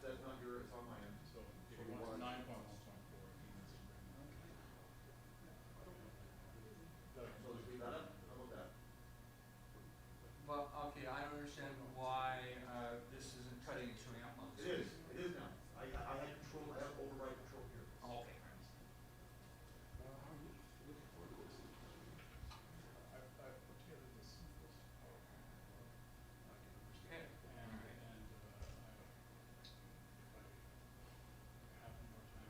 that's not your, it's on my end. So if you want 9.1.4, So just leave that up? How about that? Well, okay, I don't understand why this isn't cutting and showing up on the screen. It is now. I had control, I have override control here. Oh, okay. how are you? Looking forward to this. I've put together this PowerPoint I can understand. And if I have more time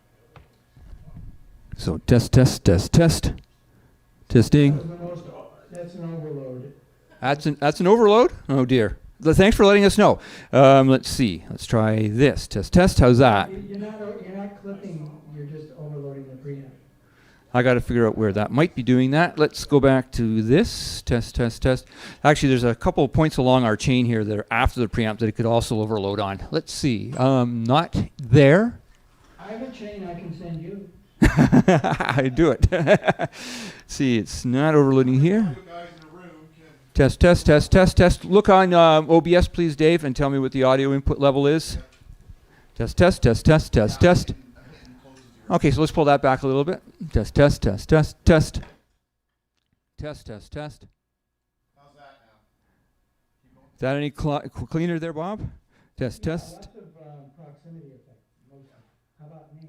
So test. Testing. That's an overload. That's an overload? Oh dear. Thanks for letting us know. Let's see. Let's try this. Test. How's that? You're not clipping, you're just overloading the preamp. I got to figure out where that might be doing that. Let's go back to this. Test. Actually, there's a couple of points along our chain here that are after the preamp that it could also overload on. Let's see. Not there. I have a chain I can send you. I do it. See, it's not overloading here. Test. Look on OBS, please, Dave, and tell me what the audio input level is. Test. Okay, so let's pull that back a little bit. Test. How's that now? Is that any cleaner there, Bob? Test. Lots of proximity effect. How about me?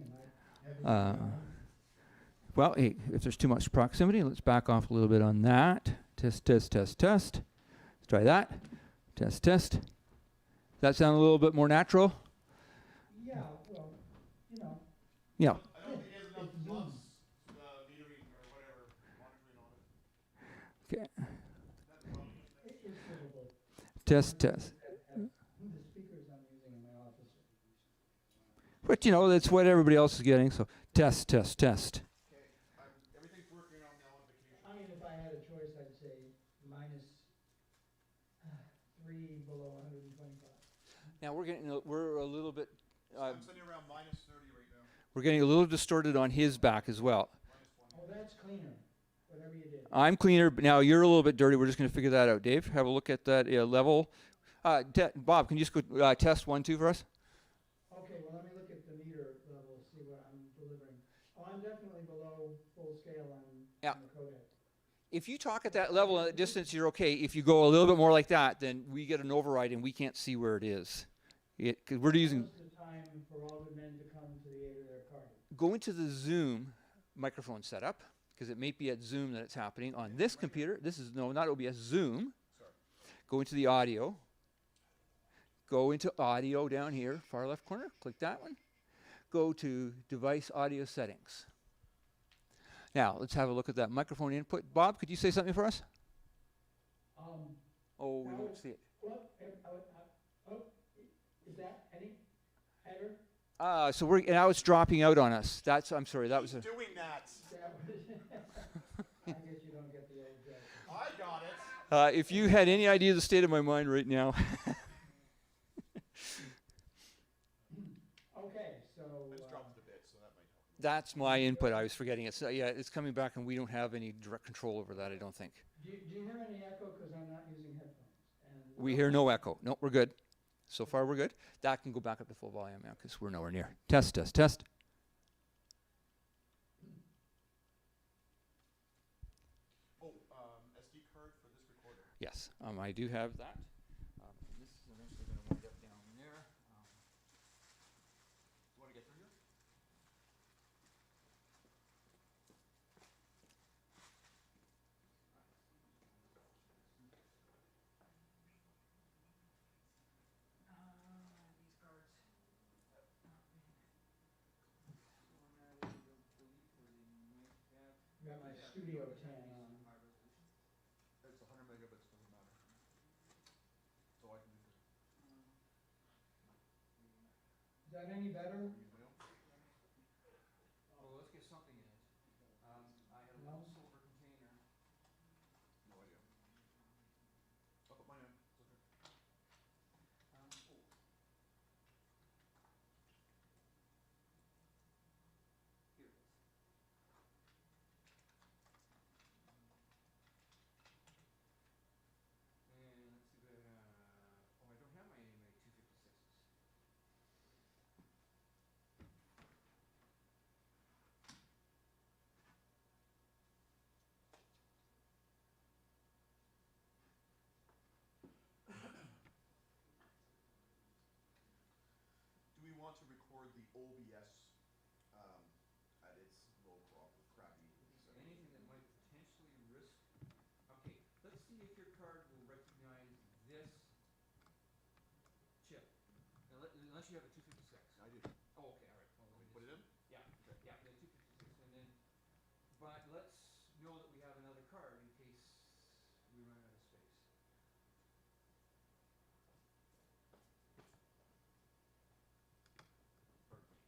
Well, hey, if there's too much proximity, let's back off a little bit on that. Test. Let's try that. Test. Does that sound a little bit more natural? Yeah, well, Yeah. I don't think he has enough LUFS metering or whatever monitoring on it. Okay. it's capable. Test. The speakers I'm using in my office. But that's what everybody else is getting. So test. Everything's working on the amplification. I mean, if I had a choice, I'd say -3 below 125. Now we're a little bit. I'm sitting around -30 right now. We're getting a little distorted on his back as well. Oh, that's cleaner. Whatever you did. I'm cleaner, but now you're a little bit dirty. We're just going to figure that out. Dave, have a look at that level. Bob, can you just go test 1, 2 for us? Okay, well, let me look at the meter level, see what I'm delivering. Oh, I'm definitely below full scale on the codec. If you talk at that level and at distance, you're okay. If you go a little bit more like that, then we get an override and we can't see where it is. Because we're using. What's the time for all the men to come to the aid of their party? Go into the Zoom microphone setup, because it may be at Zoom that it's happening. On this computer, this is, no, not OBS, Zoom. Sorry. Go into the audio. Go into audio down here, far left corner. Click that one. Go to device audio settings. Now, let's have a look at that microphone input. Bob, could you say something for us? We won't see it. Well, is that any header? So now it's dropping out on us. I'm sorry, that was a. Doing that. I guess you don't get the old joke. I got it. If you had any idea of the state of my mind right now. Okay, so. It's dropped a bit, so that might help. That's my input. I was forgetting it. So yeah, it's coming back, and we don't have any direct control over that, I don't think. Do you hear any echo? Because I'm not using headphones. And We hear no echo. No, we're good. So far, we're good. That can go back up to full volume now, because we're nowhere near. Test. Oh, SD card for this recorder. Yes, I do have that. This is eventually going to wind up down there. You want to get through here? got my studio tan on. It's 100 megabits, doesn't matter. So I can do this. Is that any better? Well, let's get something in it. I have a little silver container. No idea. I'll put mine in. It's okay. Here it is. And let's see, I don't have my 256s. OBS at its low crappy. Anything that might potentially risk, okay, let's see if your card will recognize this chip. Unless you have a 256. I do. Oh, okay, all right. Well, let me Put it in? yeah, yeah, the 256, and then, but let's know that we have another card in case we run out of space.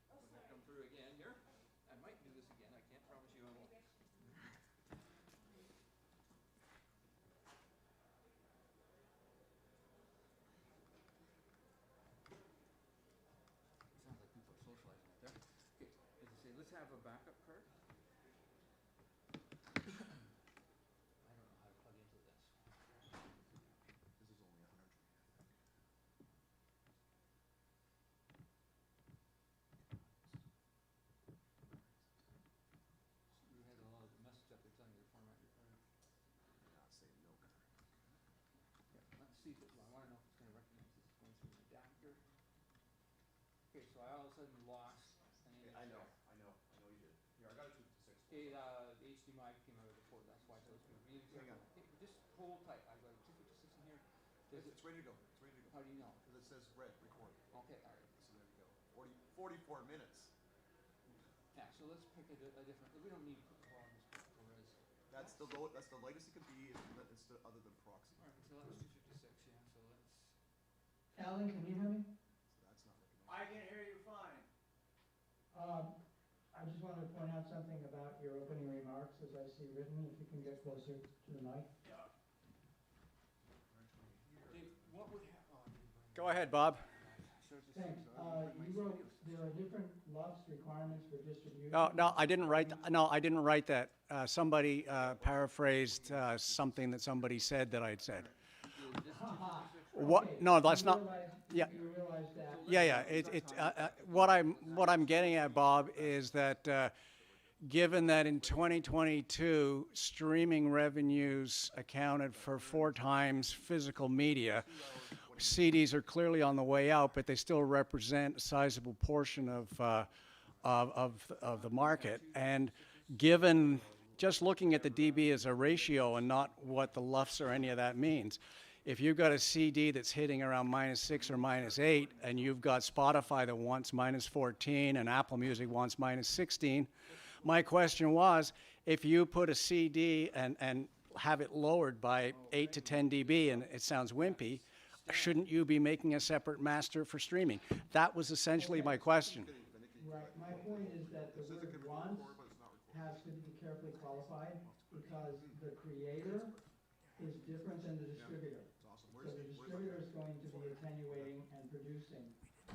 When I come through again here, I might do this again. I can't promise you I won't. Sounds like people are socializing out there. Okay, as I say, let's have a backup card. I don't know how to plug into this. This is only 120, I think. You had a lot of message up there telling you to format your card. Not saying no card. Yeah, let's see if it, I wanna know if it's gonna recognize this is going through an adapter. Okay, so I all of a sudden lost an image. I know you did. Here, I got a 256. Okay, the HDMI came out of the port, that's why it was moving. Hang on. Okay, just hold tight, I've got a 256 in here. Does It's ready to go. It's ready to go. how do you know? Because it says red, record. Okay, all right. So there we go. 44 minutes. Yeah, so let's pick a different, we don't need to put the volume as whereas. That's the lightest it can be. It's the other than proxy. All right, so that was 256, yeah, so let's. Alan, can you hear me? So that's not recognized. I can hear you fine. I just wanted to point out something about your opening remarks as I see written, if you can get closer to the mic. Dave, what would happen? Go ahead, Bob. Thanks. You wrote, there are different LUFS requirements for distribution. No, I didn't write that. Somebody paraphrased something that somebody said that I'd said. What? Okay, No, that's you not. realize- Yeah. You realize that. Yeah. What I'm getting at, Bob, is that given that in 2022 streaming revenues accounted for 4 times physical media, CDs are clearly on the way out, but they still represent a sizable portion of the market. And given just looking at the dB as a ratio and not what the LUFS or any of that means, if you've got a CD that's hitting around -6 or -8, and you've got Spotify that wants -14 and Apple Music wants -16, my question was, if you put a CD and have it lowered by 8 to 10 dB, and it sounds wimpy, shouldn't you be making a separate master for streaming? That was essentially my question. Right, my point is that the word wants has to be carefully qualified because the creator is different than the distributor. So the distributor is going to be attenuating and producing.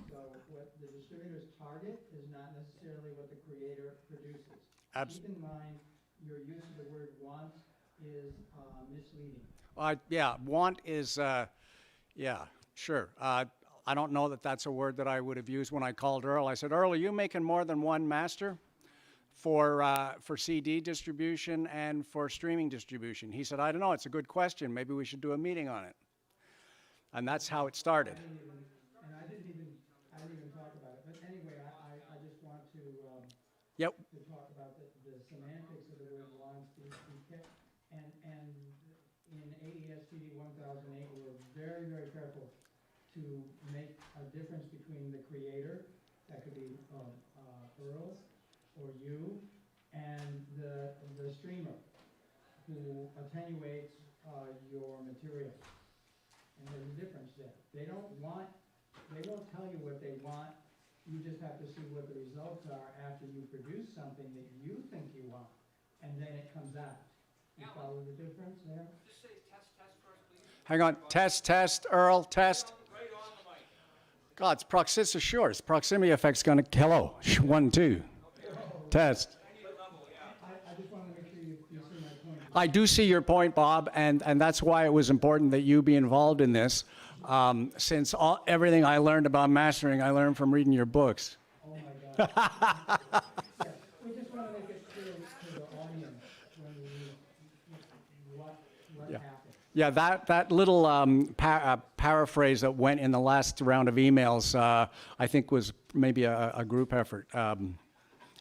So what the distributor's target is not necessarily what the creator produces. Keep in mind, your use of the word wants is misleading. Yeah, want is, yeah, sure. I don't know that that's a word that I would have used when I called Earl. I said, Earl, are you making more than one master for CD distribution and for streaming distribution? He said, I don't know, it's a good question. Maybe we should do a meeting on it. And that's how it started. I didn't even talk about it, but anyway, I just want to, Yep. to talk about the semantics of the word wants, and in AES PD 1008, we were very, very careful to make a difference between the creator, that could be Earl or you, and the streamer, who attenuates your material. And there's a difference there. They won't tell you what they want. You just have to see what the results are after you produce something that you think you want, and then it comes out. You follow the difference there? Just say test first, please. Hang on. Test, Earl, test. Right on the mic. God, it's proximity, sure. It's proximity effect's going to, hello, 1, 2. Test. I just want to make sure you see my point. I do see your point, Bob, and that's why it was important that you be involved in this, since everything I learned about mastering, I learned from reading your books. Oh my God. Yeah, we just want to make it clear to the audience when we what happened. Yeah, that little paraphrase that went in the last round of emails, I think was maybe a group effort.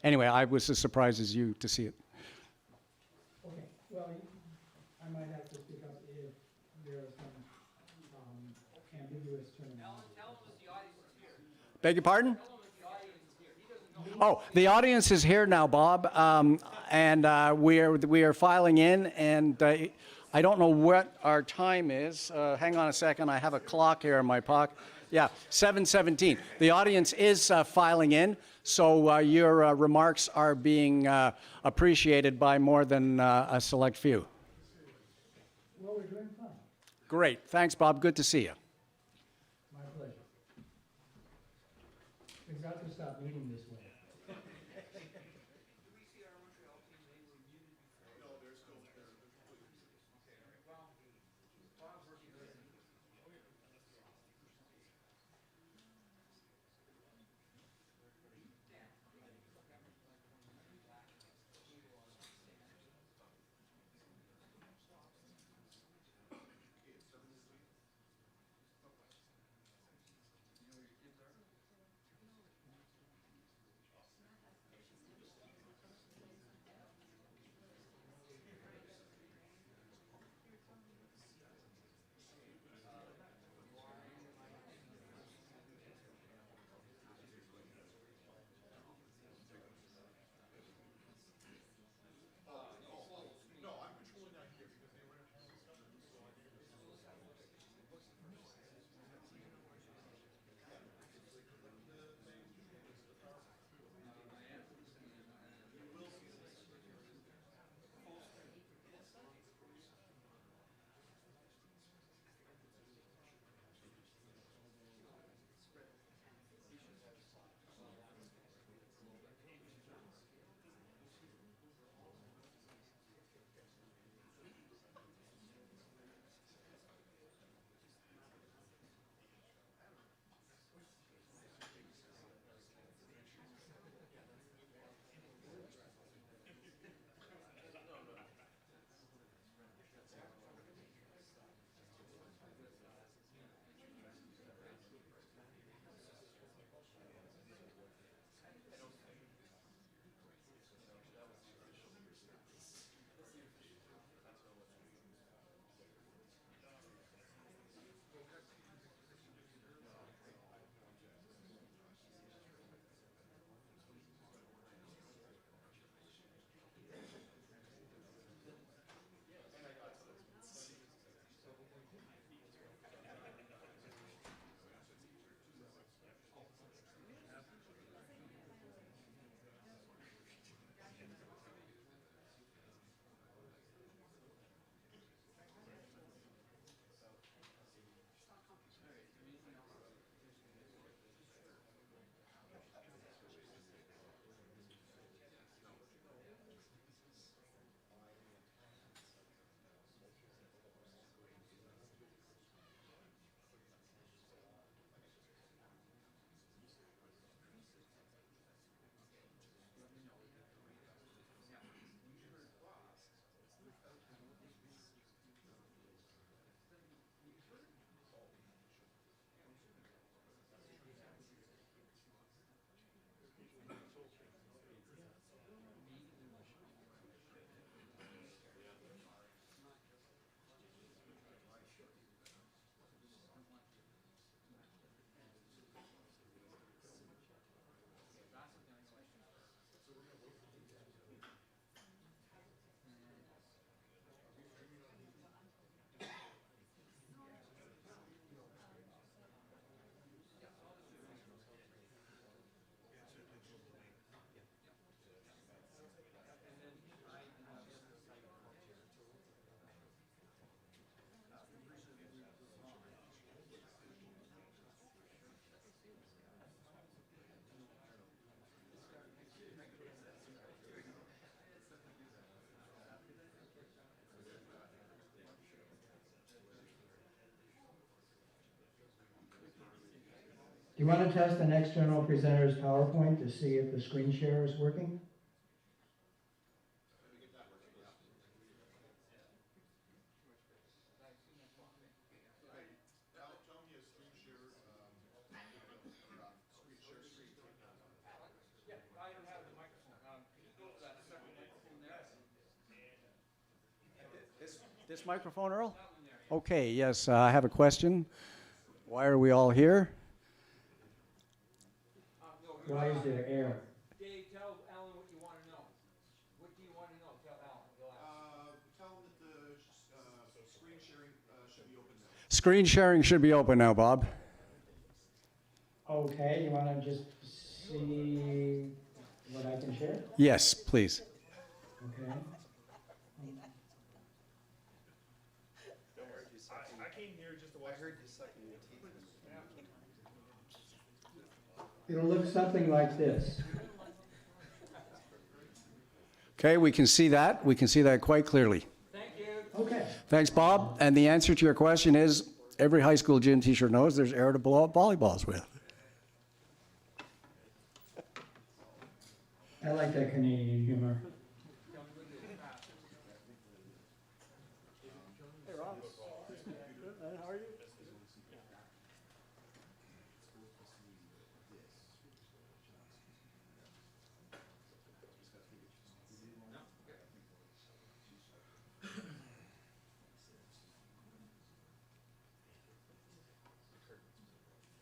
Anyway, I was as surprised as you to see it. Okay, well, I might have to speak up if there are some ambiguous terminology. Tell him that the audience is here. Beg your pardon? Tell him that the audience is here. He doesn't know. Oh, the audience is here now, Bob, and we are filing in, and I don't know what our time is. Hang on a second, I have a clock here in my pocket. Yeah, 7:17. The audience is filing in, so your remarks are being appreciated by more than a select few. Well, we're doing fine. Great, thanks, Bob. Good to see you. My pleasure. We've got to stop meeting this way. Do you want to test an external presenter's PowerPoint to see if the screen share is working? This microphone, Earl? Okay, yes, I have a question. Why are we all here? Why is there air? Dave, tell Alan what you want to know. What do you want to know? Tell Alan. You'll ask. Tell them that the screen sharing should be open now. Screen sharing should be open now, Bob. Okay, you wanna just see what I can share? Yes, please. Okay. I came here just to watch. I heard you sucking your teeth. It'll look something like this. Okay, we can see that. We can see that quite clearly. Thank you. Okay. Thanks, Bob. And the answer to your question is every high school gym teacher knows there's air to blow up volleyballs with. I like that Canadian humor.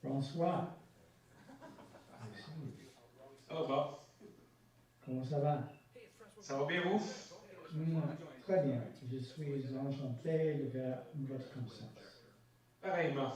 François. Hello Bob, Comment ça va? ça va bien vous? Très bien. Je suis enchanté de voir votre connaissance. Pareillement.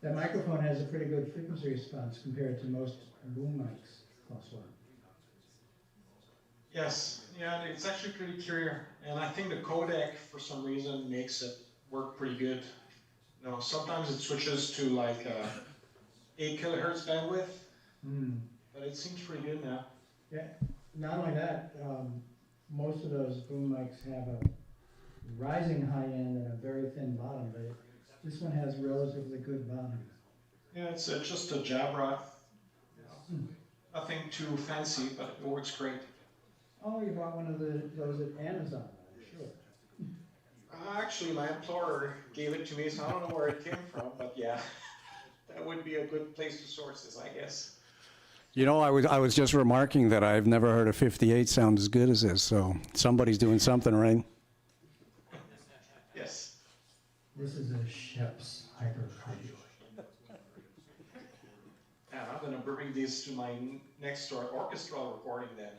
That microphone has a pretty good frequency response compared to most boom mics, François. Yes, yeah, it's actually pretty clear, and I think the codec for some reason makes it work pretty good. You know, sometimes it switches to like 8 kilohertz bandwidth, but it seems pretty good now. Yeah, not only that, most of those boom mics have a rising high end and a very thin bottom, but this one has relatively good bottom. Yeah, it's just a Jabra. Nothing too fancy, but it works great. Oh, you bought one of those at Amazon, I'm sure. Actually, my employer gave it to me, so I don't know where it came from, but yeah, that would be a good place to source this, I guess. You know, I was just remarking that I've never heard a 58 sound as good as this, so somebody's doing something right. Yes. This is a Sheps Hypercard. And I'm going to bring these to my next orchestral recording then.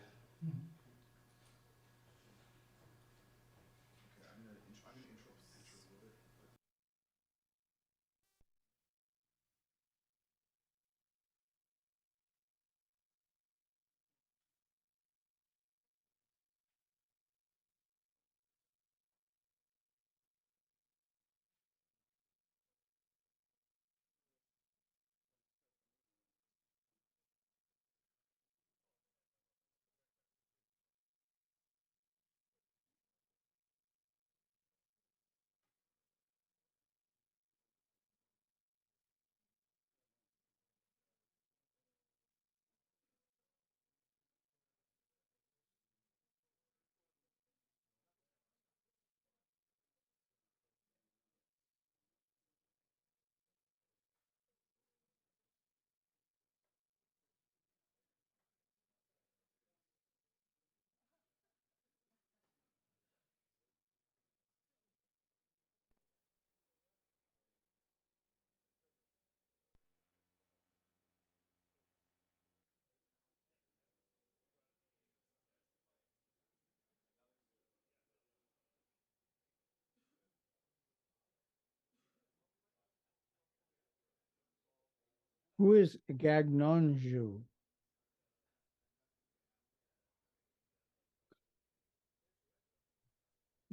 Who is Gagnonju?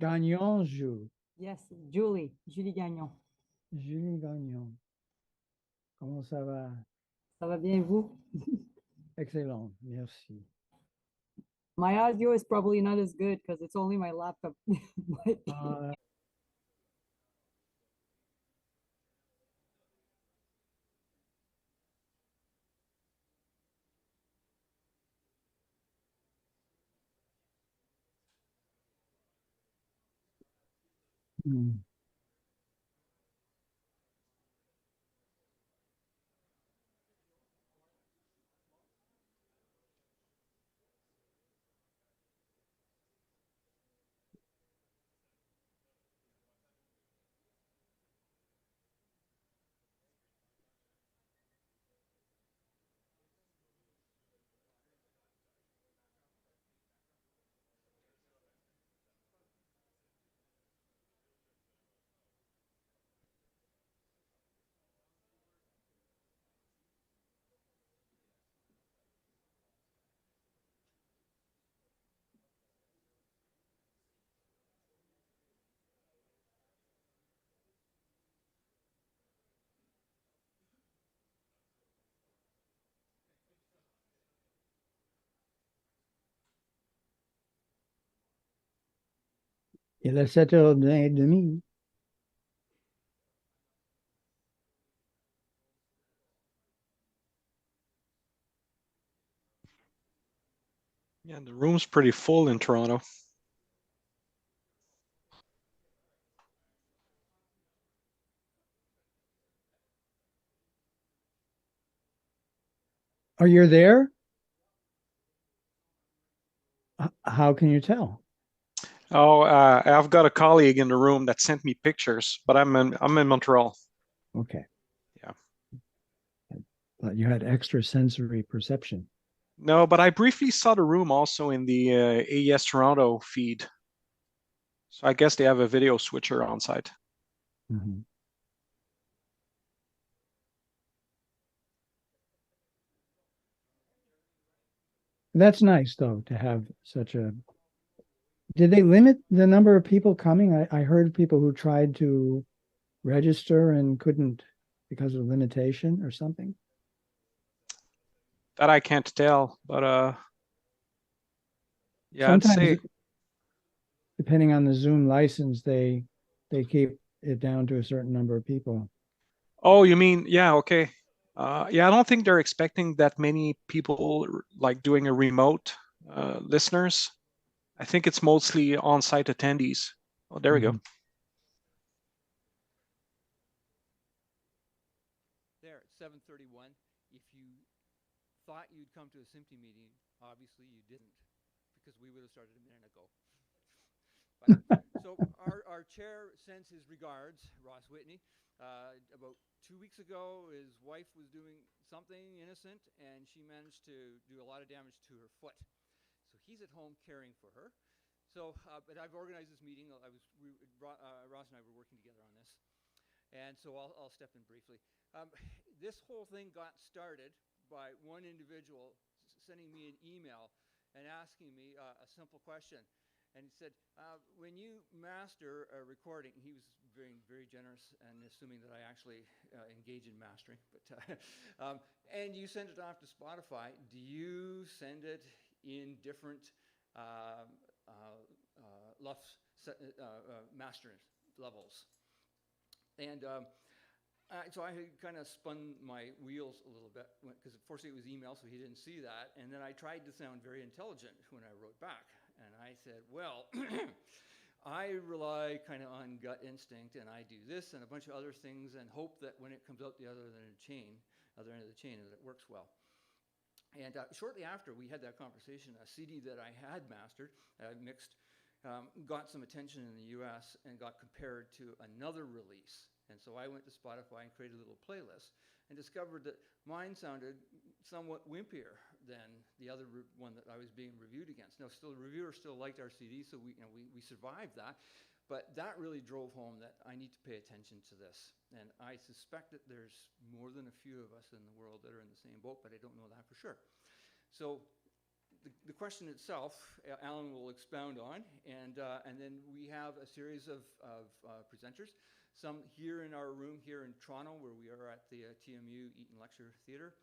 Gagnonju. Yes, Julie Gagnon. Julie Gagnon. Comment ça va? Ça va bien, vous? Excellent, merci. My audio is probably not as good because it's only my laptop. But Hmm. Il est 7h30. Yeah, the room's pretty full in Toronto. Are you there? How can you tell? Oh, I've got a colleague in the room that sent me pictures, but I'm in Montreal. Okay. Yeah. But you had extrasensory perception. No, but I briefly saw the room also in the AES Toronto feed. So I guess they have a video switcher on site. Mm-hmm. That's nice, though, to have such a. Did they limit the number of people coming? I heard people who tried to register and couldn't because of limitation or something. That I can't tell, but yeah, I'd Sometimes, say. depending on the Zoom license, they keep it down to a certain number of people. Oh, you mean, yeah, okay. Yeah, I don't think they're expecting that many people like doing a remote listeners. I think it's mostly on-site attendees. Oh, there we go. Mhm. There, at 7:31. If you thought you'd come to a SMPTE meeting, obviously you didn't, because we would have started a minute ago. But, so our chair sends his regards, Ross Whitney. About 2 weeks ago, his wife was doing something innocent, and she managed to do a lot of damage to her foot. So he's at home caring for her. So, but I've organized this meeting. Ross and I were working together on this. And so I'll step in briefly. This whole thing got started by one individual sending me an email and asking me a simple question. And he said, when you master a recording, he was being very generous and assuming that I actually engage in mastering, but and you send it off to Spotify, do you send it in different LUFS mastering levels? And so I kind of spun my wheels a little bit, because fortunately it was email, so he didn't see that. And then I tried to sound very intelligent when I wrote back. And I said, well, I rely kind of on gut instinct, and I do this and a bunch of other things and hope that when it comes out the other end of the chain, that it works well. And shortly after we had that conversation, a CD that I had mastered, mixed, got some attention in the US and got compared to another release. And so I went to Spotify and created a little playlist and discovered that mine sounded somewhat wimpier than the other one that I was being reviewed against. Now, still, the reviewer still liked our CD, so we survived that. But that really drove home that I need to pay attention to this. And I suspect that there's more than a few of us in the world that are in the same boat, but I don't know that for sure. So the question itself, Alan will expound on, and then we have a series of presenters, some here in our room here in Toronto, where we are at the TMU Eaton Lecture Theatre,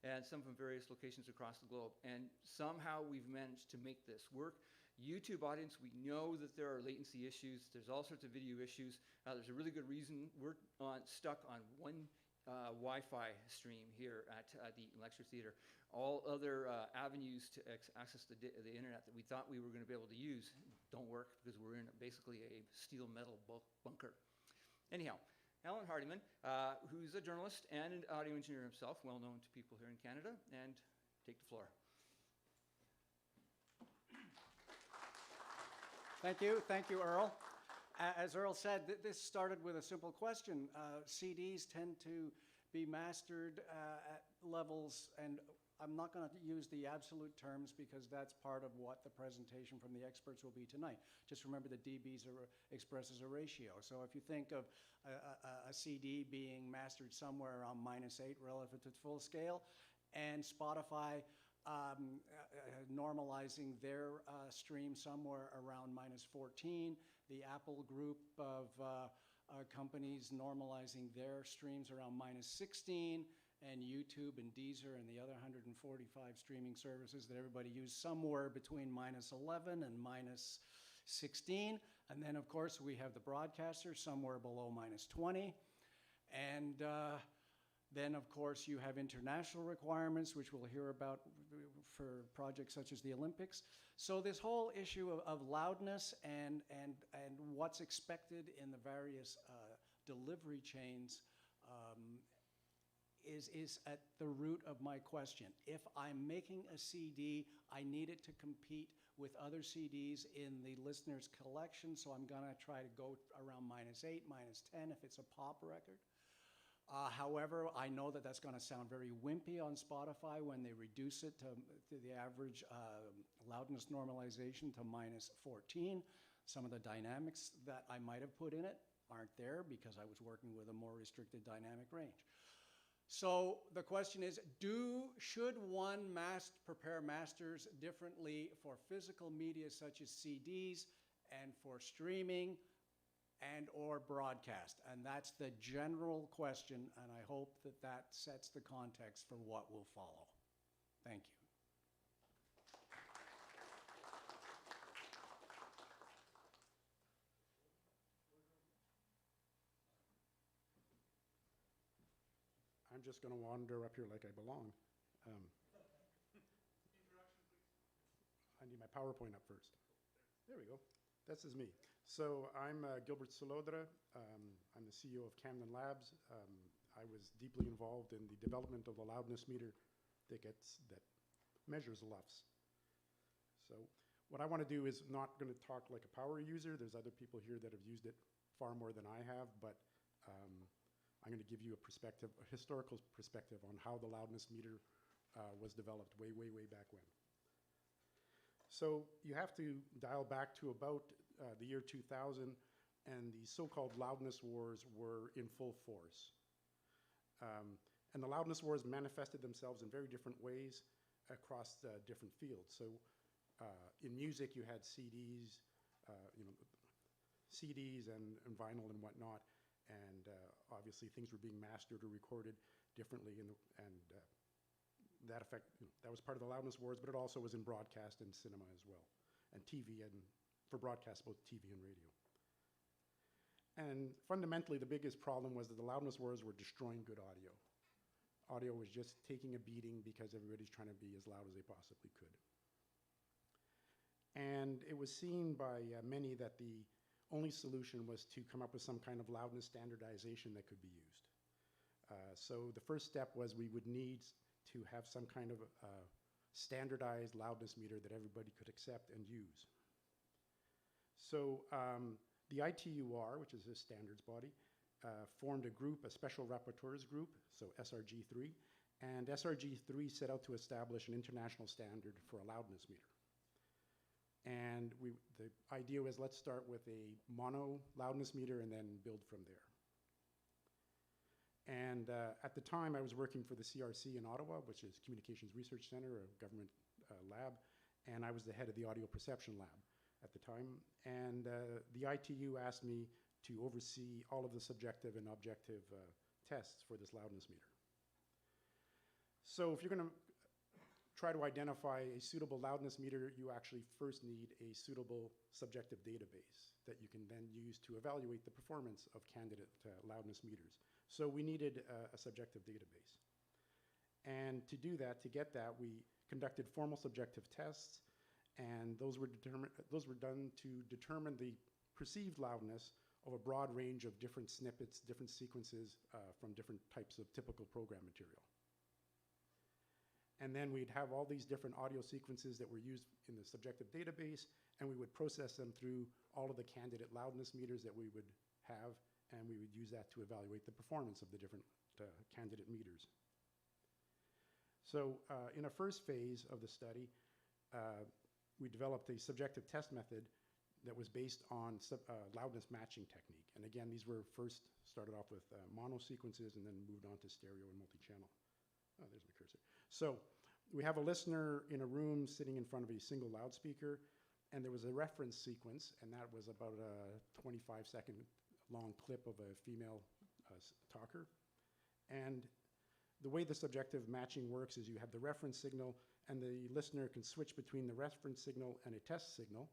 and some from various locations across the globe. And somehow we've managed to make this work. YouTube audience, we know that there are latency issues. There's all sorts of video issues. There's a really good reason we're stuck on one Wi-Fi stream here at the lecture theater. All other avenues to access the internet that we thought we were going to be able to use don't work because we're in basically a steel metal bunker. Anyhow, Alan Hardiman, who's a journalist and an audio engineer himself, well known to people here in Canada, and take the floor. Thank you, Earl. As Earl said, this started with a simple question. CDs tend to be mastered at levels, and I'm not going to use the absolute terms because that's part of what the presentation from the experts will be tonight. Just remember that dBs expresses a ratio. So if you think of a CD being mastered somewhere around -8 relative to full scale, and Spotify normalizing their stream somewhere around -14, the Apple group of companies normalizing their streams around -16, and YouTube and Deezer and the other 145 streaming services that everybody uses somewhere between -11 and -16. And then, of course, we have the broadcasters somewhere below -20. And then, of course, you have international requirements, which we'll hear about for projects such as the Olympics. So this whole issue of loudness and what's expected in the various delivery chains is at the root of my question. If I'm making a CD, I need it to compete with other CDs in the listener's collection, so I'm gonna try to go around -8, -10 if it's a pop record. However, I know that that's going to sound very wimpy on Spotify when they reduce it to the average loudness normalization to -14. Some of the dynamics that I might have put in it aren't there because I was working with a more restricted dynamic range. So the question is, should one prepare masters differently for physical media such as CDs and for streaming and or broadcast? And that's the general question, and I hope that that sets the context for what will follow. Thank you. I'm just going to wander up here like I belong. I need my PowerPoint up first. There we go. This is me. So I'm Gilbert Solodra. I'm the CEO of Camden Labs. I was deeply involved in the development of the loudness meter that measures LUFS. So what I want to do is not going to talk like a power user. There's other people here that have used it far more than I have, but I'm going to give you a historical perspective on how the loudness meter was developed way, way, way back when. So you have to dial back to about the year 2000, and the so-called loudness wars were in full force. And the loudness wars manifested themselves in very different ways across different fields. So in music, you had CDs, CDs and vinyl and whatnot, and obviously things were being mastered or recorded differently, and that was part of the loudness wars, but it also was in broadcast and cinema as well, and TV, and for broadcast, both TV and radio. And fundamentally, the biggest problem was that the loudness wars were destroying good audio. Audio was just taking a beating because everybody's trying to be as loud as they possibly could. And it was seen by many that the only solution was to come up with some kind of loudness standardization that could be used. So the first step was we would need to have some kind of standardized loudness meter that everybody could accept and use. So the ITUR, which is a standards body, formed a group, a special rapporteurs group, so SRG3, and SRG3 set out to establish an international standard for a loudness meter. And the idea was, let's start with a mono loudness meter and then build from there. And at the time, I was working for the CRC in Ottawa, which is Communications Research Center, a government lab, and I was the head of the audio perception lab at the time. And the ITU asked me to oversee all of the subjective and objective tests for this loudness meter. So if you're going to try to identify a suitable loudness meter, you actually first need a suitable subjective database that you can then use to evaluate the performance of candidate loudness meters. So we needed a subjective database. And to do that, to get that, we conducted formal subjective tests, and those were done to determine the perceived loudness of a broad range of different snippets, different sequences from different types of typical program material. And then we'd have all these different audio sequences that were used in the subjective database, and we would process them through all of the candidate loudness meters that we would have, and we would use that to evaluate the performance of the different candidate meters. So in a first phase of the study, we developed a subjective test method that was based on loudness matching technique. And again, these were first started off with mono sequences and then moved on to stereo and multi-channel. Oh, there's my cursor. So we have a listener in a room sitting in front of a single loudspeaker, and there was a reference sequence, and that was about a 25-second long clip of a female talker. And the way the subjective matching works is you have the reference signal, and the listener can switch between the reference signal and a test signal,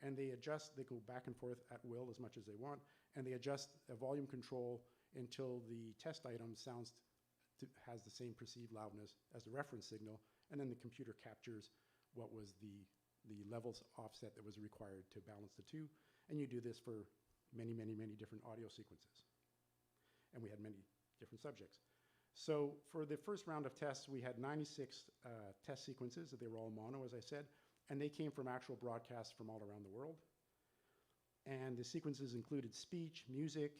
and they adjust, they go back and forth at will as much as they want, and they adjust a volume control until the test item has the same perceived loudness as the reference signal, and then the computer captures what was the levels offset that was required to balance the two, and you do this for many, many, many different audio sequences. And we had many different subjects. So for the first round of tests, we had 96 test sequences. They were all mono, as I said, and they came from actual broadcasts from all around the world. And the sequences included speech, music,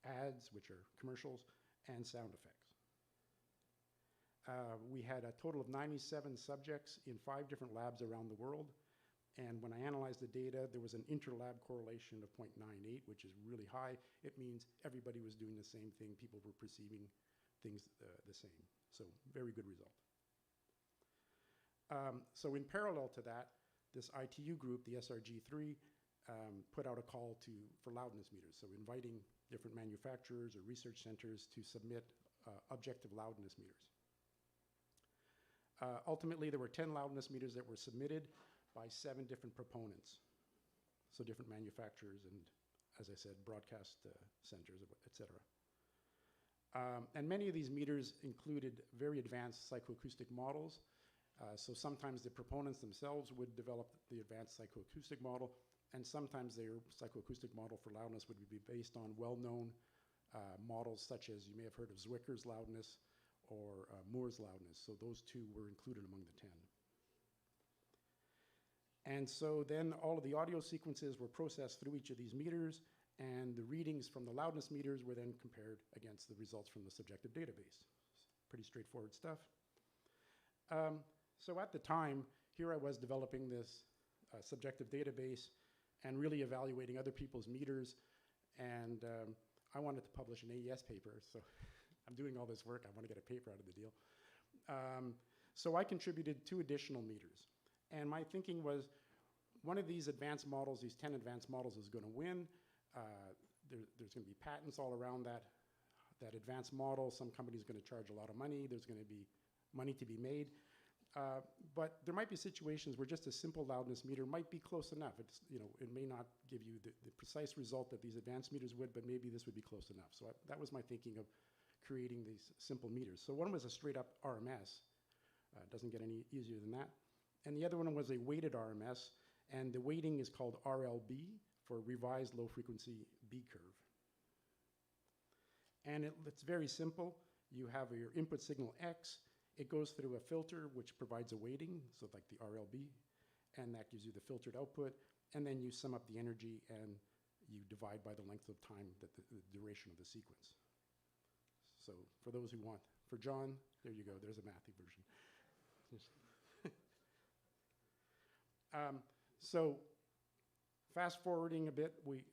ads, which are commercials, and sound effects. We had a total of 97 subjects in 5 different labs around the world. And when I analyzed the data, there was an interlab correlation of 0.98, which is really high. It means everybody was doing the same thing. People were perceiving things the same. So very good result. So in parallel to that, this ITU group, the SRG3, put out a call for loudness meters. So inviting different manufacturers or research centers to submit objective loudness meters. Ultimately, there were 10 loudness meters that were submitted by 7 different proponents. So different manufacturers and, as I said, broadcast centers, et cetera. And many of these meters included very advanced psychoacoustic models. So sometimes the proponents themselves would develop the advanced psychoacoustic model, and sometimes their psychoacoustic model for loudness would be based on well-known models such as you may have heard of Zwicker's loudness or Moore's loudness. So those 2 were included among the 10. And so then all of the audio sequences were processed through each of these meters, and the readings from the loudness meters were then compared against the results from the subjective database. Pretty straightforward stuff. So at the time, here I was developing this subjective database and really evaluating other people's meters, and I wanted to publish an AES paper, so I'm doing all this work, I want to get a paper out of the deal. So I contributed 2 additional meters. And my thinking was, one of these advanced models, these 10 advanced models is going to win. There's going to be patents all around that advanced model. Some company's going to charge a lot of money. There's going to be money to be made. But there might be situations where just a simple loudness meter might be close enough. It may not give you the precise result that these advanced meters would, but maybe this would be close enough. So that was my thinking of creating these simple meters. So one was a straight up RMS. Doesn't get any easier than that. And the other one was a weighted RMS, and the weighting is called RLB, for revised low frequency B curve. And it's very simple. You have your input signal X. It goes through a filter which provides a weighting, so like the RLB, and that gives you the filtered output. And then you sum up the energy and you divide by the length of time, the duration of the sequence. So for those who want, for John, there you go, there's a mathy version. So fast forwarding a bit, we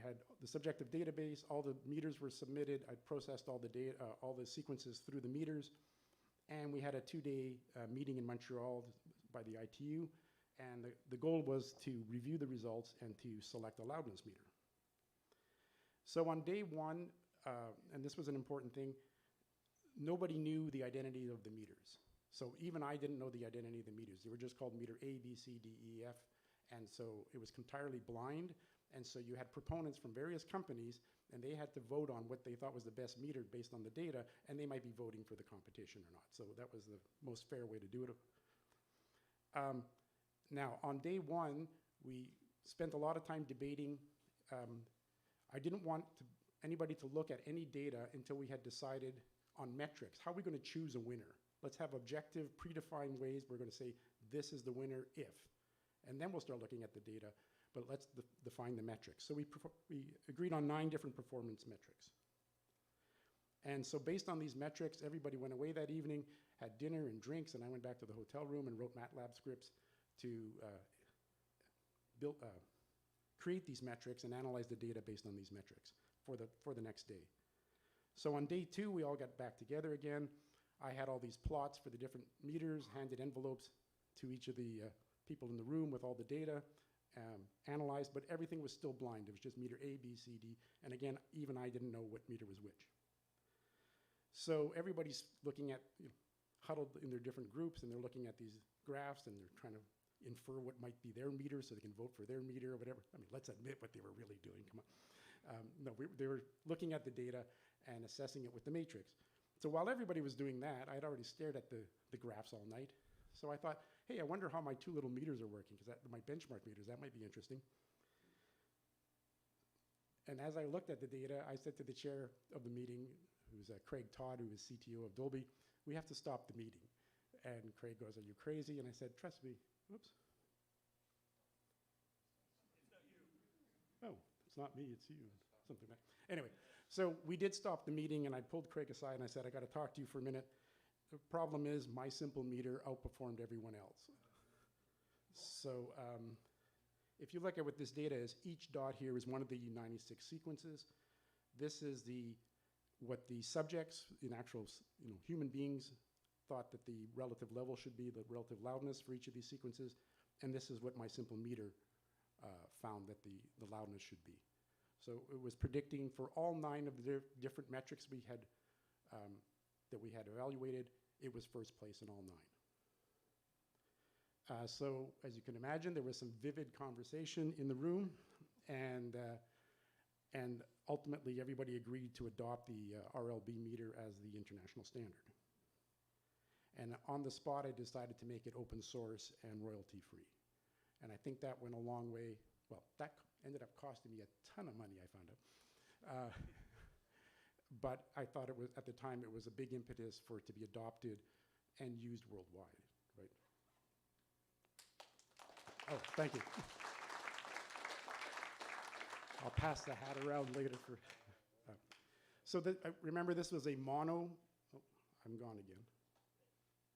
had the subjective database, all the meters were submitted, I processed all the data, all the sequences through the meters, and we had a 2-day meeting in Montreal by the ITU, and the goal was to review the results and to select a loudness meter. So on day 1, and this was an important thing, nobody knew the identity of the meters. So even I didn't know the identity of the meters. They were just called meter A, B, C, D, E, F. And so it was entirely blind. And so you had proponents from various companies, and they had to vote on what they thought was the best meter based on the data, and they might be voting for the competition or not. So that was the most fair way to do it. Now, on day one, we spent a lot of time debating. I didn't want anybody to look at any data until we had decided on metrics. How are we going to choose a winner? Let's have objective, predefined ways. We're going to say, this is the winner if. And then we'll start looking at the data, but let's define the metrics. So we agreed on 9 different performance metrics. And so based on these metrics, everybody went away that evening, had dinner and drinks, and I went back to the hotel room and wrote MATLAB scripts to create these metrics and analyze the data based on these metrics for the next day. So on day 2, we all got back together again. I had all these plots for the different meters, handed envelopes to each of the people in the room with all the data, analyzed, but everything was still blind. It was just meter A, B, C, D, and again, even I didn't know what meter was which. So everybody's looking at, huddled in their different groups, and they're looking at these graphs, and they're trying to infer what might be their meter so they can vote for their meter or whatever. I mean, let's admit what they were really doing, come on. No, they were looking at the data and assessing it with the matrix. So while everybody was doing that, I'd already stared at the graphs all night. So I thought, hey, I wonder how my 2 little meters are working, because my benchmark meters, that might be interesting. And as I looked at the data, I said to the chair of the meeting, who's Craig Todd, who is CTO of Dolby, we have to stop the meeting. And Craig goes, are you crazy? And I said, trust me. Oops. It's not you. Oh, it's not me, it's you. Something like that. Anyway, so we did stop the meeting, and I pulled Craig aside, and I said, I got to talk to you for a minute. The problem is my simple meter outperformed everyone else. So if you look at what this data is, each dot here is one of the 96 sequences. This is what the subjects, in actual human beings, thought that the relative level should be, the relative loudness for each of these sequences. And this is what my simple meter found that the loudness should be. So it was predicting for all 9 of the different metrics we had that we had evaluated, it was first place in all 9. So as you can imagine, there was some vivid conversation in the room, and ultimately everybody agreed to adopt the RLB meter as the international standard. And on the spot, I decided to make it open source and royalty free. And I think that went a long way. Well, that ended up costing me a ton of money, I found out. But I thought it was, at the time, it was a big impetus for it to be adopted and used worldwide, right? Oh, thank you. I'll pass the hat around later for. So remember, this was a mono. Oh, I'm gone again.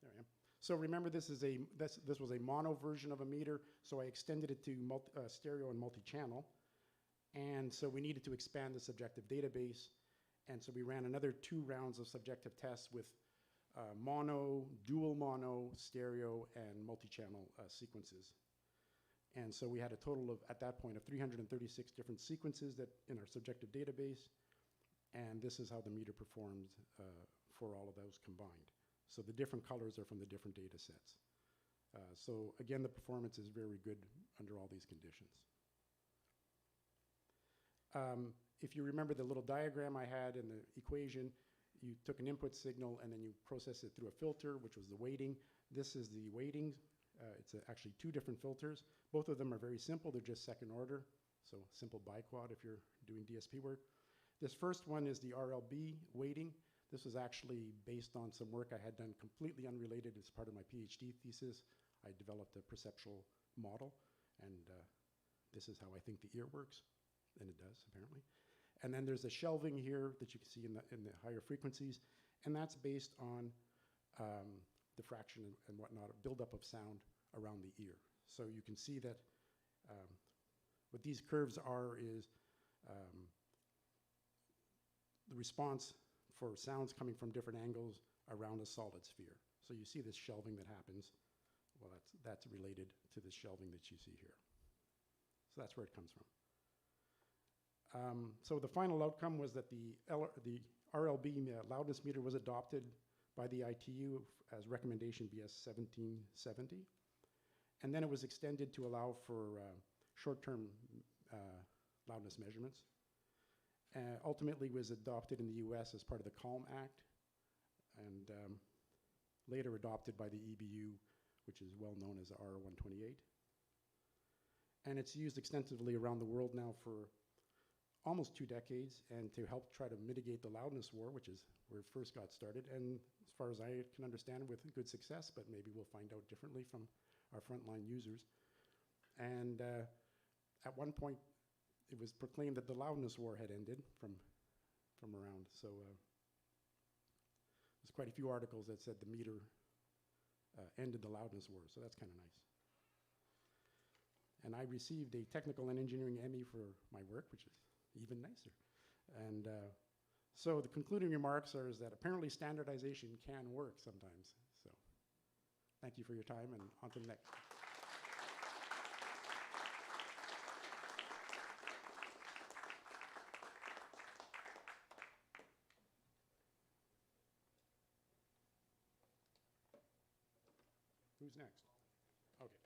There I am. So remember, this was a mono version of a meter. So I extended it to stereo and multi-channel, and so we needed to expand the subjective database, and so we ran another 2 rounds of subjective tests with mono, dual mono, stereo, and multi-channel sequences. And so we had a total of, at that point, of 336 different sequences that in our subjective database, and this is how the meter performed for all of those combined. So the different colors are from the different data sets. So again, the performance is very good under all these conditions. If you remember the little diagram I had in the equation, you took an input signal and then you process it through a filter, which was the weighting. This is the weighting. It's actually 2 different filters. Both of them are very simple. They're just second order. So simple biquad if you're doing DSP work. This first one is the RLB weighting. This was actually based on some work I had done completely unrelated as part of my PhD thesis. I developed a perceptual model, and this is how I think the ear works, and it does, apparently. And then there's a shelving here that you can see in the higher frequencies, and that's based on diffraction and whatnot, a buildup of sound around the ear. So you can see that what these curves are is the response for sounds coming from different angles around a solid sphere. So you see this shelving that happens. Well, that's related to the shelving that you see here. So that's where it comes from. So the final outcome was that the RLB loudness meter was adopted by the ITU as recommendation BS 1770. And then it was extended to allow for short-term loudness measurements. Ultimately was adopted in the US as part of the CALM Act, and later adopted by the EBU, which is well known as R128. And it's used extensively around the world now for almost 2 decades, and to help try to mitigate the loudness war, which is where it first got started, and as far as I can understand, with good success, but maybe we'll find out differently from our frontline users. And at one point, it was proclaimed that the loudness war had ended from around. So there's quite a few articles that said the meter ended the loudness war, so that's kind of nice. And I received a technical and engineering Emmy for my work, which is even nicer. And so the concluding remarks are is that apparently standardization can work sometimes. So thank you for your time, and on to the next. Who's next? Okay.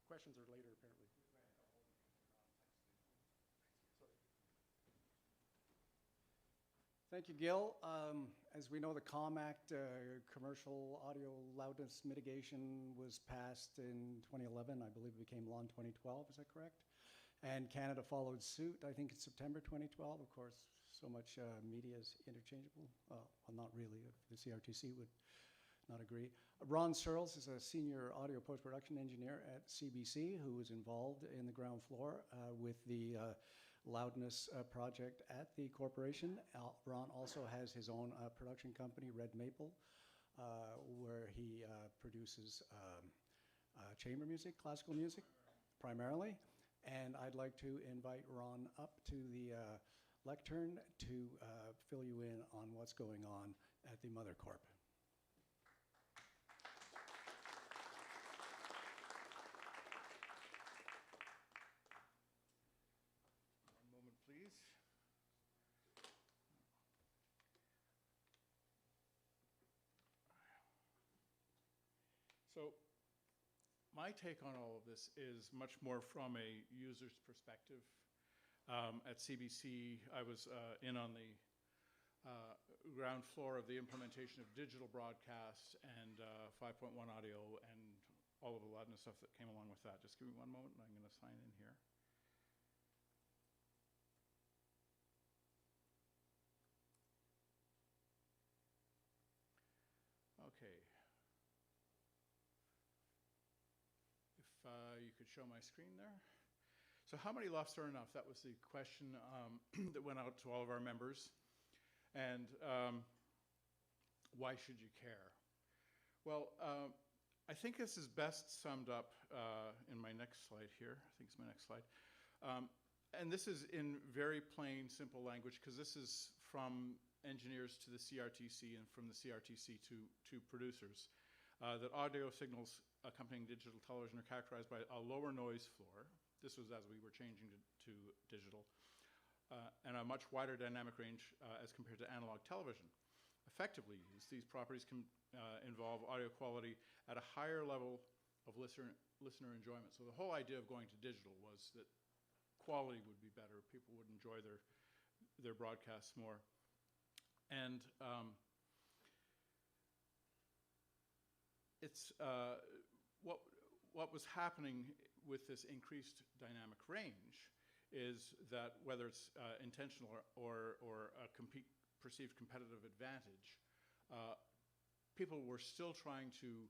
Questions are later, apparently. Thank you, Gil. As we know, the COM Act, Commercial Audio Loudness Mitigation, was passed in 2011. I believe it became law in 2012. Is that correct? And Canada followed suit, I think, in September 2012. Of course, so much media is interchangeable. Well, not really. The CRTC would not agree. Ron Searles is a senior audio post-production engineer at CBC who was involved in the ground floor with the loudness project at the corporation. Ron also has his own production company, Red Maple, where he produces chamber music, classical music, primarily. And I'd like to invite Ron up to the lectern to fill you in on what's going on at the Mother Corp. Please. So my take on all of this is much more from a user's perspective. At CBC, I was in on the ground floor of the implementation of digital broadcast and 5.1 audio and all of the loudness stuff that came along with that. Just give me one moment and I'm going to sign in here. Okay. If you could show my screen there. So how many LUFS are enough? That was the question that went out to all of our members. And why should you care? Well, I think this is best summed up in my next slide here. I think it's my next slide. And this is in very plain, simple language, because this is from engineers to the CRTC and from the CRTC to producers, that audio signals accompanying digital television are characterized by a lower noise floor. This was as we were changing to digital, and a much wider dynamic range as compared to analog television. Effectively used, these properties can involve audio quality at a higher level of listener enjoyment. So the whole idea of going to digital was that quality would be better, people would enjoy their broadcasts more. And it's what was happening with this increased dynamic range is that whether it's intentional or a perceived competitive advantage, people were still trying to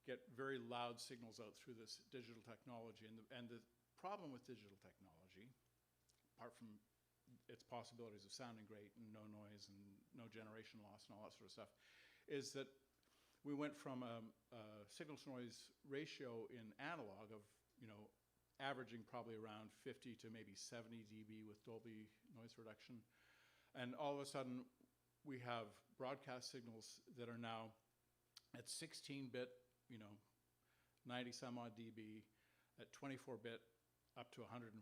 get very loud signals out through this digital technology. And the problem with digital technology, apart from its possibilities of sounding great and no noise and no generation loss and all that sort of stuff, is that we went from a signal to noise ratio in analog of, averaging probably around 50 to maybe 70 dB with Dolby noise reduction. And all of a sudden, we have broadcast signals that are now at 16-bit, 90 some odd dB, at 24-bit, up to 144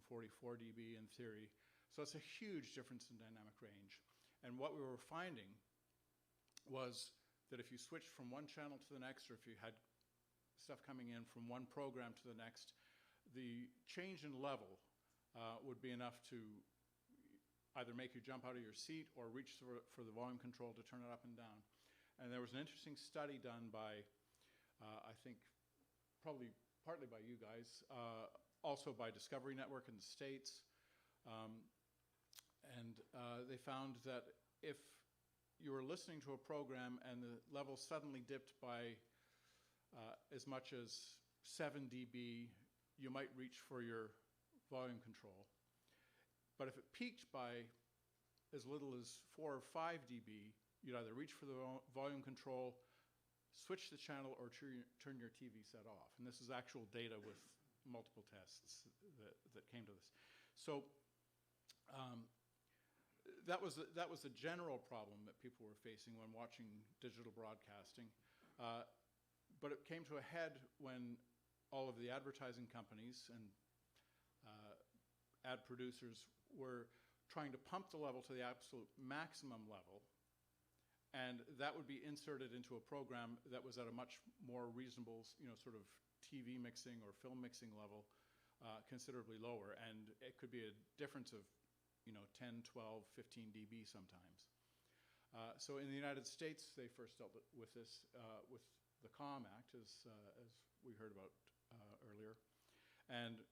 dB in theory. So it's a huge difference in dynamic range. And what we were finding was that if you switched from one channel to the next, or if you had stuff coming in from one program to the next, the change in level would be enough to either make you jump out of your seat or reach for the volume control to turn it up and down. And there was an interesting study done by, I think, probably partly by you guys, also by Discovery Network in the States. And they found that if you were listening to a program and the level suddenly dipped by as much as 7 dB, you might reach for your volume control. But if it peaked by as little as 4 or 5 dB, you'd either reach for the volume control, switch the channel, or turn your TV set off. And this is actual data with multiple tests that came to this. So that was a general problem that people were facing when watching digital broadcasting. But it came to a head when all of the advertising companies and ad producers were trying to pump the level to the absolute maximum level, and that would be inserted into a program that was at a much more reasonable, sort of TV mixing or film mixing level, considerably lower, and it could be a difference of 10, 12, 15 dB sometimes. So in the United States, they first dealt with this with the COM Act, as we heard about earlier, and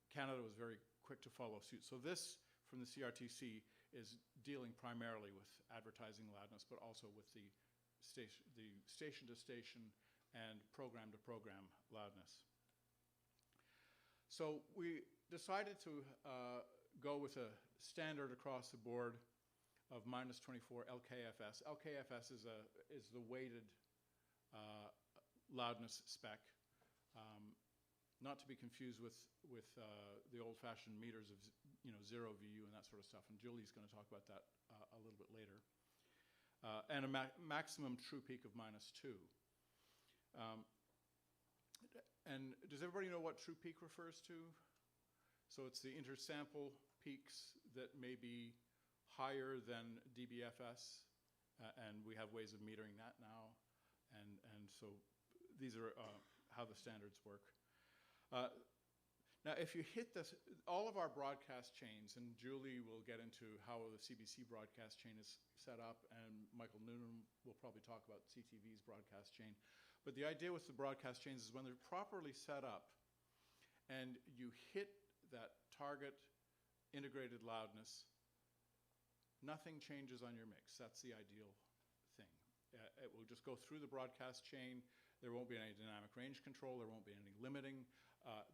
Canada was very quick to follow suit. So this, from the CRTC, is dealing primarily with advertising loudness, but also with the station-to-station and program-to-program loudness. So we decided to go with a standard across the board of -24 LKFS. LKFS is the weighted loudness spec, not to be confused with the old-fashioned meters of 0 VU and that sort of stuff. And Julie's going to talk about that a little bit later. And a maximum true peak of -2. And does everybody know what true peak refers to? So it's the intersample peaks that may be higher than DBFS, and we have ways of metering that now. And so these are how the standards work. Now, if you hit this, all of our broadcast chains, and Julie will get into how the CBC broadcast chain is set up, and Michael Noonan will probably talk about CTV's broadcast chain. But the idea with the broadcast chains is when they're properly set up and you hit that target integrated loudness, nothing changes on your mix. That's the ideal thing. It will just go through the broadcast chain. There won't be any dynamic range control. There won't be any limiting.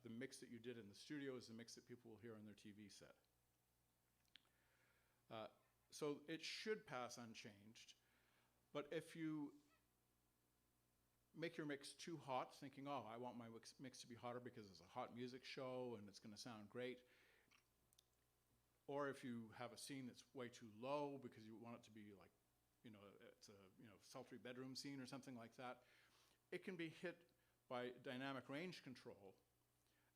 The mix that you did in the studio is the mix that people will hear on their TV set. So it should pass unchanged. But if you make your mix too hot, thinking, oh, I want my mix to be hotter because it's a hot music show and it's going to sound great, or if you have a scene that's way too low because you want it to be like, it's a sultry bedroom scene or something like that, it can be hit by dynamic range control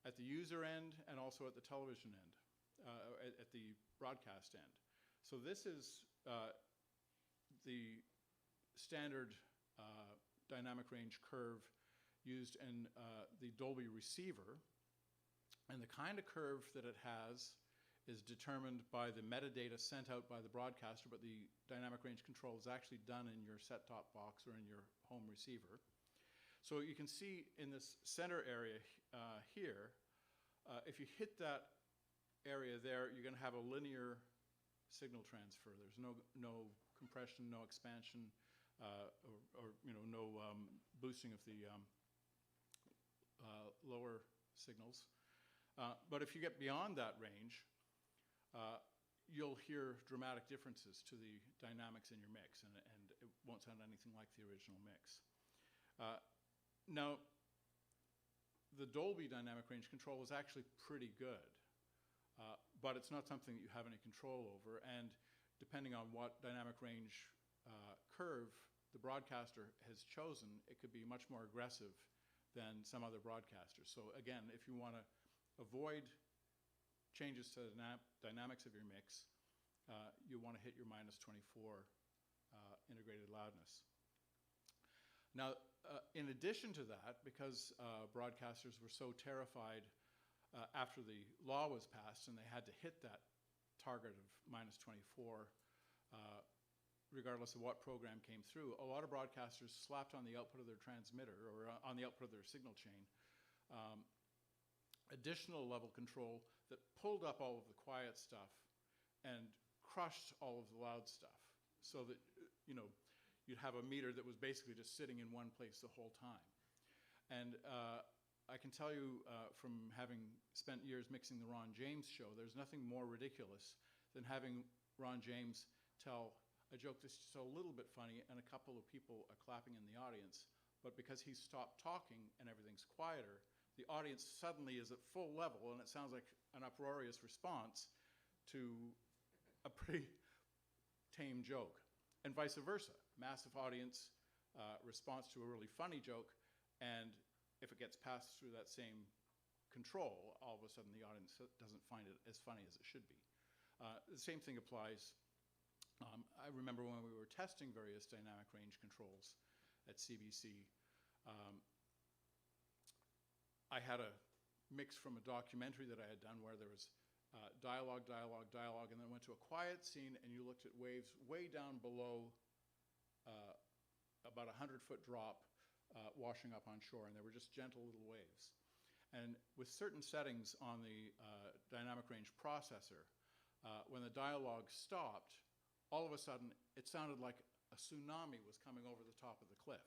at the user end and also at the television end, at the broadcast end. So this is the standard dynamic range curve used in the Dolby receiver. And the kind of curve that it has is determined by the metadata sent out by the broadcaster, but the dynamic range control is actually done in your set-top box or in your home receiver. So you can see in this center area here, if you hit that area there, you're going to have a linear signal transfer. There's no compression, no expansion, or no boosting of the lower signals. But if you get beyond that range, you'll hear dramatic differences to the dynamics in your mix, and it won't sound anything like the original mix. Now, the Dolby dynamic range control is actually pretty good, but it's not something that you have any control over, and depending on what dynamic range curve the broadcaster has chosen, it could be much more aggressive than some other broadcasters. So again, if you want to avoid changes to the dynamics of your mix, you want to hit your -24 integrated loudness. Now, in addition to that, because broadcasters were so terrified after the law was passed and they had to hit that target of -24, regardless of what program came through, a lot of broadcasters slapped on the output of their transmitter or on the output of their signal chain additional level control that pulled up all of the quiet stuff and crushed all of the loud stuff, so that you'd have a meter that was basically just sitting in one place the whole time. And I can tell you from having spent years mixing the Ron James show, there's nothing more ridiculous than having Ron James tell a joke that's just a little bit funny and a couple of people are clapping in the audience, but because he's stopped talking and everything's quieter, the audience suddenly is at full level and it sounds like an uproarious response to a pretty tame joke. And vice versa, massive audience response to a really funny joke, and if it gets passed through that same control, all of a sudden the audience doesn't find it as funny as it should be. The same thing applies. I remember when we were testing various dynamic range controls at CBC, I had a mix from a documentary that I had done where there was dialogue, dialogue, dialogue, and then went to a quiet scene and you looked at waves way down below about 100-foot drop washing up on shore, and they were just gentle little waves. And with certain settings on the dynamic range processor, when the dialogue stopped, all of a sudden it sounded like a tsunami was coming over the top of the cliff.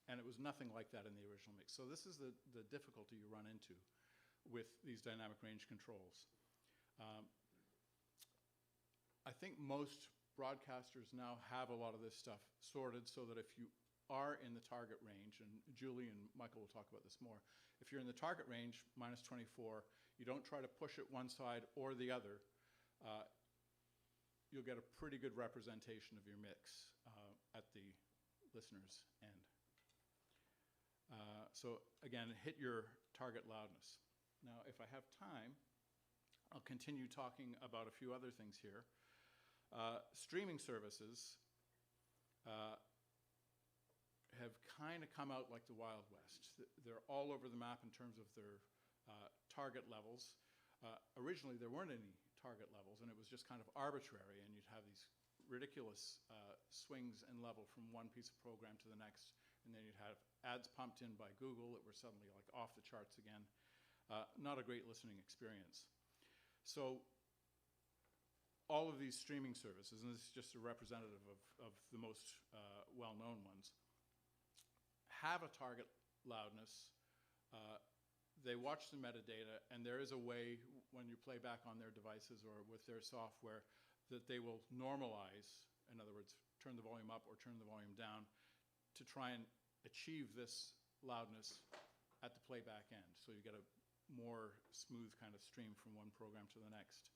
And it was nothing like that in the original mix. So this is the difficulty you run into with these dynamic range controls. I think most broadcasters now have a lot of this stuff sorted so that if you are in the target range, and Julie and Michael will talk about this more, if you're in the target range, -24, you don't try to push it one side or the other, you'll get a pretty good representation of your mix at the listener's end. So again, hit your target loudness. Now, if I have time, I'll continue talking about a few other things here. Streaming services have kind of come out like the Wild West. They're all over the map in terms of their target levels. Originally, there weren't any target levels, and it was just kind of arbitrary, and you'd have these ridiculous swings in level from one piece of program to the next, and then you'd have ads pumped in by Google that were suddenly like off the charts again. Not a great listening experience. So all of these streaming services, and this is just a representative of the most well-known ones, have a target loudness. They watch the metadata, and there is a way when you play back on their devices or with their software that they will normalize, in other words, turn the volume up or turn the volume down to try and achieve this loudness at the playback end. So you get a more smooth kind of stream from one program to the next.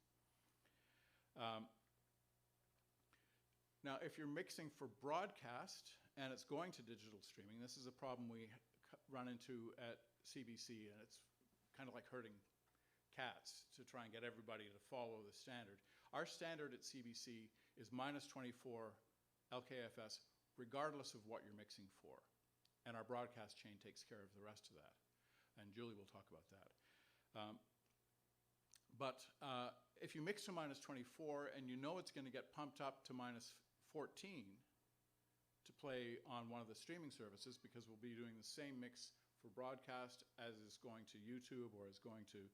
Now, if you're mixing for broadcast and it's going to digital streaming, this is a problem we run into at CBC, and it's kind of like herding cats to try and get everybody to follow the standard. Our standard at CBC is -24 LKFS, regardless of what you're mixing for. And our broadcast chain takes care of the rest of that. And Julie will talk about that. But if you mix to -24 and you know it's going to get pumped up to -14 to play on one of the streaming services, because we'll be doing the same mix for broadcast as is going to YouTube or is going to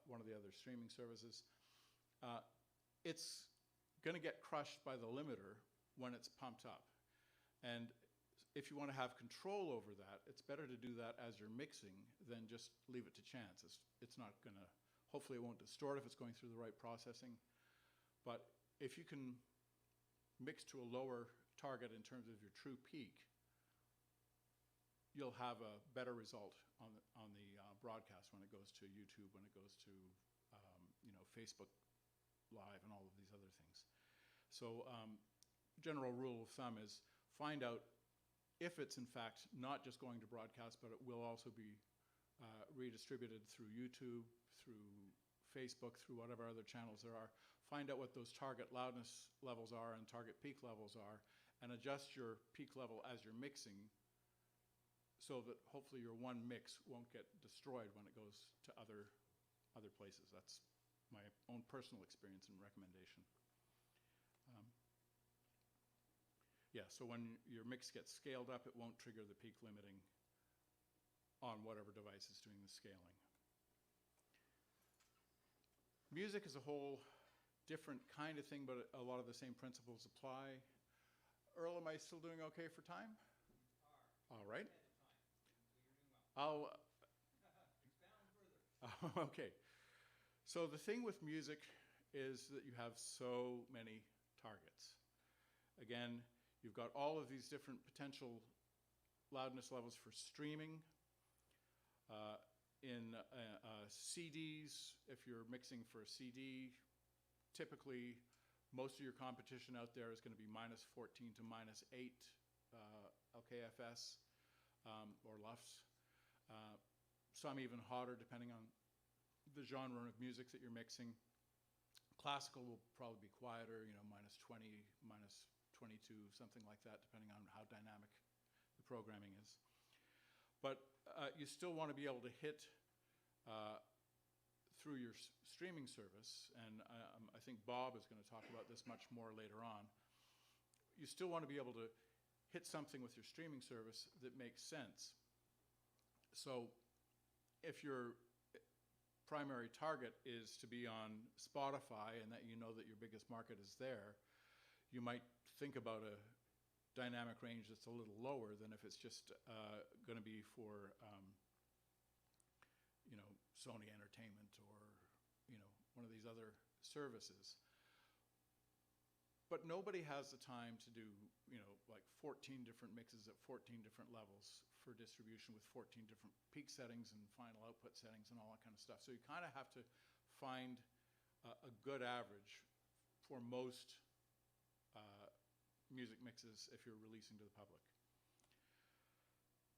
one of the other streaming services, it's going to get crushed by the limiter when it's pumped up. And if you want to have control over that, it's better to do that as you're mixing than just leave it to chance. It's not going to, hopefully it won't distort if it's going through the right processing. But if you can mix to a lower target in terms of your true peak, you'll have a better result on the broadcast when it goes to YouTube, when it goes to Facebook Live and all of these other things. So general rule of thumb is find out if it's in fact not just going to broadcast, but it will also be redistributed through YouTube, through Facebook, through whatever other channels there are, find out what those target loudness levels are and target peak levels are, and adjust your peak level as you're mixing so that hopefully your one mix won't get destroyed when it goes to other places. That's my own personal experience and recommendation. Yeah, so when your mix gets scaled up, it won't trigger the peak limiting on whatever device is doing the scaling. Music is a whole different kind of thing, but a lot of the same principles apply. Earl, am I still doing okay for time? All right. I'll okay. So the thing with music is that you have so many targets. Again, you've got all of these different potential loudness levels for streaming. In CDs, if you're mixing for a CD, typically most of your competition out there is going to be -14 to -8 LKFS or LUFS. Some even hotter depending on the genre of music that you're mixing. Classical will probably be quieter, you know, -20, -22, something like that, depending on how dynamic the programming is. But you still want to be able to hit through your streaming service, and I think Bob is going to talk about this much more later on. You still want to be able to hit something with your streaming service that makes sense. So if your primary target is to be on Spotify and that you know that your biggest market is there, you might think about a dynamic range that's a little lower than if it's just going to be for you know, Sony Entertainment or, you know, one of these other services. But nobody has the time to do, you know, like 14 different mixes at 14 different levels for distribution with 14 different peak settings and final output settings and all that kind of stuff. So you kind of have to find a good average for most music mixes if you're releasing to the public.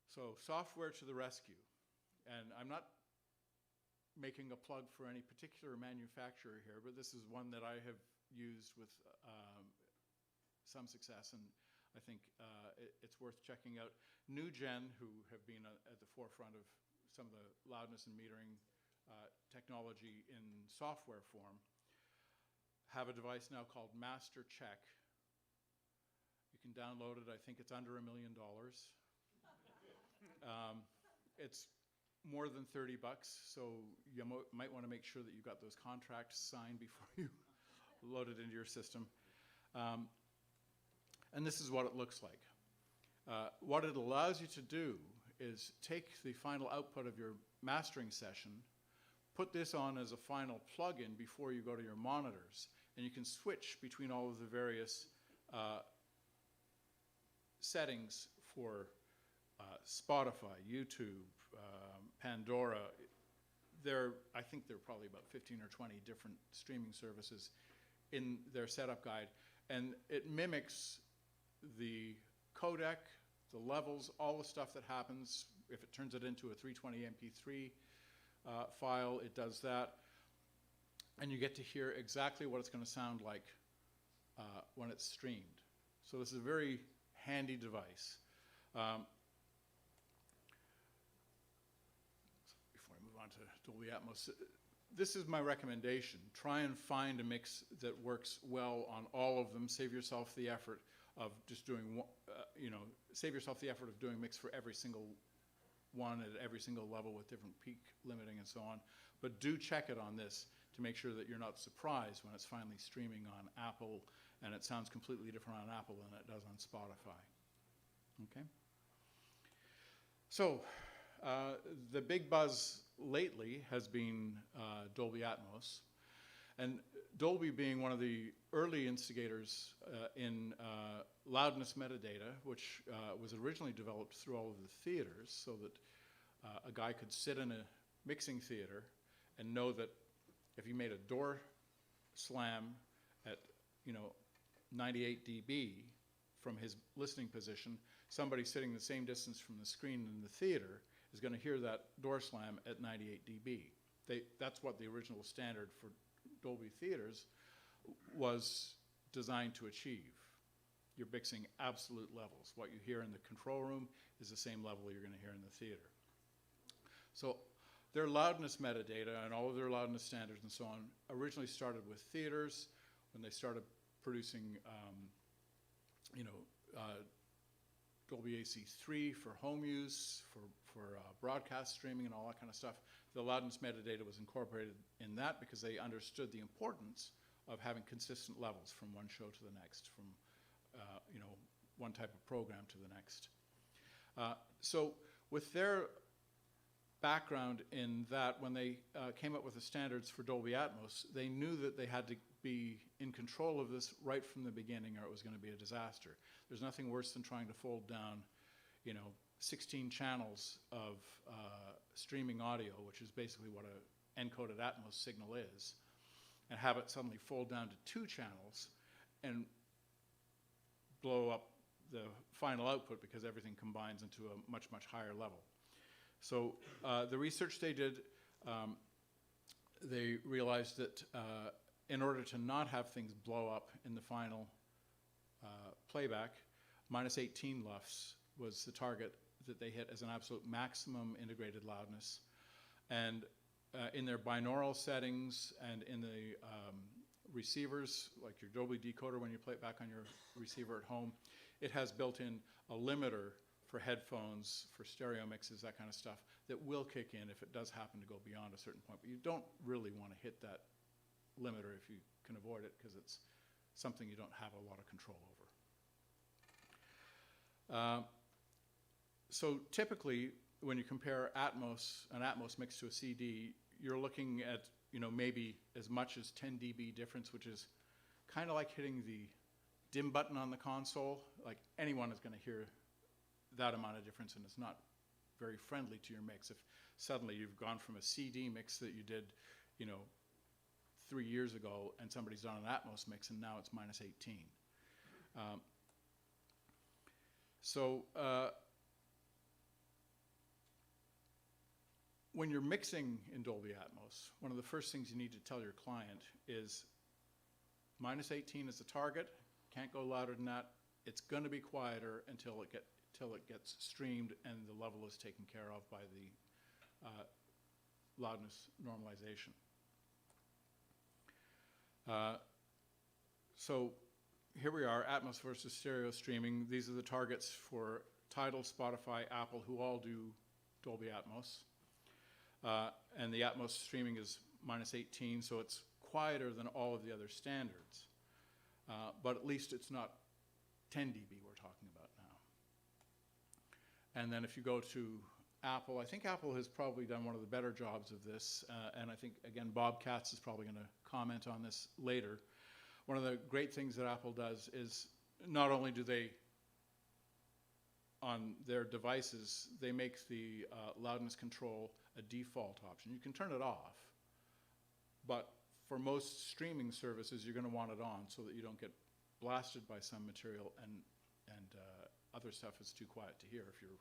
So software to the rescue. And I'm not making a plug for any particular manufacturer here, but this is one that I have used with some success, and I think it's worth checking out. NewGen, who have been at the forefront of some of the loudness and metering technology in software form, have a device now called Master Check. You can download it. I think it's under $1 million. It's more than $30, so you might want to make sure that you've got those contracts signed before you load it into your system. And this is what it looks like. What it allows you to do is take the final output of your mastering session, put this on as a final plug-in before you go to your monitors, and you can switch between all of the various settings for Spotify, YouTube, Pandora. I think there are probably about 15 or 20 different streaming services in their setup guide, and it mimics the codec, the levels, all the stuff that happens. If it turns it into a 320 MP3 file, it does that, and you get to hear exactly what it's going to sound like when it's streamed. So this is a very handy device. Before I move on to Dolby Atmos, this is my recommendation. Try and find a mix that works well on all of them. Save yourself the effort of just doing, save yourself the effort of doing mix for every single one at every single level with different peak limiting and so on. But do check it on this to make sure that you're not surprised when it's finally streaming on Apple and it sounds completely different on Apple than it does on Spotify. Okay? So, the big buzz lately has been Dolby Atmos. And Dolby being one of the early instigators in loudness metadata, which was originally developed through all of the theaters so that a guy could sit in a mixing theater and know that if he made a door slam at 98 dB from his listening position, somebody sitting the same distance from the screen in the theater is going to hear that door slam at 98 dB. that's what the original standard for Dolby theaters was designed to achieve. You're mixing absolute levels. What you hear in the control room is the same level you're going to hear in the theater. So their loudness metadata and all of their loudness standards and so on originally started with theaters when they started producing, Dolby AC3 for home use, for broadcast streaming and all that kind of stuff. The loudness metadata was incorporated in that because they understood the importance of having consistent levels from one show to the next, from one type of program to the next. So with their background in that, when they came up with the standards for Dolby Atmos, they knew that they had to be in control of this right from the beginning or it was going to be a disaster. There's nothing worse than trying to fold down 16 channels of streaming audio, which is basically what an encoded Atmos signal is, and have it suddenly fold down to 2 channels and blow up the final output because everything combines into a much, much higher level. So the research they did, they realized that in order to not have things blow up in the final playback, -18 LUFS was the target that they hit as an absolute maximum integrated loudness. And in their binaural settings and in the receivers, like your Dolby decoder when you play it back on your receiver at home, it has built in a limiter for headphones, for stereo mixes, that kind of stuff, that will kick in if it does happen to go beyond a certain point. But you don't really want to hit that limiter if you can avoid it, because it's something you don't have a lot of control over. So typically, when you compare an Atmos mix to a CD, you're looking at maybe as much as 10 dB difference, which is kind of like hitting the dim button on the console. Like anyone is going to hear that amount of difference, and it's not very friendly to your mix. If suddenly you've gone from a CD mix that you did 3 years ago, and somebody's done an Atmos mix, and now it's -18. When you're mixing in Dolby Atmos, one of the first things you need to tell your client is -18 is the target, can't go louder than that. It's going to be quieter until it gets streamed and the level is taken care of by the loudness normalization. So here we are, Atmos versus stereo streaming. These are the targets for Tidal, Spotify, Apple, who all do Dolby Atmos. And the Atmos streaming is -18, so it's quieter than all of the other standards. But at least it's not 10 dB we're talking about now. And then if you go to Apple, I think Apple has probably done one of the better jobs of this, and I think, again, Bob Katz is probably going to comment on this later. One of the great things that Apple does is not only do they, on their devices, they make the loudness control a default option. You can turn it off, but for most streaming services, you're going to want it on so that you don't get blasted by some material and other stuff is too quiet to hear if you're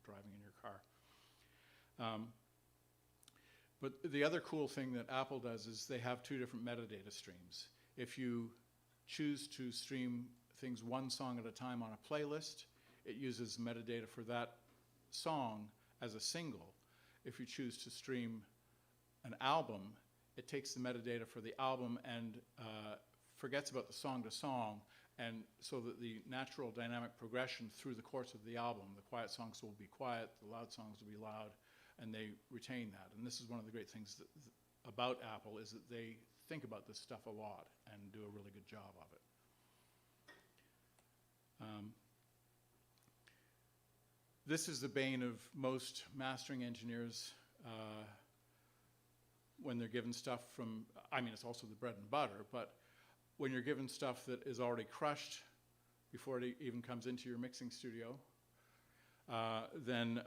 driving in your car. But the other cool thing that Apple does is they have 2 different metadata streams. If you choose to stream things one song at a time on a playlist, it uses metadata for that song as a single. If you choose to stream an album, it takes the metadata for the album and forgets about the song to song, and so that the natural dynamic progression through the course of the album, the quiet songs will be quiet, the loud songs will be loud, and they retain that. And this is one of the great things about Apple, is that they think about this stuff a lot and do a really good job of it. This is the bane of most mastering engineers when they're given stuff from, it's also the bread and butter, but when you're given stuff that is already crushed before it even comes into your mixing studio, then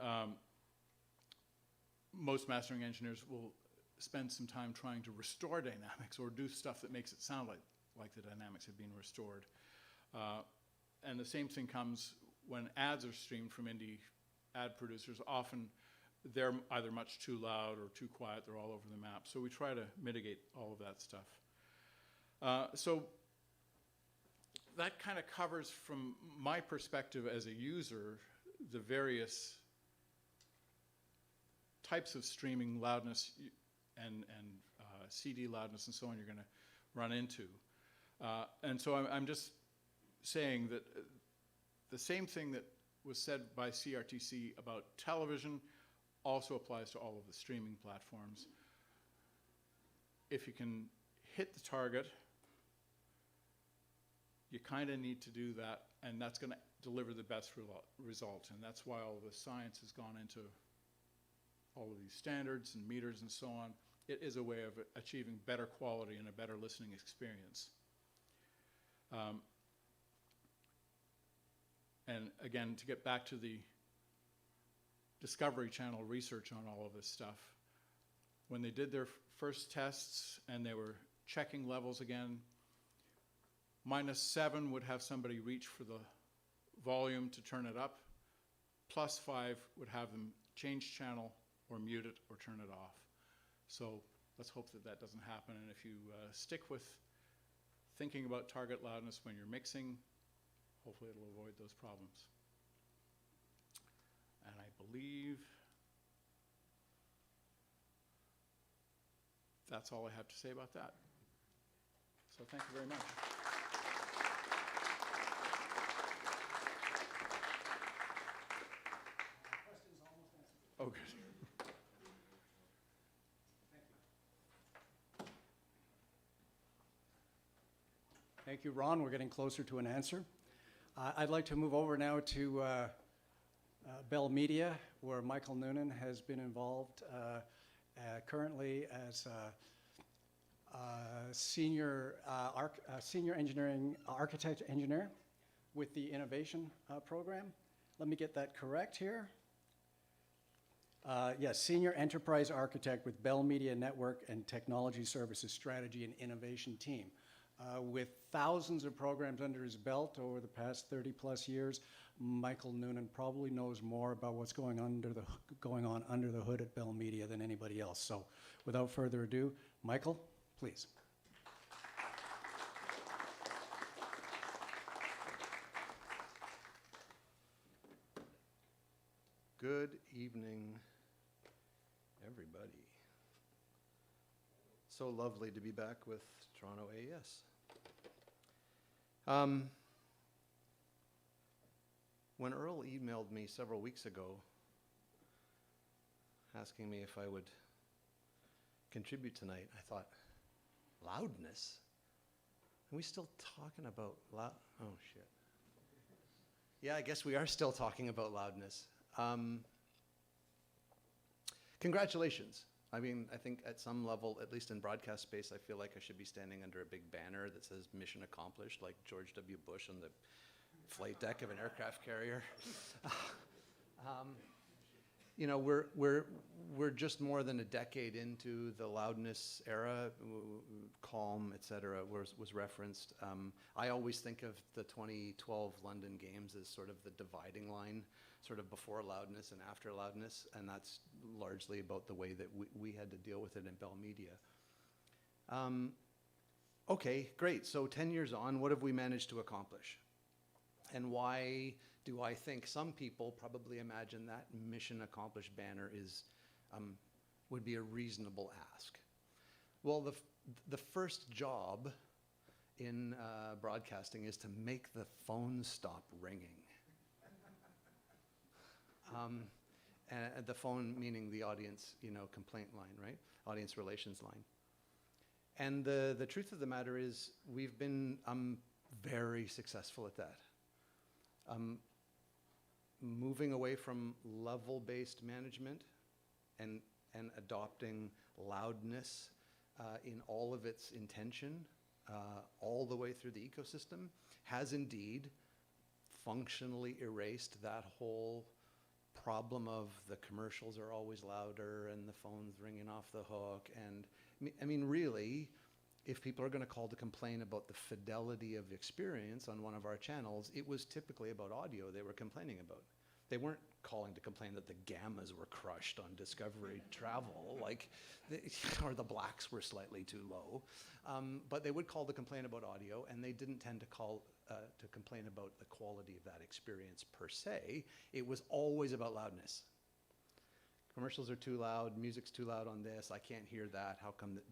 most mastering engineers will spend some time trying to restore dynamics or do stuff that makes it sound like the dynamics have been restored. And the same thing comes when ads are streamed from indie ad producers. Often they're either much too loud or too quiet. They're all over the map. So we try to mitigate all of that stuff. So that kind of covers, from my perspective as a user, the various types of streaming loudness and CD loudness and so on you're going to run into. And so I'm just saying that the same thing that was said by CRTC about television also applies to all of the streaming platforms. If you can hit the target, you kind of need to do that, and that's going to deliver the best result. And that's why all the science has gone into all of these standards and meters and so on. It is a way of achieving better quality and a better listening experience. And again, to get back to the Discovery Channel research on all of this stuff, when they did their first tests and they were checking levels again, -7 would have somebody reach for the volume to turn it up, +5 would have them change channel or mute it or turn it off. So let's hope that that doesn't happen. And if you stick with thinking about target loudness when you're mixing, hopefully it'll avoid those problems. And I believe that's all I have to say about that. So thank you very much. Questions almost answered. Oh, good. Thank you, Ron. We're getting closer to an answer. I'd like to move over now to Bell Media, where Michael Noonan has been involved currently as senior engineering architect engineer with the innovation program. Let me get that correct here. Yes, senior enterprise architect with Bell Media Network and Technology Services Strategy and Innovation Team. With thousands of programs under his belt over the past 30+ years, Michael Noonan probably knows more about what's going on under the hood at Bell Media than anybody else. So without further ado, Michael, please. Good evening, everybody. So lovely to be back with Toronto AES. When Earl emailed me several weeks ago asking me if I would contribute tonight, I thought, loudness? Are we still talking about loud? Oh, shit. Yeah, I guess we are still talking about loudness. Congratulations. I mean, I think at some level, at least in broadcast space, I feel like I should be standing under a big banner that says mission accomplished, like George W. Bush on the flight deck of an aircraft carrier. You know, we're just more than a decade into the loudness era. Calm, et cetera, was referenced. I always think of the 2012 London Games as sort of the dividing line, sort of before loudness and after loudness, and that's largely about the way that we had to deal with it in Bell Media. Okay, great. So 10 years on, what have we managed to accomplish? And why do I think some people probably imagine that mission accomplished banner is would be a reasonable ask? Well, the first job in broadcasting is to make the phone stop ringing. And the phone meaning the audience, complaint line, right? Audience relations line. And the truth of the matter is we've been very successful at that. Moving away from level-based management and adopting loudness in all of its intention, all the way through the ecosystem, has indeed functionally erased that whole problem of the commercials are always louder and the phone's ringing off the hook. And I mean, really, if people are going to call to complain about the fidelity of experience on one of our channels, it was typically about audio they were complaining about. They weren't calling to complain that the gammas were crushed on Discovery Travel, like, or the blacks were slightly too low. But they would call to complain about audio, and they didn't tend to call to complain about the quality of that experience per se. It was always about loudness. Commercials are too loud, music's too loud on this, I can't hear that, how come that?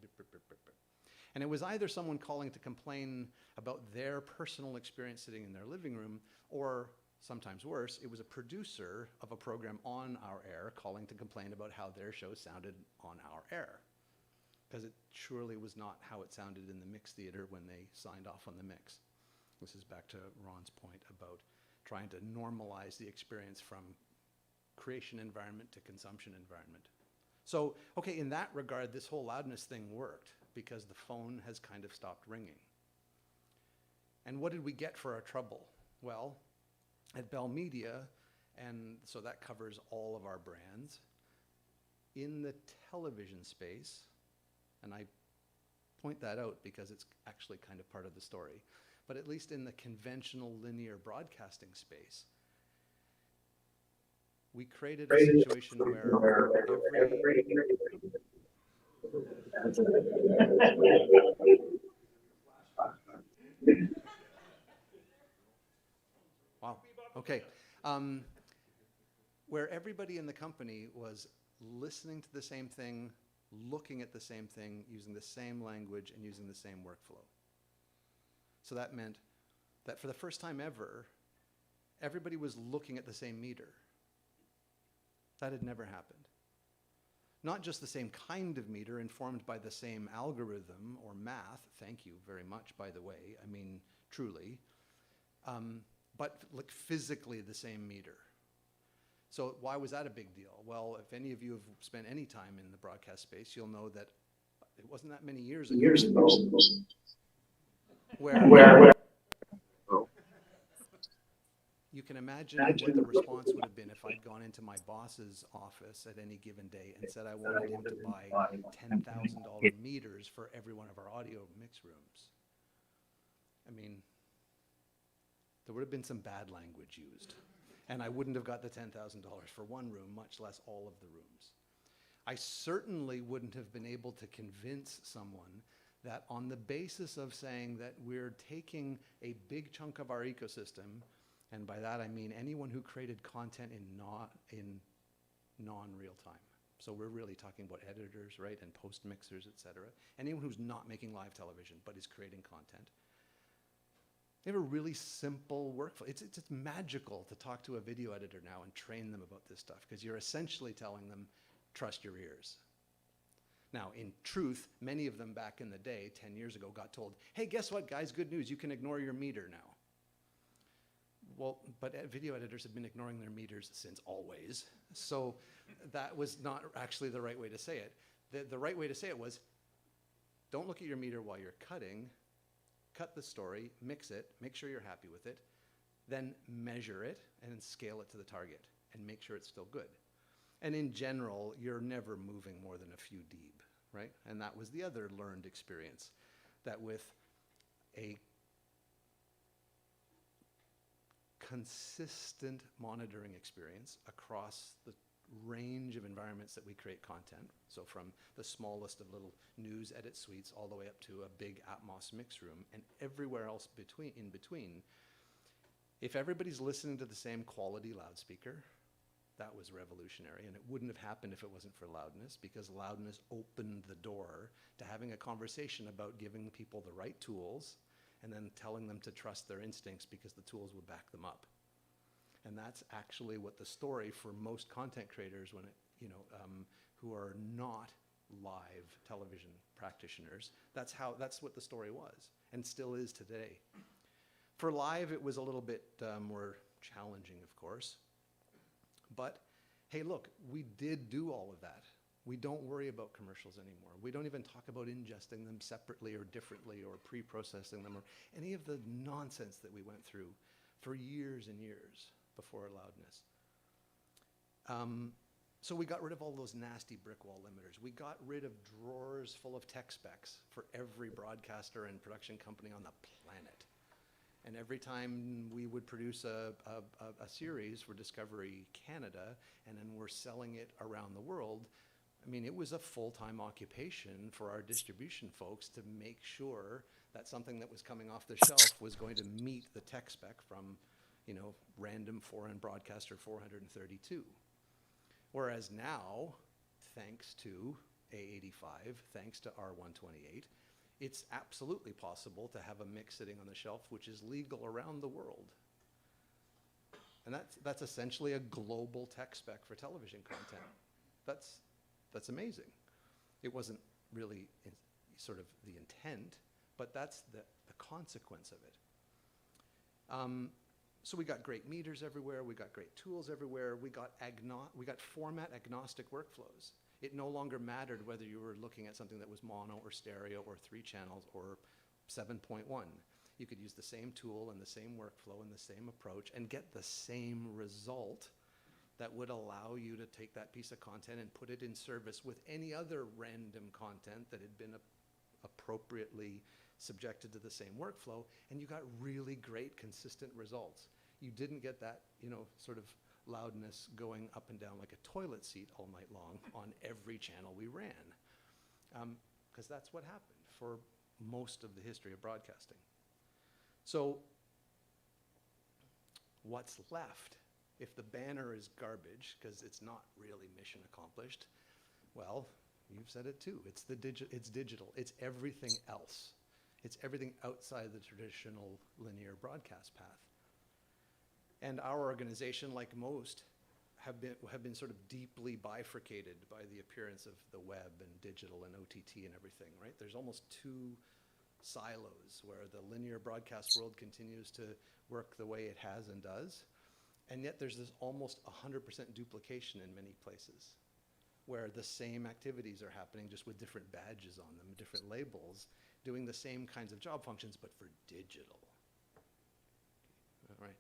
And it was either someone calling to complain about their personal experience sitting in their living room, or sometimes worse, it was a producer of a program on our air calling to complain about how their show sounded on our air. Because it surely was not how it sounded in the mix theater when they signed off on the mix. This is back to Ron's point about trying to normalize the experience from creation environment to consumption environment. So, okay, in that regard, this whole loudness thing worked because the phone has kind of stopped ringing. And what did we get for our trouble? Well, at Bell Media, and so that covers all of our brands, in the television space, and I point that out because it's actually kind of part of the story, but at least in the conventional linear broadcasting space, we created a situation where every wow, okay. Where everybody in the company was listening to the same thing, looking at the same thing, using the same language, and using the same workflow. So that meant that for the first time ever, everybody was looking at the same meter. That had never happened. Not just the same kind of meter informed by the same algorithm or math, thank you very much, by the way, I mean, truly, but like physically the same meter. So why was that a big deal? Well, if any of you have spent any time in the broadcast space, you'll know that it wasn't that many years ago where you can imagine what the response would have been if I'd gone into my boss's office at any given day and said I wanted him to buy $10,000 meters for every one of our audio mix rooms. I mean, there would have been some bad language used. And I wouldn't have got the $10,000 for one room, much less all of the rooms. I certainly wouldn't have been able to convince someone that on the basis of saying that we're taking a big chunk of our ecosystem, and by that I mean anyone who created content in non-real time. So we're really talking about editors, right, and post-mixers, et cetera. Anyone who's not making live television but is creating content. They have a really simple workflow. It's magical to talk to a video editor now and train them about this stuff because you're essentially telling them, trust your ears. Now, in truth, many of them back in the day, 10 years ago, got told, hey, guess what, guys? Good news, you can ignore your meter now. Well, but video editors have been ignoring their meters since always. So that was not actually the right way to say it. The right way to say it was, don't look at your meter while you're cutting. Cut the story, mix it, make sure you're happy with it, then measure it and scale it to the target and make sure it's still good. And in general, you're never moving more than a few dB, right? And that was the other learned experience, that with a consistent monitoring experience across the range of environments that we create content, so from the smallest of little news edit suites all the way up to a big Atmos mix room and everywhere else in between, if everybody's listening to the same quality loudspeaker, that was revolutionary, and it wouldn't have happened if it wasn't for loudness, because loudness opened the door to having a conversation about giving people the right tools and then telling them to trust their instincts because the tools would back them up. And that's actually what the story for most content creators, when it, who are not live television practitioners, that's what the story was and still is today. For live, it was a little bit more challenging, of course. But hey, look, we did do all of that. We don't worry about commercials anymore. We don't even talk about ingesting them separately or differently or pre-processing them or any of the nonsense that we went through for years and years before loudness. So we got rid of all those nasty brick wall limiters. We got rid of drawers full of tech specs for every broadcaster and production company on the planet. And every time we would produce a series for Discovery Canada, and then we're selling it around the world, I mean, it was a full-time occupation for our distribution folks to make sure that something that was coming off the shelf was going to meet the tech spec from, you know, random foreign broadcaster 432. Whereas now, thanks to A85, thanks to R128, it's absolutely possible to have a mix sitting on the shelf which is legal around the world. And that's essentially a global tech spec for television content. That's amazing. It wasn't really sort of the intent, but that's the consequence of it. So we got great meters everywhere, we got great tools everywhere, we got format agnostic workflows. It no longer mattered whether you were looking at something that was mono or stereo or 3 channels or 7.1. You could use the same tool and the same workflow and the same approach and get the same result that would allow you to take that piece of content and put it in service with any other random content that had been appropriately subjected to the same workflow, and you got really great consistent results. You didn't get that, you know, sort of loudness going up and down like a toilet seat all night long on every channel we ran, because that's what happened for most of the history of broadcasting. So what's left? If the banner is garbage, because it's not really mission accomplished, well, you've said it too. It's digital. It's everything else. It's everything outside the traditional linear broadcast path. And our organization, like most, have been sort of deeply bifurcated by the appearance of the web and digital and OTT and everything, right? There's almost 2 silos where the linear broadcast world continues to work the way it has and does. And yet there's this almost 100% duplication in many places where the same activities are happening just with different badges on them, different labels, doing the same kinds of job functions, but for digital. All right.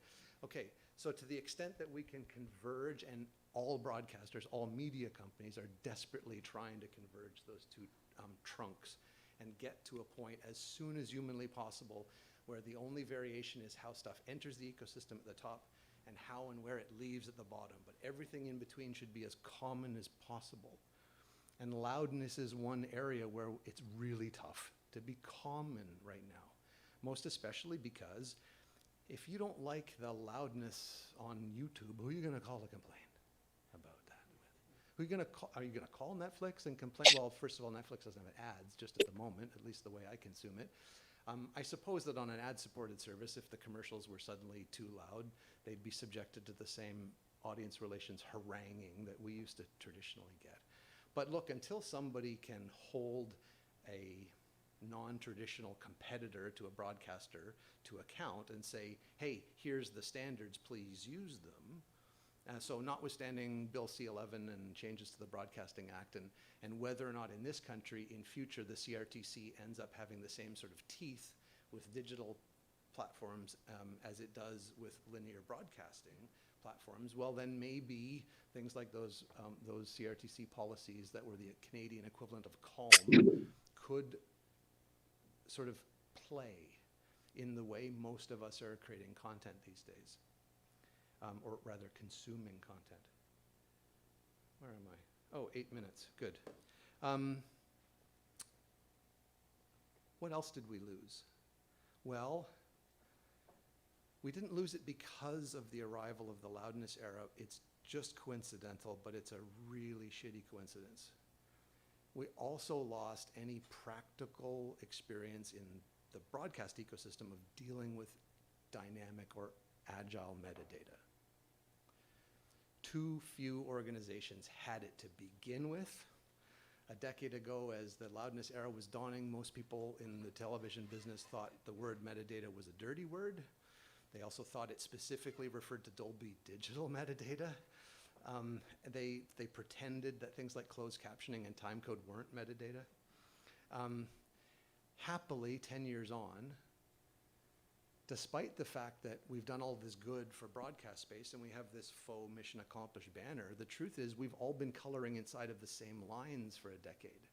Okay, so to the extent that we can converge, and all broadcasters, all media companies are desperately trying to converge those 2 trunks and get to a point as soon as humanly possible where the only variation is how stuff enters the ecosystem at the top and how and where it leaves at the bottom. But everything in between should be as common as possible. And loudness is one area where it's really tough to be common right now. Most especially because if you don't like the loudness on YouTube, who are you going to call to complain about that with? Who are you going to call? Are you going to call Netflix and complain? Well, first of all, Netflix doesn't have ads just at the moment, at least the way I consume it. I suppose that on an ad-supported service, if the commercials were suddenly too loud, they'd be subjected to the same audience relations haranguing that we used to traditionally get. But look, until somebody can hold a non-traditional competitor to a broadcaster to account and say, hey, here's the standards, please use them. So notwithstanding Bill C-11 and changes to the Broadcasting Act, and whether or not in this country in future the CRTC ends up having the same sort of teeth with digital platforms as it does with linear broadcasting platforms, well then maybe things like those CRTC policies that were the Canadian equivalent of CALM could sort of play in the way most of us are creating content these days. Or rather consuming content. Where am I? Oh, 8 minutes, good. What else did we lose? Well, we didn't lose it because of the arrival of the loudness era. It's just coincidental, but it's a really shitty coincidence. We also lost any practical experience in the broadcast ecosystem of dealing with dynamic or agile metadata. Too few organizations had it to begin with. A decade ago, as the loudness era was dawning, most people in the television business thought the word metadata was a dirty word. They also thought it specifically referred to Dolby digital metadata. They pretended that things like closed captioning and timecode weren't metadata. Happily, 10 years on, despite the fact that we've done all this good for broadcast space and we have this faux mission accomplished banner, the truth is we've all been coloring inside of the same lines for a decade.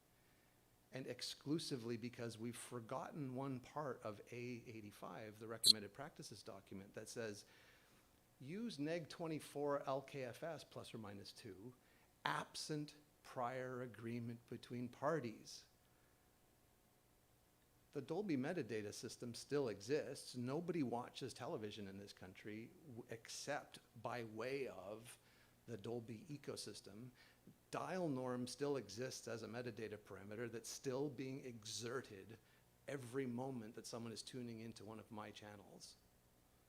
and exclusively because we've forgotten one part of A85, the recommended practices document, that says use neg 24 LKFS plus or minus 2 absent prior agreement between parties. The Dolby metadata system still exists. Nobody watches television in this country except by way of the Dolby ecosystem. Dial norm still exists as a metadata parameter that's still being exerted every moment that someone is tuning into one of my channels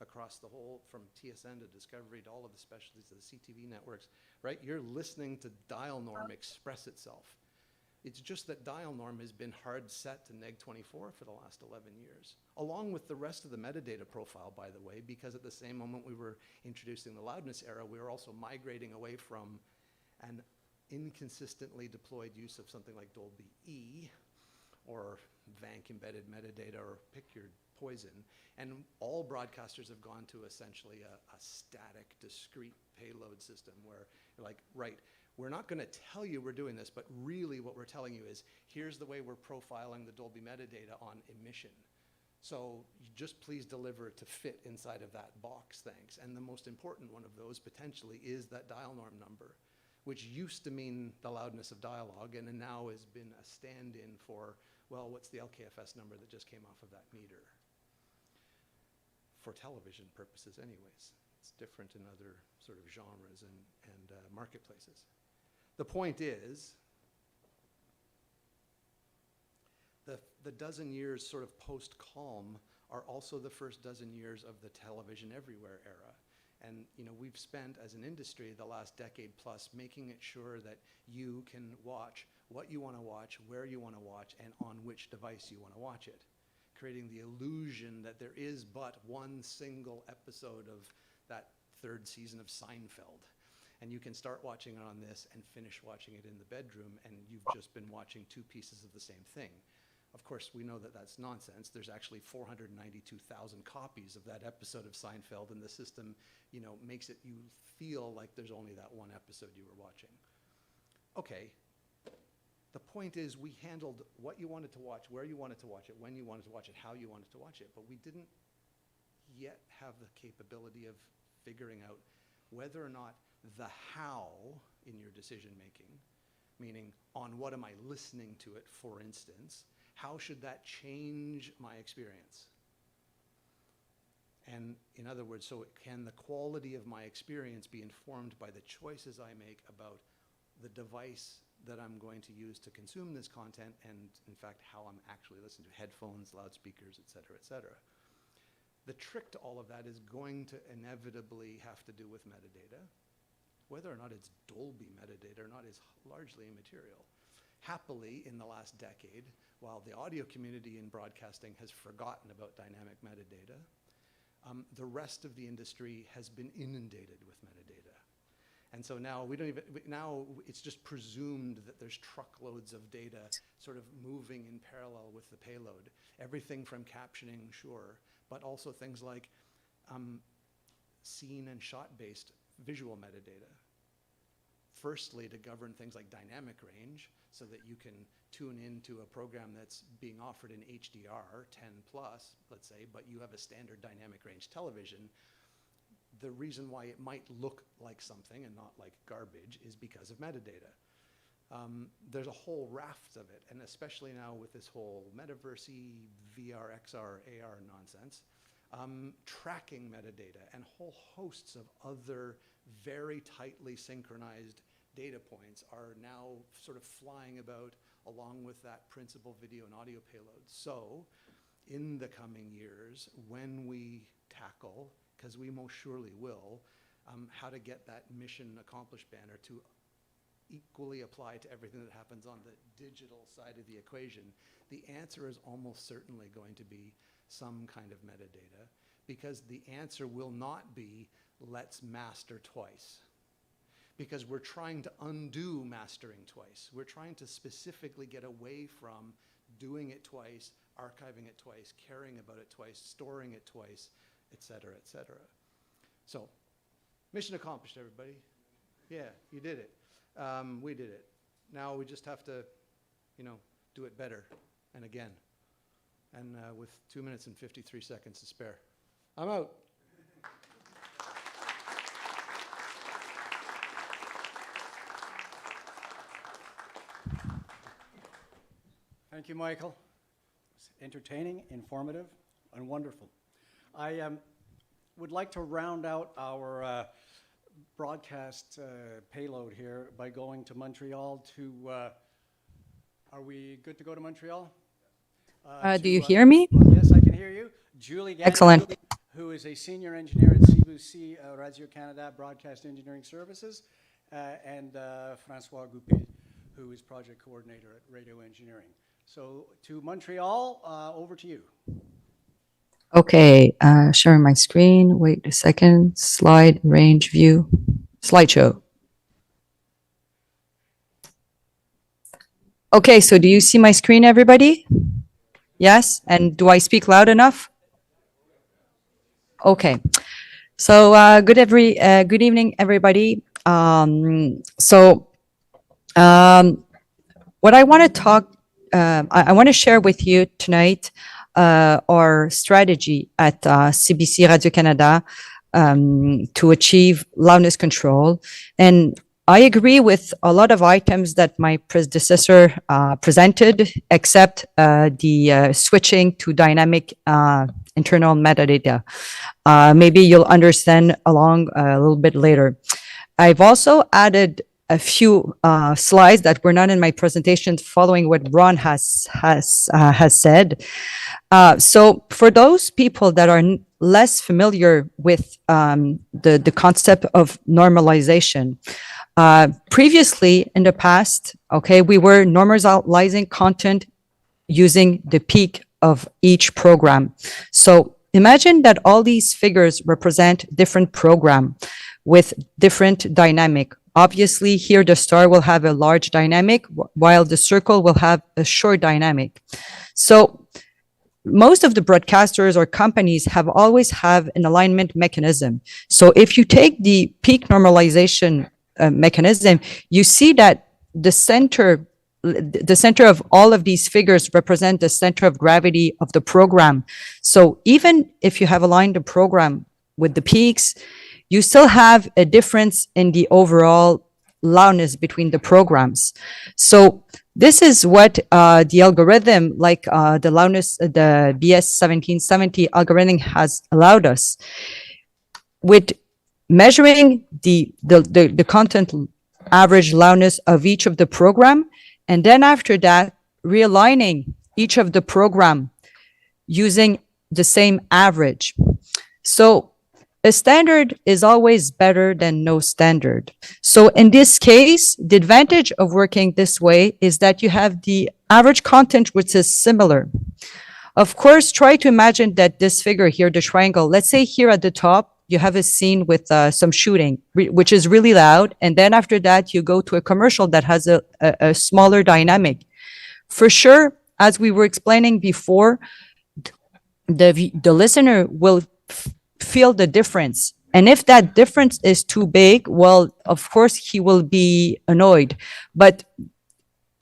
across the whole, from TSN to Discovery to all of the specialties to the CTV networks, right? You're listening to dial norm express itself. It's just that dial norm has been hard set to neg 24 for the last 11 years, along with the rest of the metadata profile, by the way, because at the same moment we were introducing the loudness era, we were also migrating away from an inconsistently deployed use of something like Dolby E or VANC embedded metadata, or pick your poison. And all broadcasters have gone to essentially a static, discrete payload system where you're like, right, we're not going to tell you we're doing this, but really what we're telling you is, here's the way we're profiling the Dolby metadata on emission. So you just please deliver to fit inside of that box, thanks. And the most important one of those potentially is that dial norm number, which used to mean the loudness of dialogue and now has been a stand-in for, well, what's the LKFS number that just came off of that meter? For television purposes anyways. It's different in other sort of genres and marketplaces. The point is, the dozen years sort of post-calm are also the first dozen years of the television everywhere era. And you know, we've spent as an industry the last decade plus making it sure that you can watch what you want to watch, where you want to watch, and on which device you want to watch it, creating the illusion that there is but one single episode of that third season of Seinfeld. And you can start watching it on this and finish watching it in the bedroom, and you've just been watching two pieces of the same thing. Of course, we know that that's nonsense. There's actually 492,000 copies of that episode of Seinfeld, and the system, you know, makes it you feel like there's only that one episode you were watching. Okay. The point is, we handled what you wanted to watch, where you wanted to watch it, when you wanted to watch it, how you wanted to watch it, but we didn't yet have the capability of figuring out whether or not the how in your decision making, meaning on what am I listening to it, for instance, how should that change my experience? And in other words, so can the quality of my experience be informed by the choices I make about the device that I'm going to use to consume this content, and in fact how I'm actually listening to headphones, loudspeakers, et cetera, et cetera. The trick to all of that is going to inevitably have to do with metadata. Whether or not it's Dolby metadata or not is largely immaterial. Happily, in the last decade, while the audio community in broadcasting has forgotten about dynamic metadata, the rest of the industry has been inundated with metadata. And so now now it's just presumed that there's truckloads of data sort of moving in parallel with the payload. Everything from captioning, sure, but also things like scene and shot-based visual metadata. Firstly, to govern things like dynamic range, so that you can tune into a program that's being offered in HDR 10 plus, let's say, but you have a standard dynamic range television. The reason why it might look like something and not like garbage is because of metadata. There's a whole raft of it, and especially now with this whole metaversey, VR, XR, AR nonsense, tracking metadata and whole hosts of other very tightly synchronized data points are now sort of flying about along with that principal video and audio payload. So in the coming years, when we tackle, because we most surely will, how to get that mission accomplished banner to equally apply to everything that happens on the digital side of the equation, the answer is almost certainly going to be some kind of metadata, because the answer will not be let's master twice, because we're trying to undo mastering twice. We're trying to specifically get away from doing it twice, archiving it twice, caring about it twice, storing it twice, et cetera, et cetera. So, mission accomplished, everybody. Yeah, you did it. We did it. Now we just have to, you know, do it better and again. And with 2 minutes and 53 seconds to spare. I'm out. Thank you, Michael. It's entertaining, informative, and wonderful. I would like to round out our broadcast payload here by going to Montreal to, are we good to go to Montreal? Do you hear me? Yes, I can hear you. Julie Gagnon, Excellent. who is a senior engineer at CBC Radio-Canada Broadcast Engineering Services, and Francois Goupil, who is project coordinator at Radio Engineering. So to Montreal, over to you. Okay, sharing my screen. Wait a second. Slide, range, view, slideshow. Okay, so do you see my screen, everybody? Yes? And do I speak loud enough? Okay. So good evening, everybody. What I want to talk, I want to share with you tonight our strategy at CBC Radio-Canada to achieve loudness control. And I agree with a lot of items that my predecessor presented, except the switching to dynamic internal metadata. Maybe you'll understand along a little bit later. I've also added a few slides that were not in my presentation following what Ron has said. So for those people that are less familiar with the concept of normalization, previously in the past, okay, we were normalizing content using the peak of each program. So imagine that all these figures represent different program with different dynamic. Obviously, here the star will have a large dynamic, while the circle will have a short dynamic. So most of the broadcasters or companies have always have an alignment mechanism. So if you take the peak normalization mechanism, you see that the center of all of these figures represent the center of gravity of the program. So even if you have aligned the program with the peaks, you still have a difference in the overall loudness between the programs. So this is what the algorithm, like the loudness, the BS 1770 algorithm has allowed us. With measuring the content average loudness of each of the program, and then after that, realigning each of the program using the same average. So a standard is always better than no standard. So in this case, the advantage of working this way is that you have the average content which is similar. Of course, try to imagine that this figure here, the triangle, let's say here at the top, you have a scene with some shooting, which is really loud. And then after that, you go to a commercial that has a smaller dynamic. For sure, as we were explaining before, the listener will feel the difference. And if that difference is too big, well, of course, he will be annoyed. But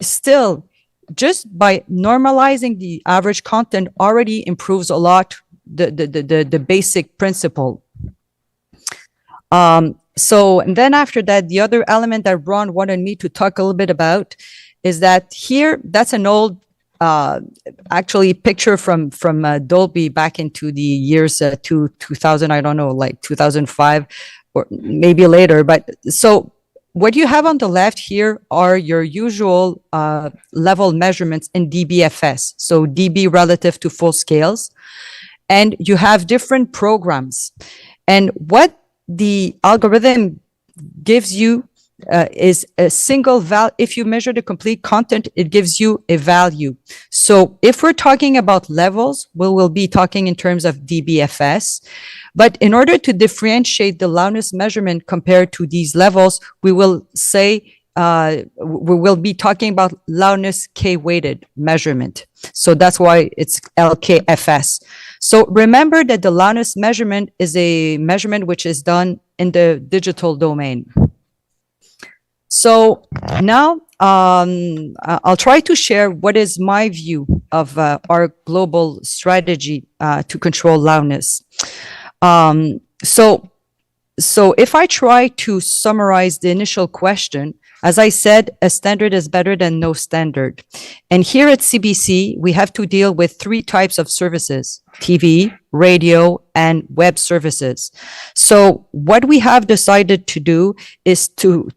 still, just by normalizing the average content already improves a lot the basic principle. So, and then after that, the other element that Ron wanted me to talk a little bit about is that here, that's an old actually picture from Dolby back into the years 2000, I don't know, like 2005 or maybe later. But so what you have on the left here are your usual level measurements in dBFS, so dB relative to full scales. And you have different programs. And what the algorithm gives you is a single value. If you measure the complete content, it gives you a value. So if we're talking about levels, we will be talking in terms of dBFS. But in order to differentiate the loudness measurement compared to these levels, we will say, we will be talking about loudness K-weighted measurement. So that's why it's LKFS. So remember that the loudness measurement is a measurement which is done in the digital domain. So now I'll try to share what is my view of our global strategy to control loudness. So if I try to summarize the initial question, as I said, a standard is better than no standard. And here at CBC, we have to deal with three types of services: TV, radio, and web services. So what we have decided to do is to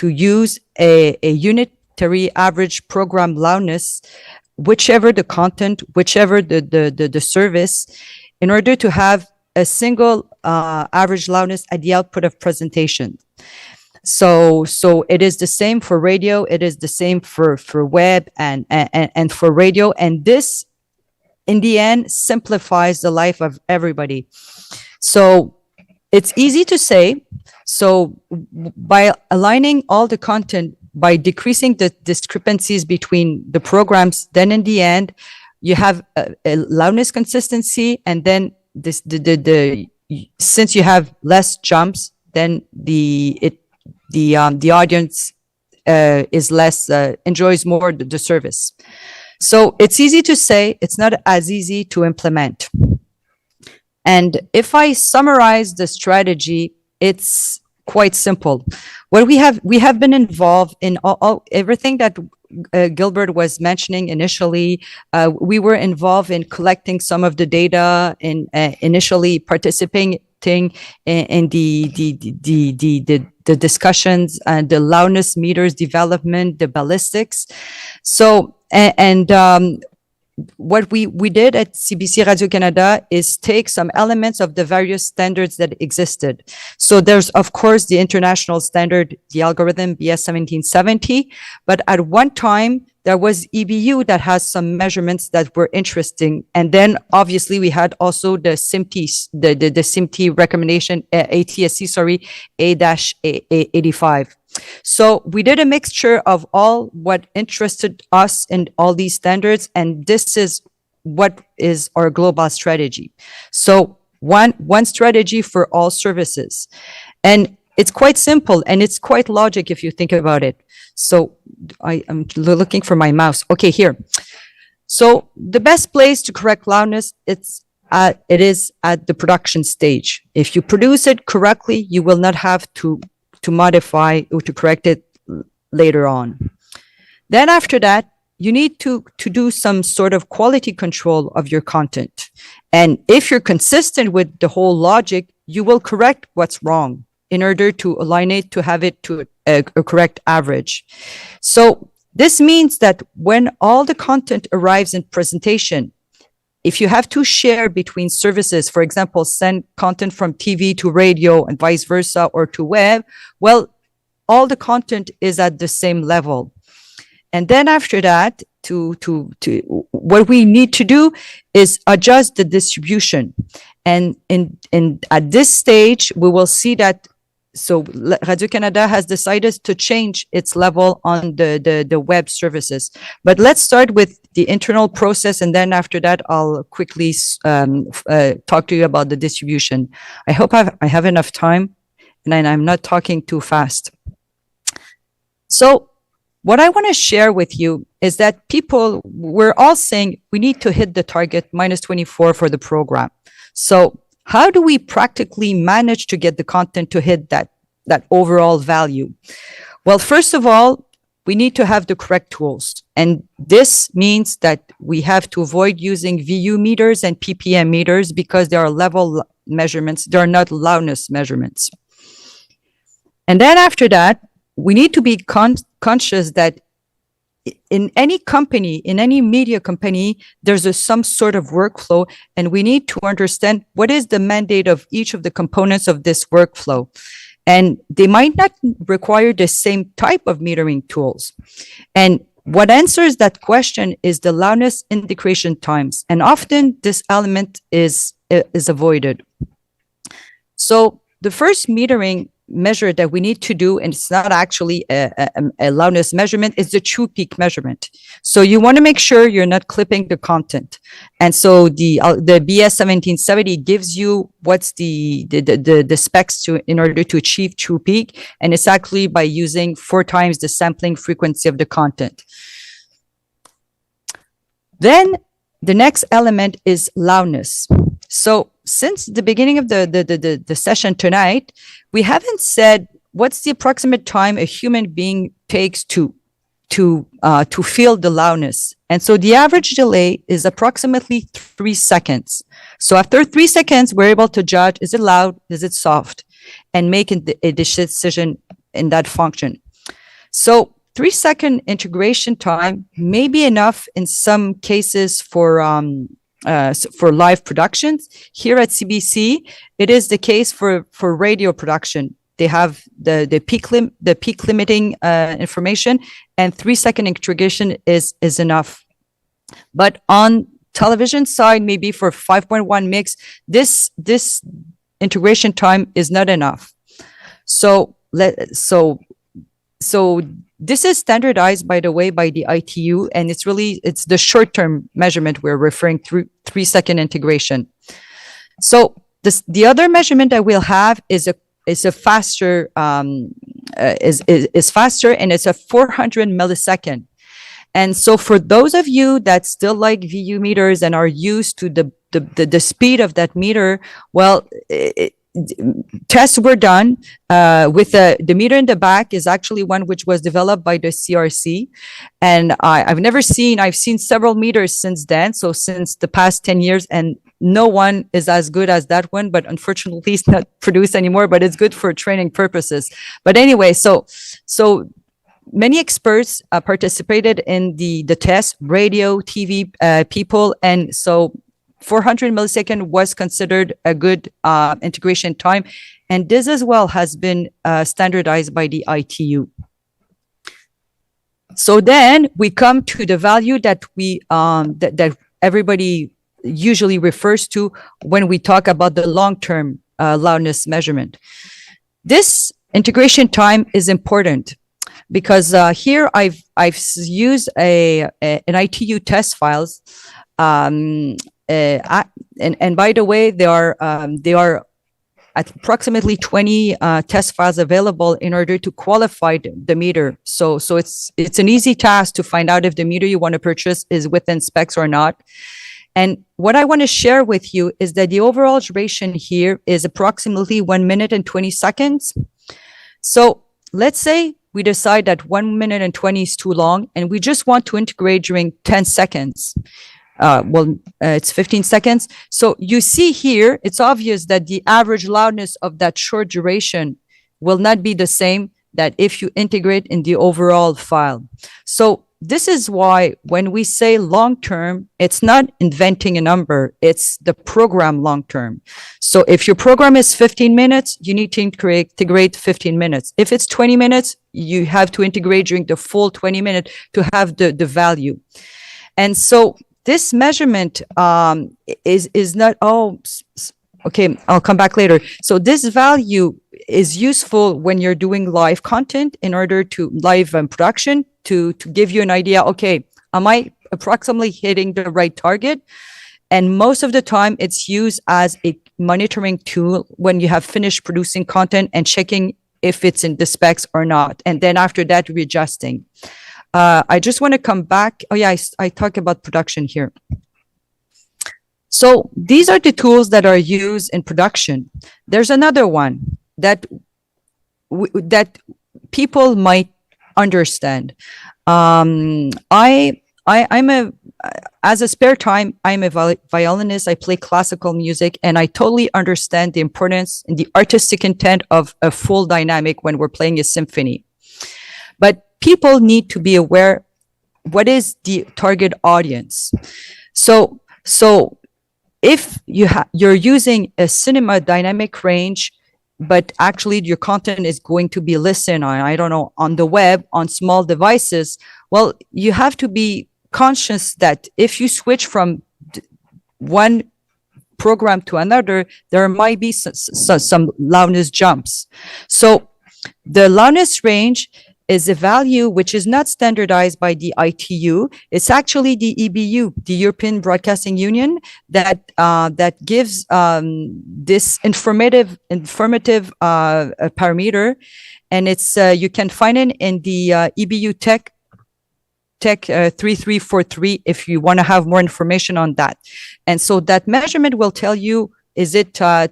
use a unitary average program loudness, whichever the content, whichever the service, in order to have a single average loudness at the output of presentation. So it is the same for radio. It is the same for web and for radio. And this, in the end, simplifies the life of everybody. So it's easy to say. So by aligning all the content, by decreasing the discrepancies between the programs, then in the end, you have a loudness consistency, and then since you have less jumps, then the audience is less enjoys more the service. So it's easy to say, it's not as easy to implement. And if I summarize the strategy, it's quite simple. What we have been involved in everything that Gilbert was mentioning initially. We were involved in collecting some of the data, in initially participating in the discussions and the loudness meters development, the ballistics. So what we did at CBC Radio-Canada is take some elements of the various standards that existed. So there's, of course, the international standard, the algorithm BS 1770, but at one time, there was EBU that has some measurements that were interesting. And then obviously we had also the SIMT, the SIMT recommendation, ATSC, sorry, A-85. So we did a mixture of all what interested us in all these standards, and this is what is our global strategy. So one strategy for all services. And it's quite simple and it's quite logic if you think about it. So I'm looking for my mouse. Okay, here. So the best place to correct loudness, it is at the production stage. If you produce it correctly, you will not have to modify or to correct it later on. Then after that, you need to do some sort of quality control of your content. And if you're consistent with the whole logic, you will correct what's wrong in order to align it to have it to a correct average. So this means that when all the content arrives in presentation, if you have to share between services, for example, send content from TV to radio and vice versa, or to web, well, all the content is at the same level. And then after that, what we need to do is adjust the distribution. And at this stage, we will see that. So Radio-Canada has decided to change its level on the web services. But let's start with the internal process, and then after that, I'll quickly talk to you about the distribution. I hope I have enough time, and I'm not talking too fast. So what I want to share with you is that we're all saying we need to hit the target -24 for the program. So how do we practically manage to get the content to hit that overall value? Well, first of all, we need to have the correct tools. And this means that we have to avoid using VU meters and PPM meters because they are level measurements. They are not loudness measurements. And then after that, we need to be conscious that in any company, in any media company, there's some sort of workflow, and we need to understand what is the mandate of each of the components of this workflow. And they might not require the same type of metering tools. And what answers that question is the loudness integration times. And often this element is avoided. So the first metering measure that we need to do, and it's not actually a loudness measurement, is the true peak measurement. So you want to make sure you're not clipping the content. And so the BS 1770 gives you what's the specs to in order to achieve true peak, and it's actually by using 4 times the sampling frequency of the content. Then the next element is loudness. So since the beginning of the session tonight, we haven't said what's the approximate time a human being takes to feel the loudness. And so the average delay is approximately 3 seconds. So after 3 seconds, we're able to judge, is it loud, is it soft, and make a decision in that function. So 3-second integration time may be enough in some cases for live productions. Here at CBC, it is the case for radio production. They have the peak limiting information, and 3-second integration is enough. But on television side, maybe for 5.1 mix, this integration time is not enough. So this is standardized, by the way, by the ITU, and it's the short-term measurement we're referring to, 3-second integration. So the other measurement that we'll have is faster, is faster, and it's a 400 millisecond. And so for those of you that still like VU meters and are used to the speed of that meter, well, tests were done with the meter in the back is actually one which was developed by the CRC. And I've seen several meters since then. So since the past 10 years, and no one is as good as that one, but unfortunately it's not produced anymore, but it's good for training purposes. But anyway, so many experts participated in the test, radio, TV people. And so 400 millisecond was considered a good integration time. And this as well has been standardized by the ITU. So then we come to the value that that everybody usually refers to when we talk about the long-term loudness measurement. This integration time is important because here I've used an ITU test files. And by the way, there are at approximately 20 test files available in order to qualify the meter. So it's an easy task to find out if the meter you want to purchase is within specs or not. And what I want to share with you is that the overall duration here is approximately 1 minute and 20 seconds. So let's say we decide that 1 minute and 20 is too long and we just want to integrate during 10 seconds. It's 15 seconds. So you see here, it's obvious that the average loudness of that short duration will not be the same that if you integrate in the overall file. So this is why when we say long-term, it's not inventing a number, it's the program long-term. So if your program is 15 minutes, you need to integrate 15 minutes. If it's 20 minutes, you have to integrate during the full 20 minutes to have the value. And so this measurement is not, okay, I'll come back later. So this value is useful when you're doing live content in order to live production to give you an idea, okay, am I approximately hitting the right target? And most of the time it's used as a monitoring tool when you have finished producing content and checking if it's in the specs or not. And then after that, readjusting. I just want to come back. Oh yeah, I talk about production here. So these are the tools that are used in production. There's another one that people might understand. I'm as a spare time, I'm a violinist. I play classical music, and I totally understand the importance and the artistic intent of a full dynamic when we're playing a symphony. But people need to be aware what is the target audience. So if you're using a cinema dynamic range, but actually your content is going to be listened on, I don't know, on the web, on small devices, well, you have to be conscious that if you switch from one program to another, there might be some loudness jumps. So the loudness range is a value which is not standardized by the ITU. It's actually the EBU, the European Broadcasting Union, that gives this informative parameter, and it's you can find it in the EBU Tech 3343 if you want to have more information on that. And so that measurement will tell you, is it 10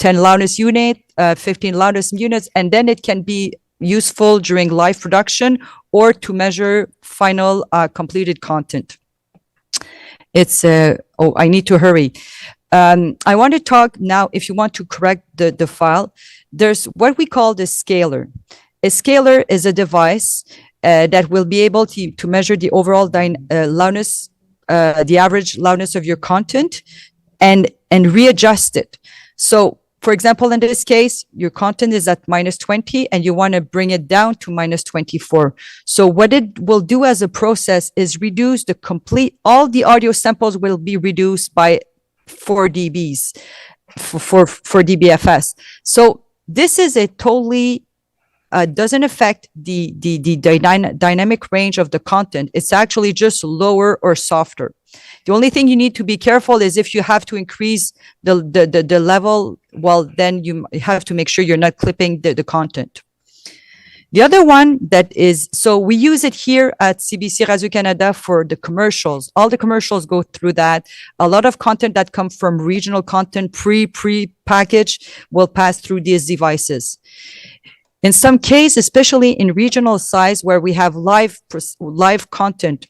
loudness unit, 15 loudness units, and then it can be useful during live production or to measure final completed content. It's oh, I need to hurry. I want to talk now, if you want to correct the file, there's what we call the scaler. A scaler is a device that will be able to measure the overall loudness, the average loudness of your content, and readjust it. So, for example, in this case, your content is at -20 and you want to bring it down to -24. So what it will do as a process is reduce all the audio samples will be reduced by 4 dBs for DBFS. So this is a totally doesn't affect the dynamic range of the content. It's actually just lower or softer. The only thing you need to be careful is if you have to increase the level, well, then you have to make sure you're not clipping the content. The other one that is, so we use it here at CBC Radio-Canada for the commercials. All the commercials go through that. A lot of content that comes from regional content, pre-packaged, will pass through these devices. In some case, especially in regional size where we have live content,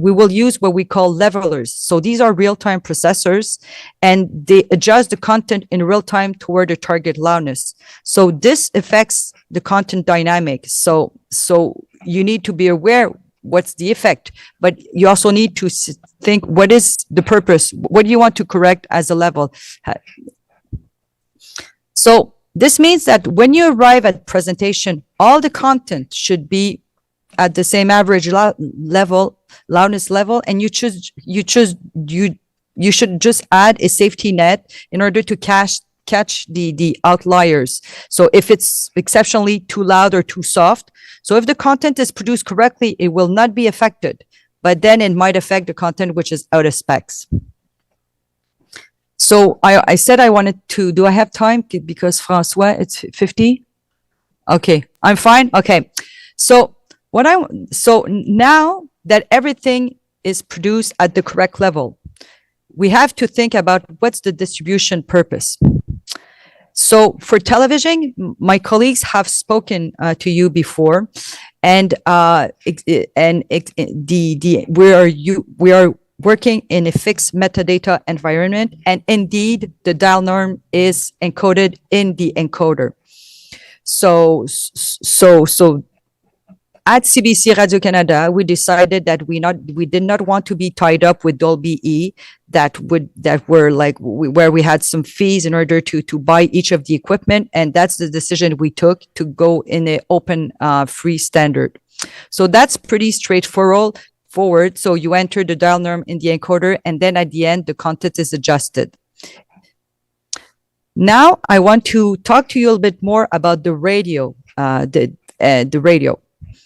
we will use what we call levelers. So these are real-time processors, and they adjust the content in real time toward the target loudness. So this affects the content dynamic. So you need to be aware what's the effect, but you also need to think, what is the purpose? What do you want to correct as a level? So this means that when you arrive at presentation, all the content should be at the same average loudness level, and you should just add a safety net in order to catch the outliers. So if it's exceptionally too loud or too soft, so if the content is produced correctly, it will not be affected, but then it might affect the content which is out of specs. So I said I wanted to, do I have time? Because Francois, it's 50? Okay, I'm fine. Okay. So now that everything is produced at the correct level, we have to think about what's the distribution purpose. So for television, my colleagues have spoken to you before, and we are working in a fixed metadata environment, and indeed the dial norm is encoded in the encoder. So at CBC Radio-Canada, we decided that we did not want to be tied up with Dolby E where we had some fees in order to buy each of the equipment, and that's the decision we took to go in an open free standard. So that's pretty straightforward. So you enter the dial norm in the encoder, and then at the end, the content is adjusted. Now, I want to talk to you a little bit more about the radio, the radio.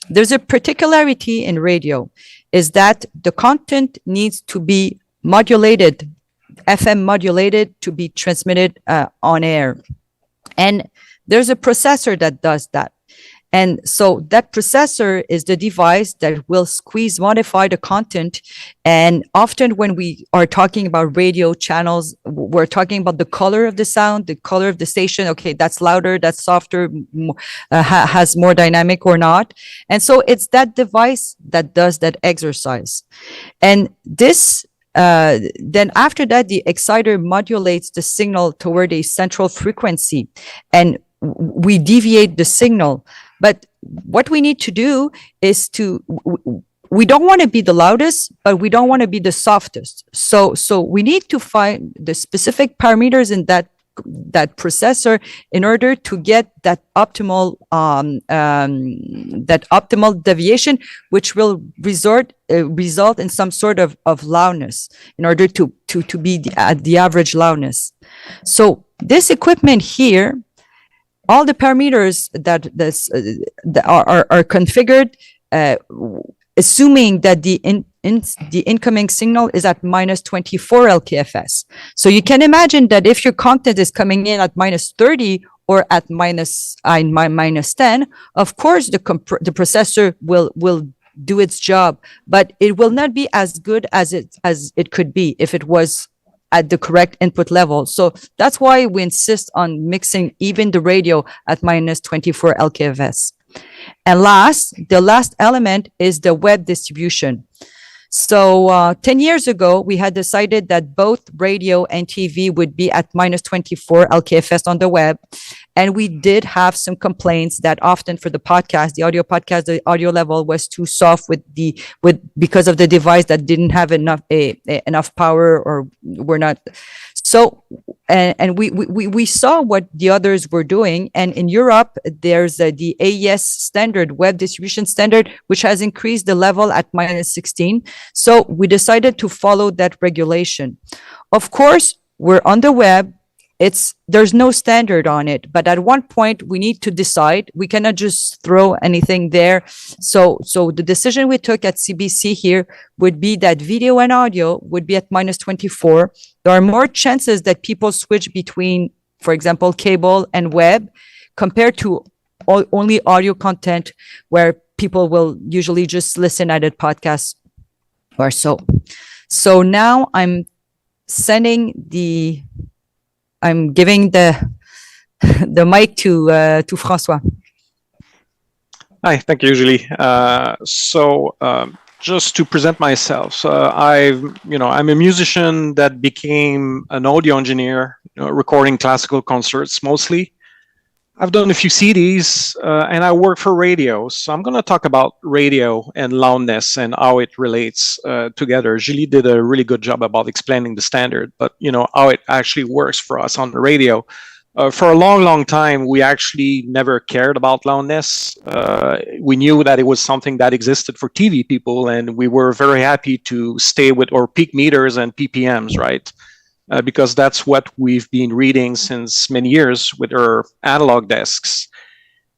There's a particularity in radio, is that the content needs to be modulated, FM modulated, to be transmitted on air. And there's a processor that does that. And so that processor is the device that will modify the content. And often when we are talking about radio channels, we're talking about the color of the sound, the color of the station. Okay, that's louder, that's softer, has more dynamic or not. And so it's that device that does that exercise. And this, then after that, the exciter modulates the signal toward a central frequency, and we deviate the signal. But what we need to do is we don't want to be the loudest, but we don't want to be the softest. So we need to find the specific parameters in that that processor in order to get that optimal deviation, which will result in some sort of loudness in order to be at the average loudness. So this equipment here, all the parameters that are configured, assuming that the incoming signal is at minus 24 LKFS. So you can imagine that if your content is coming in at minus 30 or at minus 10, of course the processor will do its job, but it will not be as good as it could be if it was at the correct input level. So that's why we insist on mixing even the radio at minus 24 LKFS. And the last element is the web distribution. So 10 years ago, we had decided that both radio and TV would be at minus 24 LKFS on the web. And we did have some complaints that often for the audio level was too soft because of the device that didn't have enough power or were not. So, and we saw what the others were doing. And in Europe, there's the AES standard, web distribution standard, which has increased the level at minus 16. So we decided to follow that regulation. Of course, we're on the web. There's no standard on it, but at one point we need to decide. We cannot just throw anything there. So the decision we took at CBC here would be that video and audio would be at minus 24. There are more chances that people switch between, for example, cable and web compared to only audio content where people will usually just listen at a podcast or so. So now I'm giving the mic to François. Hi, thank you, Julie. Just to present myself, I'm a musician that became an audio engineer, recording classical concerts mostly. I've done a few CDs and I work for radio. So I'm going to talk about radio and loudness and how it relates together. Julie did a really good job about explaining the standard, but how it actually works for us on the radio. For a long time, we actually never cared about loudness. We knew that it was something that existed for TV people, and we were very happy to stay with our peak meters and PPMs, right? Because that's what we've been reading since many years with our analog desks.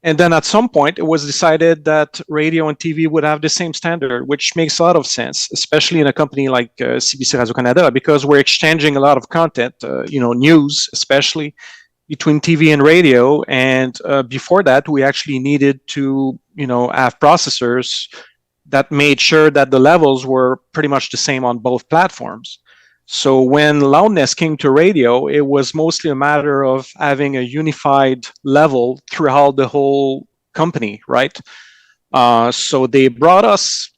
And then at some point, it was decided that radio and TV would have the same standard, which makes a lot of sense, especially in a company like CBC Radio-Canada, because we're exchanging a lot of content, news especially, between TV and radio. And before that, we actually needed to, have processors that made sure that the levels were pretty much the same on both platforms. So when loudness came to radio, it was mostly a matter of having a unified level throughout the whole company, right? So they brought us,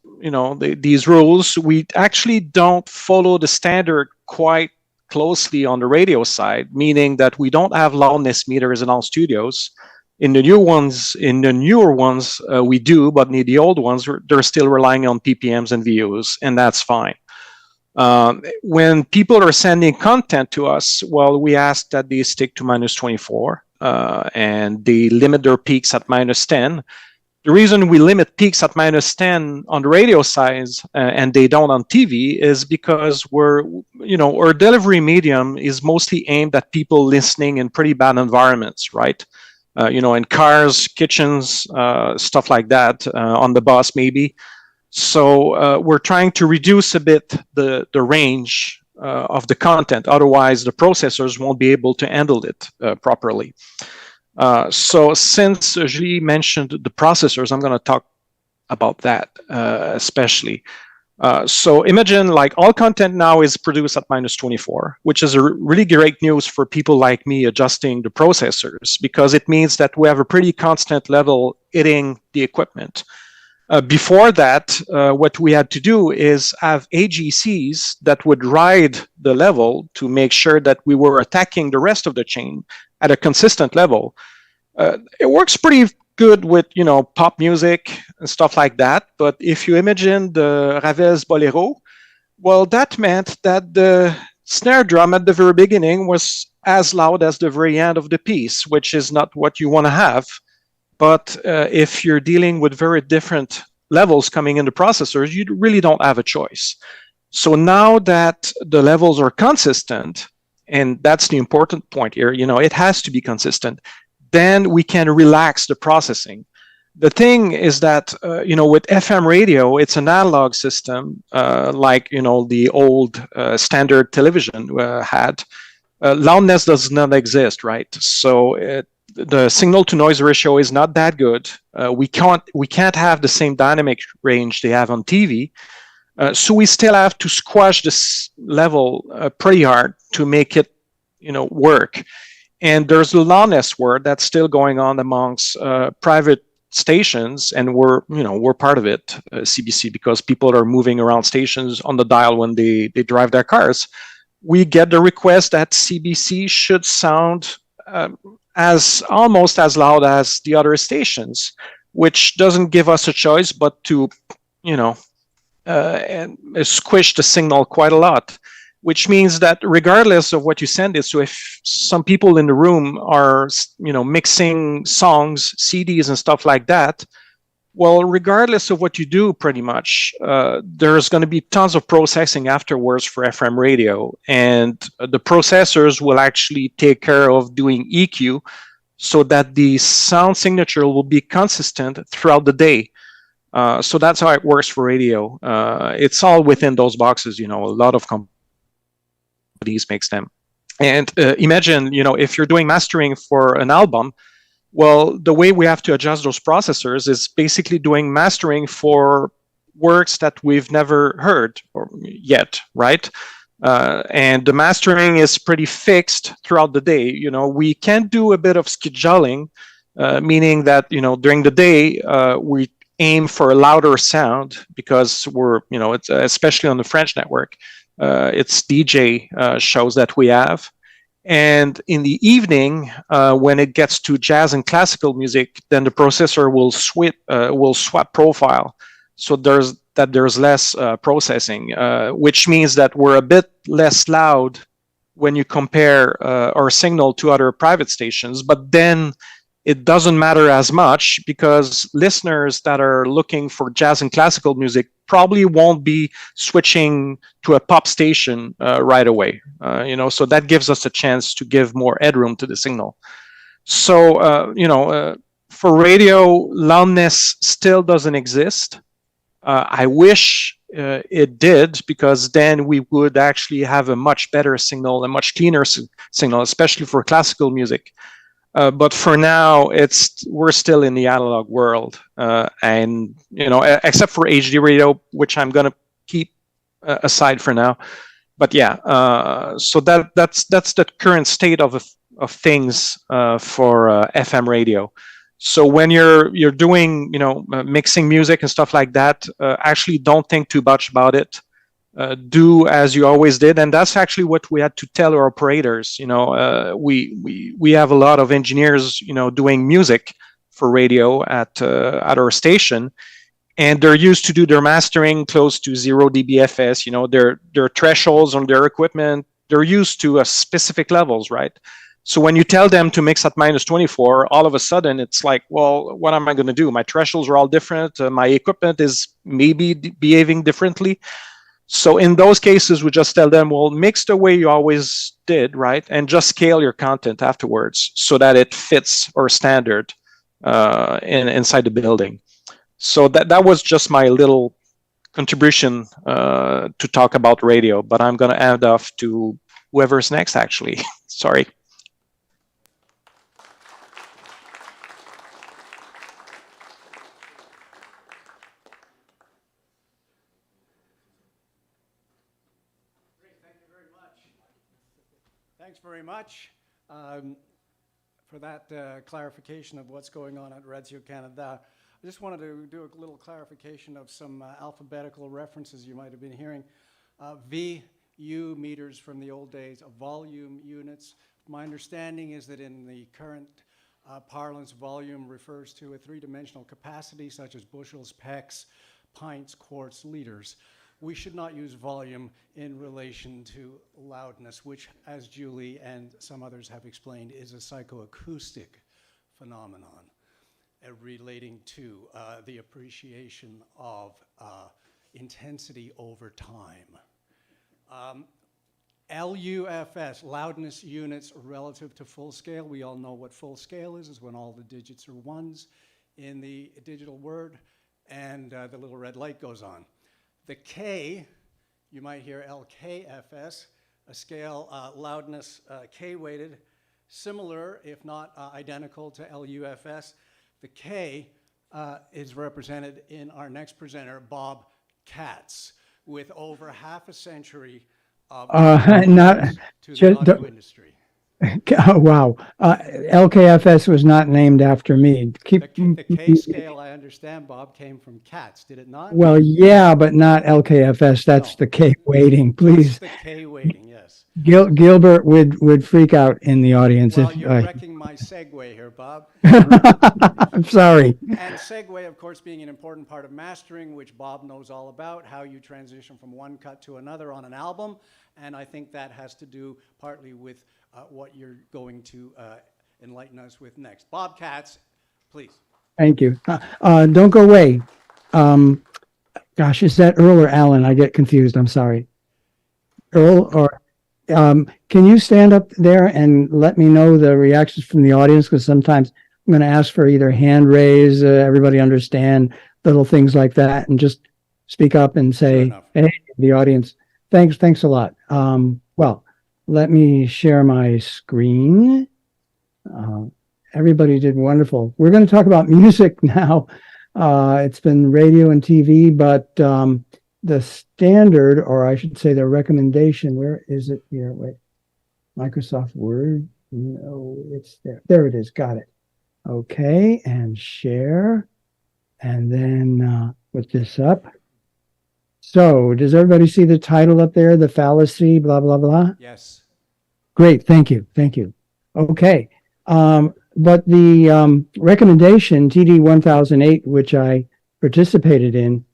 these rules. We actually don't follow the standard quite closely on the radio side, meaning that we don't have loudness meters in all studios. In the newer ones, we do, but in the old ones, they're still relying on PPMs and VOs, and that's fine. When people are sending content to us, well, we ask that they stick to minus 24 and they limit their peaks at minus 10. The reason we limit peaks at minus 10 on the radio side and they don't on TV is because our delivery medium is mostly aimed at people listening in pretty bad environments, right? In cars, kitchens, stuff like that, on the bus maybe. So we're trying to reduce a bit the range of the content. Otherwise, the processors won't be able to handle it properly. So since Julie mentioned the processors, I'm going to talk about that especially. So imagine like all content now is produced at minus 24, which is a really great news for people like me adjusting the processors, because it means that we have a pretty constant level hitting the equipment. Before that, what we had to do is have AGCs that would ride the level to make sure that we were attacking the rest of the chain at a consistent level. It works pretty good with, pop music and stuff like that. But if you imagine the Ravel's Bolero, well, that meant that the snare drum at the very beginning was as loud as the very end of the piece, which is not what you want to have. But if you're dealing with very different levels coming into processors, you really don't have a choice. So now that the levels are consistent, and that's the important point here, it has to be consistent, then we can relax the processing. The thing is that, with FM radio, it's an analog system, like, the old standard television had. Loudness does not exist, right? So the signal to noise ratio is not that good. We can't have the same dynamic range they have on TV. So we still have to squash this level pretty hard to make it, work. And there's a loudness war that's still going on amongst private stations, and we're part of it, CBC, because people are moving around stations on the dial when they drive their cars. We get the request that CBC should sound as almost as loud as the other stations, which doesn't give us a choice but to, and squish the signal quite a lot, which means that regardless of what you send it, so if some people in the room are, mixing songs, CDs and stuff like that, well, regardless of what you do, pretty much, there's going to be tons of processing afterwards for FM radio, and the processors will actually take care of doing EQ so that the sound signature will be consistent throughout the day. So that's how it works for radio. It's all within those boxes. A lot of companies makes them. And imagine, if you're doing mastering for an album, well, the way we have to adjust those processors is basically doing mastering for works that we've never heard yet, right? And the mastering is pretty fixed throughout the day. We can do a bit of scheduling, meaning that, during the day, we aim for a louder sound because we're, it's especially on the French network, it's DJ shows that we have. And in the evening, when it gets to jazz and classical music, then the processor will swap profile. So there's less processing, which means that we're a bit less loud when you compare our signal to other private stations. But then it doesn't matter as much because listeners that are looking for jazz and classical music probably won't be switching to a pop station right away. So that gives us a chance to give more headroom to the signal. So, for radio, loudness still doesn't exist. I wish it did, because then we would actually have a much better signal, a much cleaner signal, especially for classical music. But for now, we're still in the analog world, and except for HD radio, which I'm gonna keep aside for now. But yeah, so that's the current state of things for FM radio. So when you're doing mixing music and stuff like that, actually don't think too much about it. Do as you always did, and that's actually what we had to tell our operators. We have a lot of engineers, doing music for radio at our station, and they're used to do their mastering close to 0 dBFS. Their thresholds on their equipment, they're used to specific levels, right? So when you tell them to mix at -24, all of a sudden it's like, well, what am I going to do? My thresholds are all different. My equipment is maybe behaving differently. So in those cases, we just tell them, well, mix the way you always did, right? And just scale your content afterwards so that it fits our standard inside the building. So that was just my little contribution to talk about radio, but I'm going to hand off to whoever's next, actually. Sorry. Thanks very much for that clarification of what's going on at Radio Canada. I just wanted to do a little clarification of some alphabetical references you might have been hearing. VU meters from the old days, volume units. My understanding is that in the current parlance, volume refers to a three-dimensional capacity such as bushels, pecks, pints, quarts, liters. we should not use volume in relation to loudness, which, as Julie and some others have explained, is a psychoacoustic phenomenon relating to the appreciation of intensity over time. LUFS, loudness units relative to full scale. We all know what full scale is when all the digits are ones in the digital word, and the little red light goes on. The K, you might hear LKFS, a scale loudness K-weighted, similar, if not identical to LUFS. The K is represented in our next presenter, Bob Katz, with over half a century of not to the just audio industry. Oh, wow. LKFS was not named after me. The K scale, I understand, Bob, came from Katz, did it not? Well, yeah, but not LKFS. That's No. the K weighting, please. That's the K weighting, yes. Gilbert would freak out in the audience Well, if you're wrecking my segue here, Bob. I'm sorry. And segue, of course, being an important part of mastering, which Bob knows all about, how you transition from one cut to another on an album. And I think that has to do partly with what you're going to enlighten us with next. Bob Katz, please. Thank you. Don't go away. Gosh, is that Earl or Alan? I get confused. I'm sorry. Earl or can you stand up there and let me know the reactions from the audience? Because sometimes I'm going to ask for either hand raise, everybody understand, little things like that, and just speak up and say, hey, the audience, thanks a lot. Well, let me share my screen. Everybody did wonderful. We're going to talk about music now. It's been radio and TV, but the standard, or I should say the recommendation, where is it here? Wait, Microsoft Word? No, it's there. There it is. Got it. Okay, and share. And then put this up. So does everybody see the title up there? The fallacy, blah, blah, blah? Yes. Great. Thank you. Thank you. Okay. But the recommendation, TD 1008, which I participated in,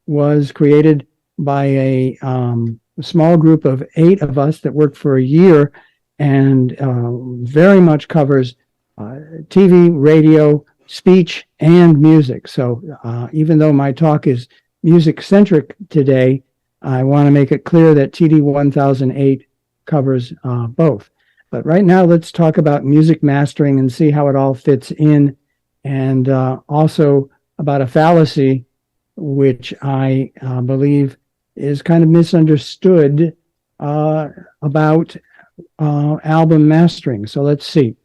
was created by a small group of 8 of us that worked for a year and very much covers TV, radio, speech, and music. So even though my talk is music-centric today, I want to make it clear that TD 1008 covers both. But right now, let's talk about music mastering and see how it all fits in, and also about a fallacy, which I believe is kind of misunderstood about album mastering. So let's see.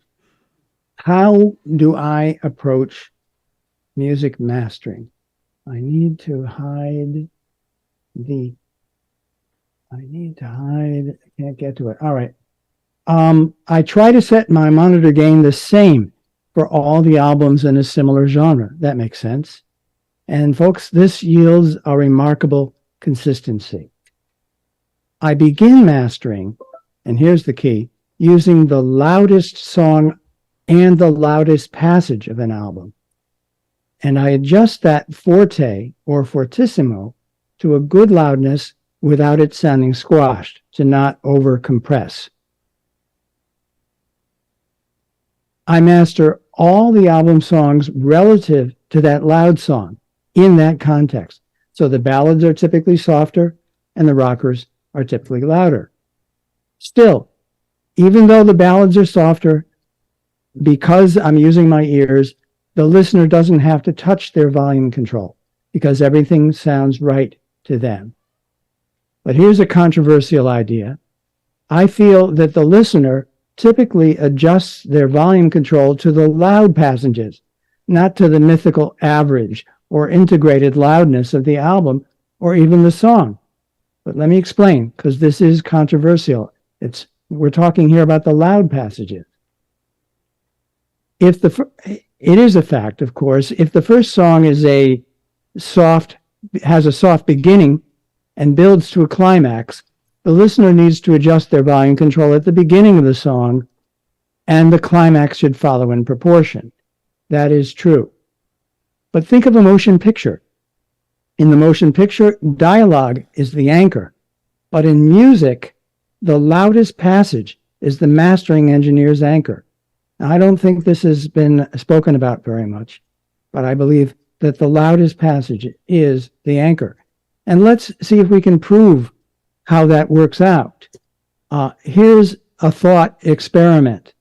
How do I approach music mastering? I need to hide I can't get to it. All right. I try to set my monitor gain the same for all the albums in a similar genre. That makes sense. And folks, this yields a remarkable consistency. I begin mastering, and here's the key, using the loudest song and the loudest passage of an album. And I adjust that forte or fortissimo to a good loudness without it sounding squashed, to not over compress. I master all the album songs relative to that loud song in that context. So the ballads are typically softer and the rockers are typically louder. Still, even though the ballads are softer, because I'm using my ears, the listener doesn't have to touch their volume control because everything sounds right to them. But here's a controversial idea. I feel that the listener typically adjusts their volume control to the loud passages, not to the mythical average or integrated loudness of the album or even the song. But let me explain, because this is controversial. We're talking here about the loud passages. It is a fact, of course, if the first song has a soft beginning and builds to a climax, the listener needs to adjust their volume control at the beginning of the song, and the climax should follow in proportion. That is true. But think of a motion picture. In the motion picture, dialogue is the anchor. But in music, the loudest passage is the mastering engineer's anchor. Now, I don't think this has been spoken about very much, but I believe that the loudest passage is the anchor. And let's see if we can prove how that works out. Here's a thought experiment.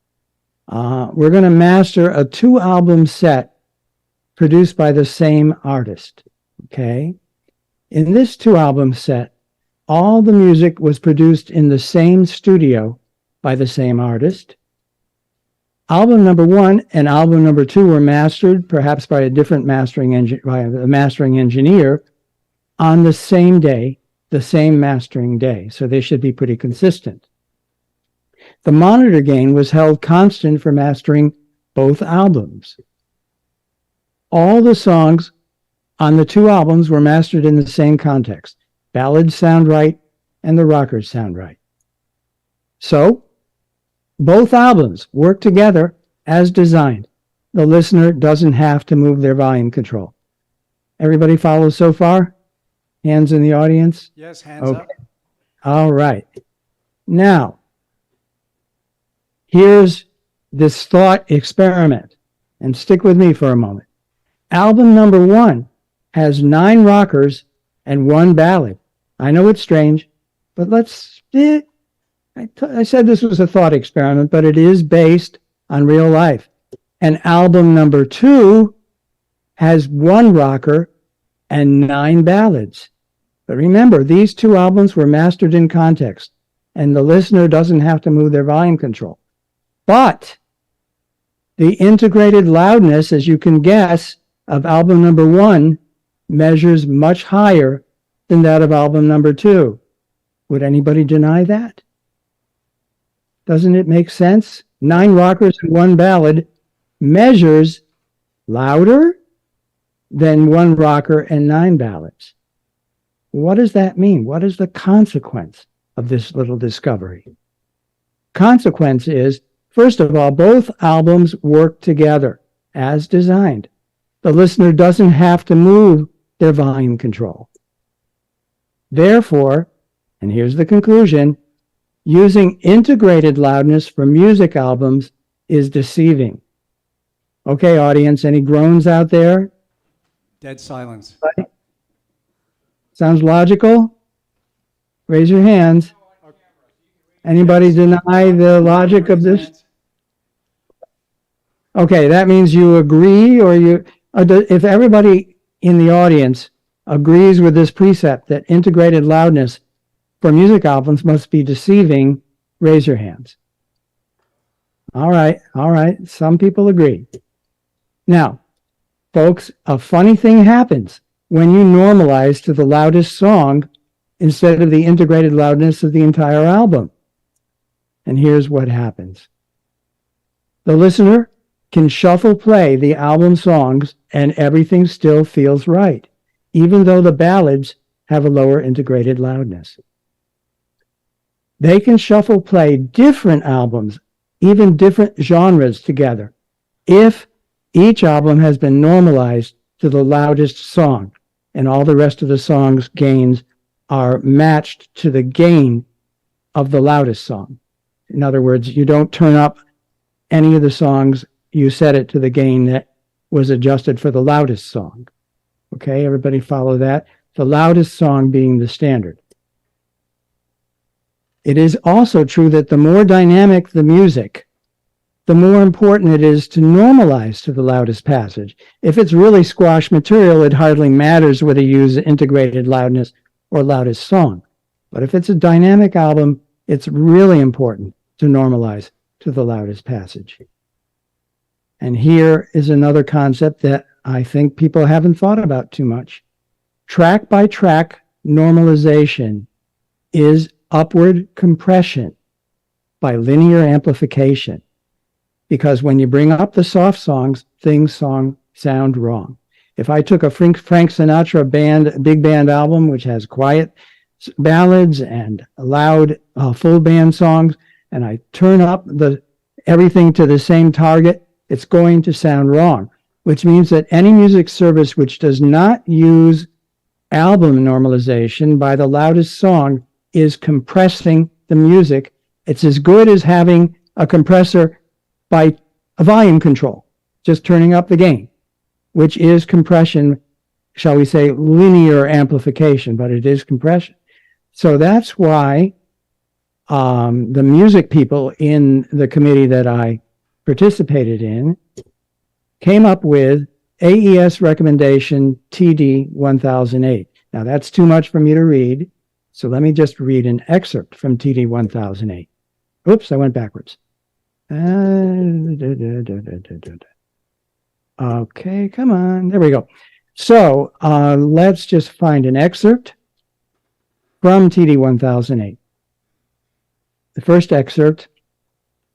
We're going to master a 2-album set produced by the same artist, okay? In this 2-album set, all the music was produced in the same studio by the same artist. Album number 1 and album number 2 were mastered, perhaps by a different mastering engineer, on the same day, the same mastering day. So they should be pretty consistent. The monitor gain was held constant for mastering both albums. All the songs on the 2 albums were mastered in the same context. Ballads sound right, and the rockers sound right. So, both albums work together as designed. The listener doesn't have to move their volume control. Everybody follows so far? Hands in the audience? Yes, hands up. All right. Now, here's this thought experiment, and stick with me for a moment. Album number 1 has 9 rockers and 1 ballad. I know it's strange, but I said this was a thought experiment, but it is based on real life. And album number 2 has 1 rocker and 9 ballads. But remember, these 2 albums were mastered in context, and the listener doesn't have to move their volume control. But the integrated loudness, as you can guess, of album number 1 measures much higher than that of album number 2. Would anybody deny that? Doesn't it make sense? 9 rockers and 1 ballad measures louder than 1 rocker and 9 ballads. What does that mean? What is the consequence of this little discovery? Consequence is, first of all, both albums work together as designed. The listener doesn't have to move their volume control. Therefore, and here's the conclusion, using integrated loudness for music albums is deceiving. Okay, audience, any groans out there? Dead silence. Sounds logical? Raise your hands. Anybody deny the logic of this? Okay, that means you agree, or if everybody in the audience agrees with this precept that integrated loudness for music albums must be deceiving, raise your hands. All right. Some people agree. Now, folks, a funny thing happens when you normalize to the loudest song instead of the integrated loudness of the entire album. And here's what happens. The listener can shuffle play the album songs and everything still feels right, even though the ballads have a lower integrated loudness. They can shuffle play different albums, even different genres together, if each album has been normalized to the loudest song, and all the rest of the song's gains are matched to the gain of the loudest song. In other words, you don't turn up any of the songs, you set it to the gain that was adjusted for the loudest song. Okay, everybody follow that? The loudest song being the standard. It is also true that the more dynamic the music, the more important it is to normalize to the loudest passage. If it's really squash material, it hardly matters whether you use integrated loudness or loudest song. But if it's a dynamic album, it's really important to normalize to the loudest passage. And here is another concept that I think people haven't thought about too much. Track by track normalization is upward compression by linear amplification. Because when you bring up the soft songs, things sound wrong. If I took a Frank Sinatra big band album, which has quiet ballads and loud full band songs, and I turn up everything to the same target, it's going to sound wrong, which means that any music service which does not use album normalization by the loudest song is compressing the music. It's as good as having a compressor by a volume control, just turning up the gain, which is compression, shall we say, linear amplification, but it is compression. So that's why the music people in the committee that I participated in came up with AES recommendation TD 1008. Now that's too much for me to read, so let me just read an excerpt from TD 1008. Oops, I went backwards. Okay, come on, there we go. So let's just find an excerpt from TD 1008. The first excerpt: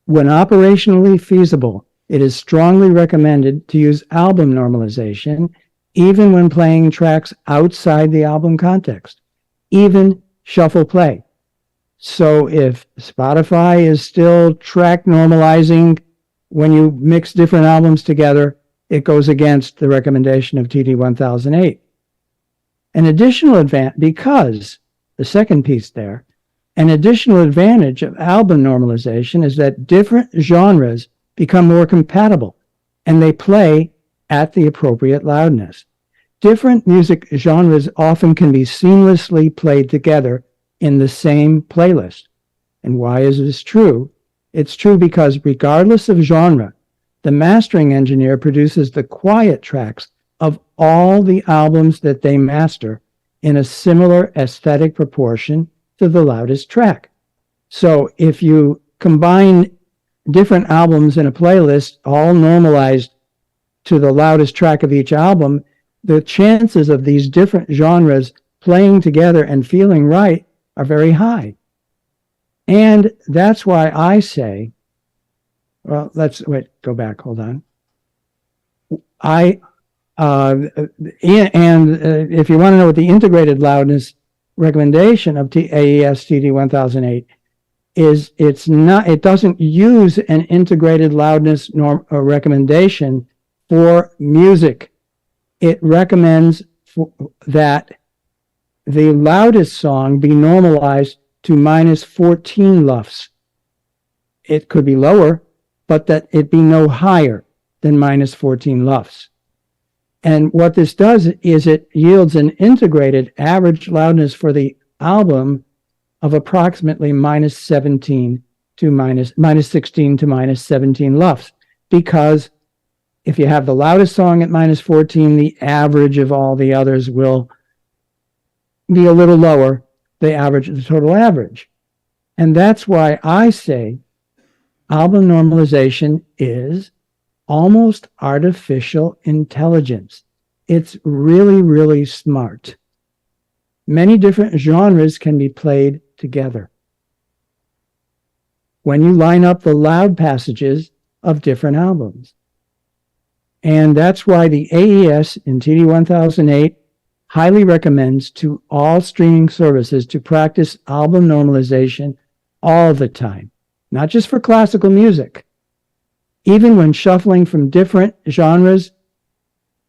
when operationally feasible, it is strongly recommended to use album normalization, even when playing tracks outside the album context, even shuffle play. So if Spotify is still track normalizing when you mix different albums together, it goes against the recommendation of TD 1008. An additional advantage, because the second piece there, an additional advantage of album normalization is that different genres become more compatible and they play at the appropriate loudness. Different music genres often can be seamlessly played together in the same playlist. And why is this true? It's true because regardless of genre, the mastering engineer produces the quiet tracks of all the albums that they master in a similar aesthetic proportion to the loudest track. So if you combine different albums in a playlist, all normalized to the loudest track of each album, the chances of these different genres playing together and feeling right are very high. And that's why I say, well, let's wait, go back, hold on. If you want to know what the integrated loudness recommendation of AES TD 1008 is, it doesn't use an integrated loudness recommendation for music. It recommends that the loudest song be normalized to minus 14 LUFS. It could be lower, but that it be no higher than minus 14 LUFS. And what this does is it yields an integrated average loudness for the album of approximately minus 16 to minus 17 LUFS. Because if you have the loudest song at minus 14, the average of all the others will be a little lower, the total average. And that's why I say album normalization is almost artificial intelligence. It's really, really smart. Many different genres can be played together when you line up the loud passages of different albums. And that's why the AES in TD 1008 highly recommends to all streaming services to practice album normalization all the time, not just for classical music. Even when shuffling from different genres,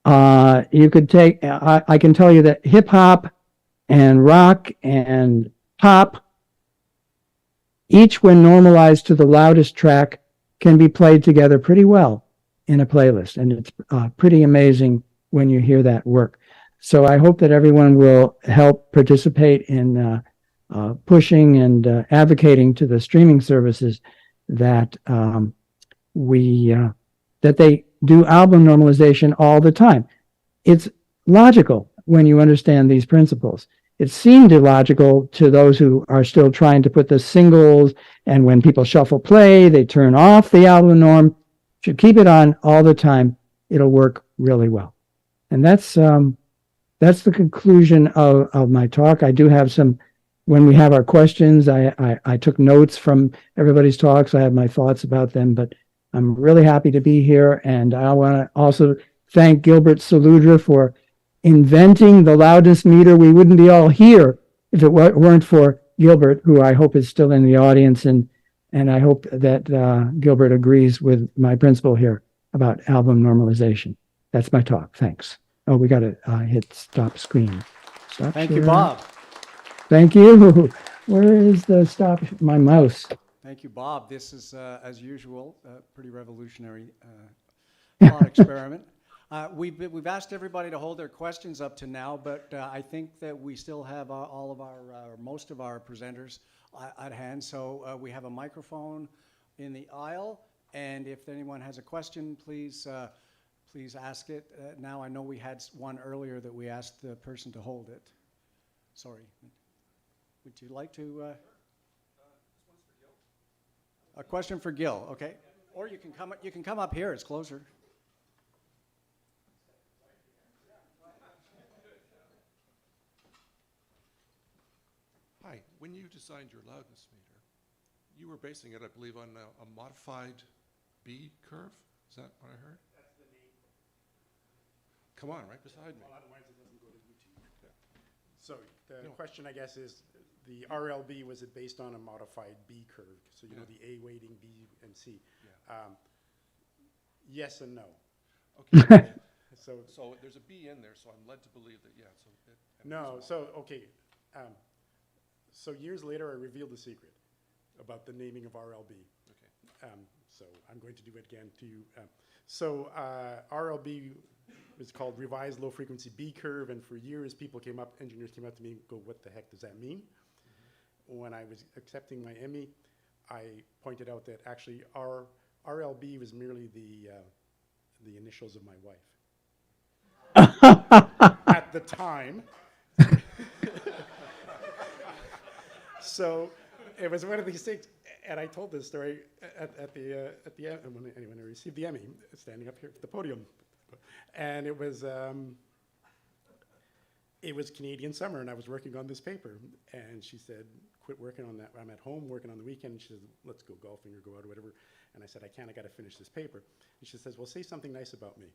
you could take, I can tell you that hip hop and rock and pop, each when normalized to the loudest track, can be played together pretty well in a playlist. And it's pretty amazing when you hear that work. So I hope that everyone will help participate in pushing and advocating to the streaming services that that they do album normalization all the time. It's logical when you understand these principles. It seemed illogical to those who are still trying to put the singles, and when people shuffle play, they turn off the album norm. Should keep it on all the time. It'll work really well. And that's the conclusion of my talk. I do have some, when we have our questions, I took notes from everybody's talks. I have my thoughts about them, but I'm really happy to be here. And I want to also thank Gilbert Saludra for inventing the loudness meter. We wouldn't be all here if it weren't for Gilbert, who I hope is still in the audience. And I hope that Gilbert agrees with my principle here about album normalization. That's my talk. Thanks. Oh, we got to hit stop Stop Thank you, sharing. Bob. Thank you. Where is the stop, my mouse? Thank you, Bob. This is, as usual, a pretty revolutionary thought experiment. We've asked everybody to hold their questions up to now, but I think that we still have all of our, most of our presenters at hand. So we have a microphone in the aisle, and if anyone has a question, please please ask it. Now I know we had one earlier that we asked the person to hold it. Sorry. Would you like to? A question for Gil, okay? Or you can come up here. It's closer. Hi. When you designed your loudness meter, you were basing it, I believe, on a modified B curve. Is that what I heard? That's the name. Come on, right beside me. Well, otherwise it doesn't go to YouTube. Yeah. So the question, I guess, is the RLB, was it based on a modified B curve? So you know the A weighting, B and C. Yeah. Yes and no. Okay. So there's a B in there, so I'm led to believe that, yeah. So no, so, okay. So years later, I revealed the secret about the naming of RLB. Okay. So I'm going to do it again to you. So RLB is called Revised Low Frequency B Curve, and for years engineers came up to me and go, what the heck does that mean? When I was accepting my ME, I pointed out that actually RLB was merely the initials of my wife. At the time. So it was one of these things, and I told this story at the when I received the Emmy, standing up here at the podium, and it was Canadian summer, and I was working on this paper, and she said, "Quit working on that. I'm at home working on the weekend." And she says, "Let's go golfing or go out or whatever." And I said, "I can't. I got to finish this paper." And she says, "Well, say something nice about me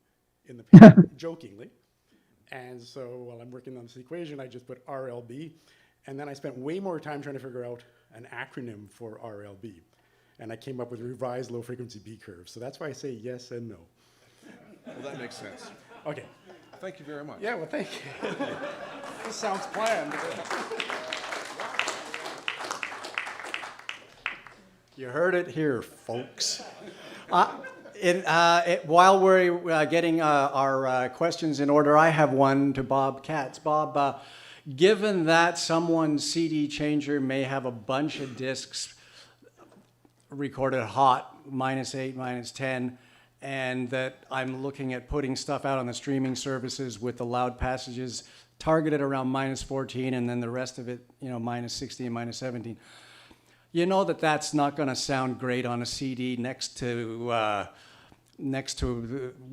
in the paper," jokingly. And so while I'm working on this equation, I just put RLB. And then I spent way more time trying to figure out an acronym for RLB. And I came up with Revised Low Frequency B Curve. So that's why I say yes and no. Well, that makes sense. Okay. Thank you very much. Yeah, well, thank you. This sounds planned. You heard it here, folks. While we're getting our questions in order, I have one to Bob Katz. Bob, given that someone's CD changer may have a bunch of discs recorded hot, -8, -10, and that I'm looking at putting stuff out on the streaming services with the loud passages targeted around -14 and then the rest of it, you know, -16 and -17. You know that that's not going to sound great on a CD next to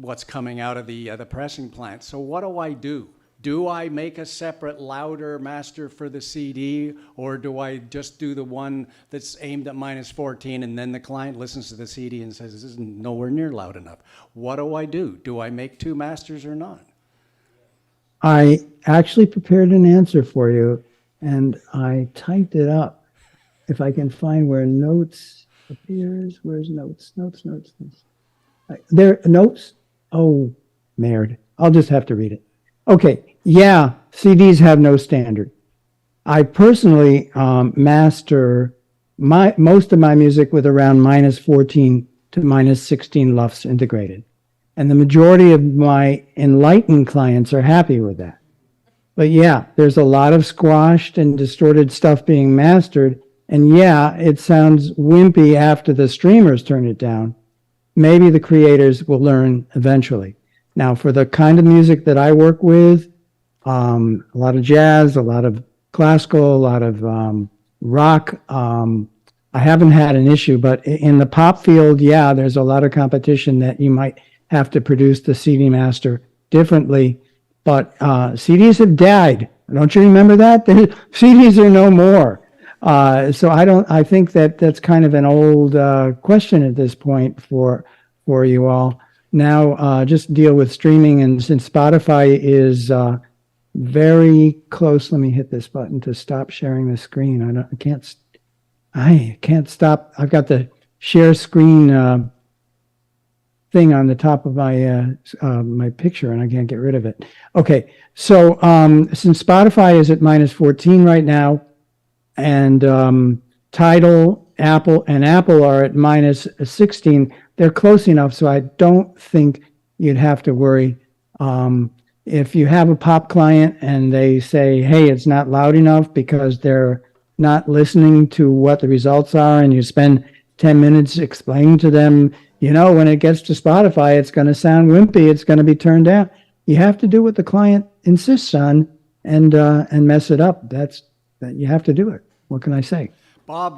what's coming out of the pressing plant. So what do I do? Do I make a separate louder master for the CD, or do I just do the one that's aimed at -14 and then the client listens to the CD and says, this is nowhere near loud enough? What do I do? Do I make two masters or not? I actually prepared an answer for you, and I typed it up. If I can find where notes appears, where's notes? Notes. There, notes? Oh, merde. I'll just have to read it. Okay, yeah, CDs have no standard. I personally master most of my music with around -14 to -16 LUFS integrated. And the majority of my enlightened clients are happy with that. But yeah, there's a lot of squashed and distorted stuff being mastered. And yeah, it sounds wimpy after the streamers turn it down. Maybe the creators will learn eventually. Now, for the kind of music that I work with, a lot of jazz, a lot of classical, a lot of rock, I haven't had an issue. But in the pop field, yeah, there's a lot of competition that you might have to produce the CD master differently. But CDs have died. Don't you remember that? CDs are no more. So I think that that's kind of an old question at this point for you all. Now, just deal with streaming, and since Spotify is very close, let me hit this button to stop sharing the screen. I can't stop. I've got the share screen thing on the top of my my picture, and I can't get rid of it. Okay, so since Spotify is at -14 right now, and Tidal, Apple are at -16, they're close enough, so I don't think you'd have to worry. If you have a pop client and they say, hey, it's not loud enough because they're not listening to what the results are, and you spend 10 minutes explaining to them, you know, when it gets to Spotify, it's going to sound wimpy, it's going to be turned down. You have to do what the client insists on and mess it up. That you have to do it. What can I say? Bob,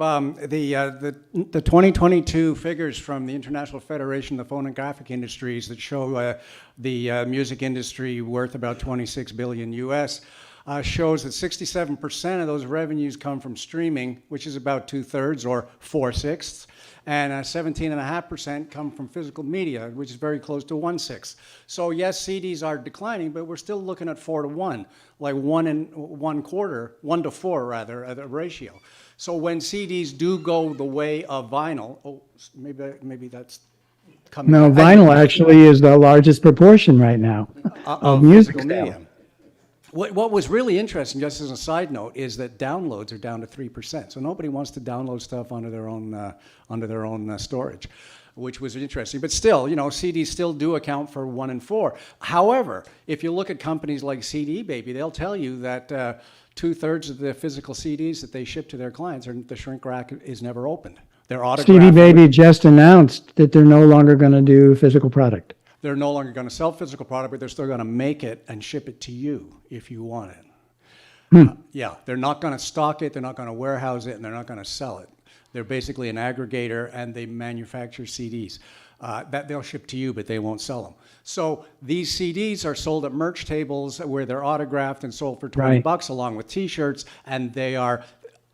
the 2022 figures from the International Federation of the Phonographic Industries that show the music industry worth about 26 billion US shows that 67% of those revenues come from streaming, which is about 2/3 or 4/6, and 17.5% come from physical media, which is very close to 1/6. So yes, CDs are declining, but we're still looking at 4-to-1, like 1 to 4 rather, at a ratio. So when CDs do go the way of vinyl, maybe that's coming. No, vinyl actually is the largest proportion right now of music sales. What was really interesting, just as a side note, is that downloads are down to 3%. So nobody wants to download stuff onto their own storage, which was interesting. But still, you know, CDs still do account for 1 in 4. However, if you look at companies like CD Baby, they'll tell you that 2/3 of the physical CDs that they ship to their clients, the shrink rack is never opened. They're autographed. CD Baby just announced that they're no longer going to do physical product. They're no longer going to sell physical product, but they're still going to make it and ship it to you if you want it. Yeah, they're not going to stock it, they're not going to warehouse it, and they're not going to sell it. They're basically an aggregator, and they manufacture CDs. That they'll ship to you, but they won't sell them. So these CDs are sold at merch tables where they're autographed and sold for $20 along with T-shirts, and they are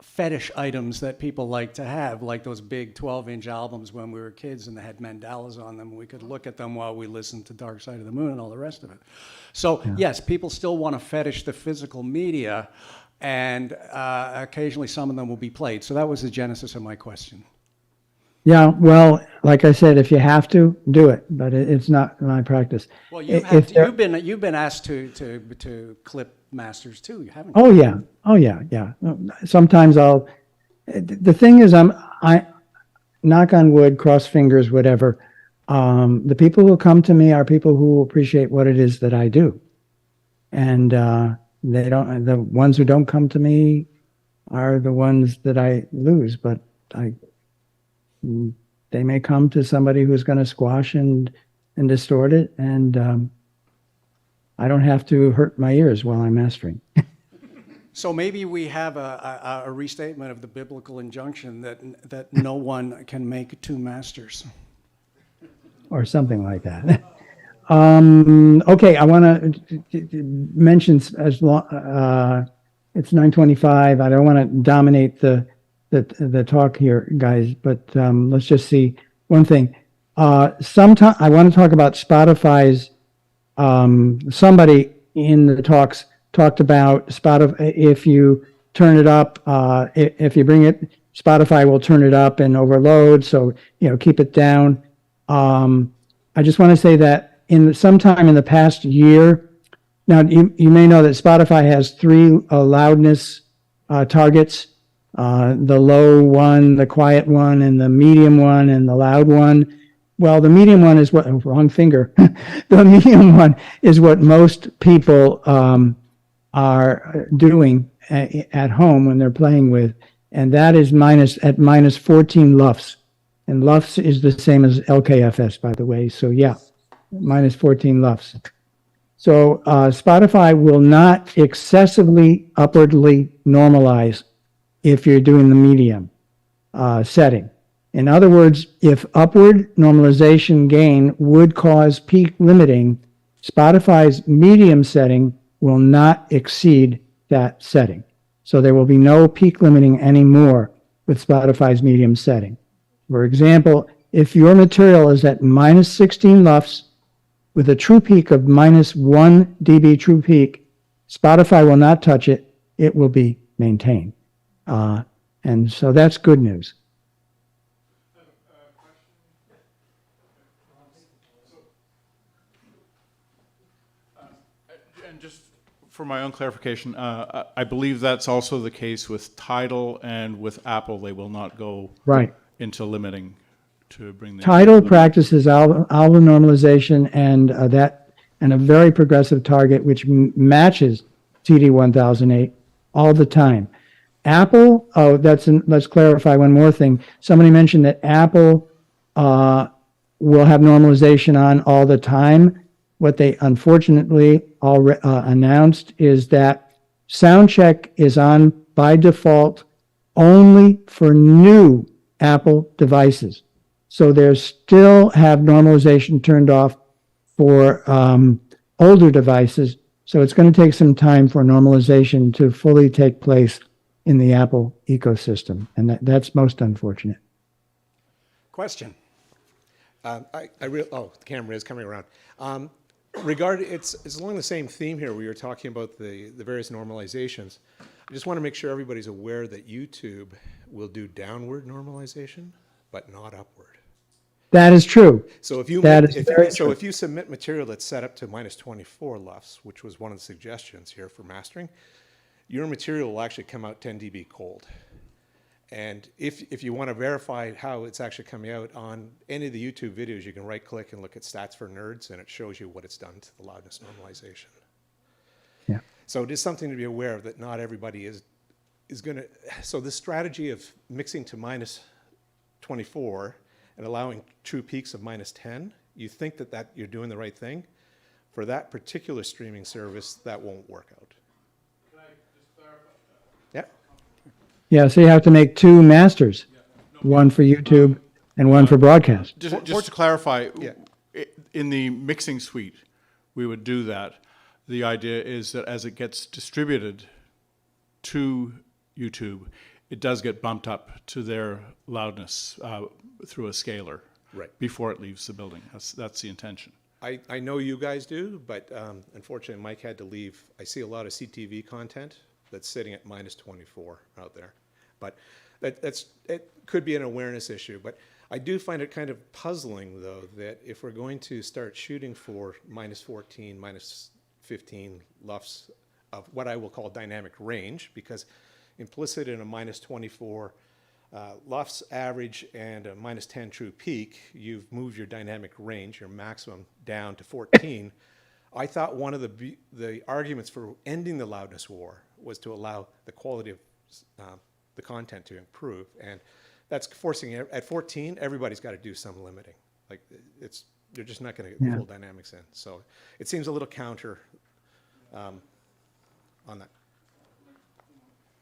fetish items that people like to have, like those big 12-inch albums when we were kids and they had mandalas on them. We could look at them while we listened to Dark Side of the Moon and all the rest of it. So yes, people still want to fetish the physical media, and occasionally some of them will be played. So that was the genesis of my question. Yeah, well, like I said, if you have to, do it, but it's not my practice. Well, you've been asked to clip masters too, haven't you? Oh yeah. Sometimes the thing is, I knock on wood, cross fingers, whatever. The people who come to me are people who appreciate what it is that I do, and the ones who don't come to me are the ones that I lose. But they may come to somebody who's going to squash and distort it, and I don't have to hurt my ears while I'm mastering. So maybe we have a restatement of the biblical injunction that no one can make two masters. Or something like that. Okay, I want to mention, as long, it's 9:25. I don't want to dominate the talk here, guys, but let's just see one thing. Sometime I want to talk about Spotify's. Somebody in the talks talked about Spotify. If you turn it up, if you bring it, Spotify will turn it up and overload. So keep it down. I just want to say that sometime in the past year. Now you may know that Spotify has 3 loudness targets. The low one, the quiet one, and the medium one, and the loud one. Well, the medium one is wrong finger. The medium one is what most people are doing at home when they're playing with, and that is at -14 LUFS. And LUFS is the same as LKFS, by the way. So yeah, -14 LUFS. So Spotify will not excessively upwardly normalize if you're doing the medium setting. In other words, if upward normalization gain would cause peak limiting, Spotify's medium setting will not exceed that setting. So there will be no peak limiting anymore with Spotify's medium setting. For example, if your material is at -16 LUFS with a true peak of -1 dB true peak, Spotify will not touch it. It will be maintained. And so that's good news. just for my own clarification, I believe that's also the case with Tidal and with Apple. They will not go Right. into limiting to bring the Tidal practices album normalization and and a very progressive target which matches TD 1008 all the time. Apple, let's clarify one more thing. Somebody mentioned that Apple will have normalization on all the time. What they unfortunately announced is that soundcheck is on by default only for new Apple devices. So they still have normalization turned off for older devices. So it's going to take some time for normalization to fully take place in the Apple ecosystem. And that's most unfortunate. Question. The camera is coming around. It's along the same theme here. We were talking about the various normalizations. I just want to make sure everybody's aware that YouTube will do downward normalization, but not upward. That is true. So if you if you submit material that's set up to -24 LUFS, which was one of the suggestions here for mastering, your material will actually come out 10 dB cold. And if you want to verify how it's actually coming out on any of the YouTube videos, you can right click and look at stats for nerds, and it shows you what it's done to the loudness normalization. Yeah. So it is something to be aware of, that not everybody is going to. So the strategy of mixing to -24 and allowing true peaks of -10, you think that you're doing the right thing. For that particular streaming service, that won't work out. Can I just clarify that? Yeah. Yeah, so you have to make two masters, one for YouTube and one for broadcast. Just to clarify, in the mixing suite, we would do that. The idea is that as it gets distributed to YouTube, it does get bumped up to their loudness through a scaler before it leaves the building. That's the intention. I know you guys do, but unfortunately Mike had to leave. I see a lot of CTV content that's sitting at -24 out there. But it could be an awareness issue. But I do find it kind of puzzling, though, that if we're going to start shooting for -14, -15 LUFS of what I will call dynamic range, because implicit in a -24 LUFS average and a -10 true peak, you've moved your dynamic range, your maximum, down to 14. I thought one of the arguments for ending the loudness war was to allow the quality of the content to improve, and that's forcing it. At 14, everybody's got to do some limiting. Like you're just not going to get the full dynamics in. So it seems a little counter on that.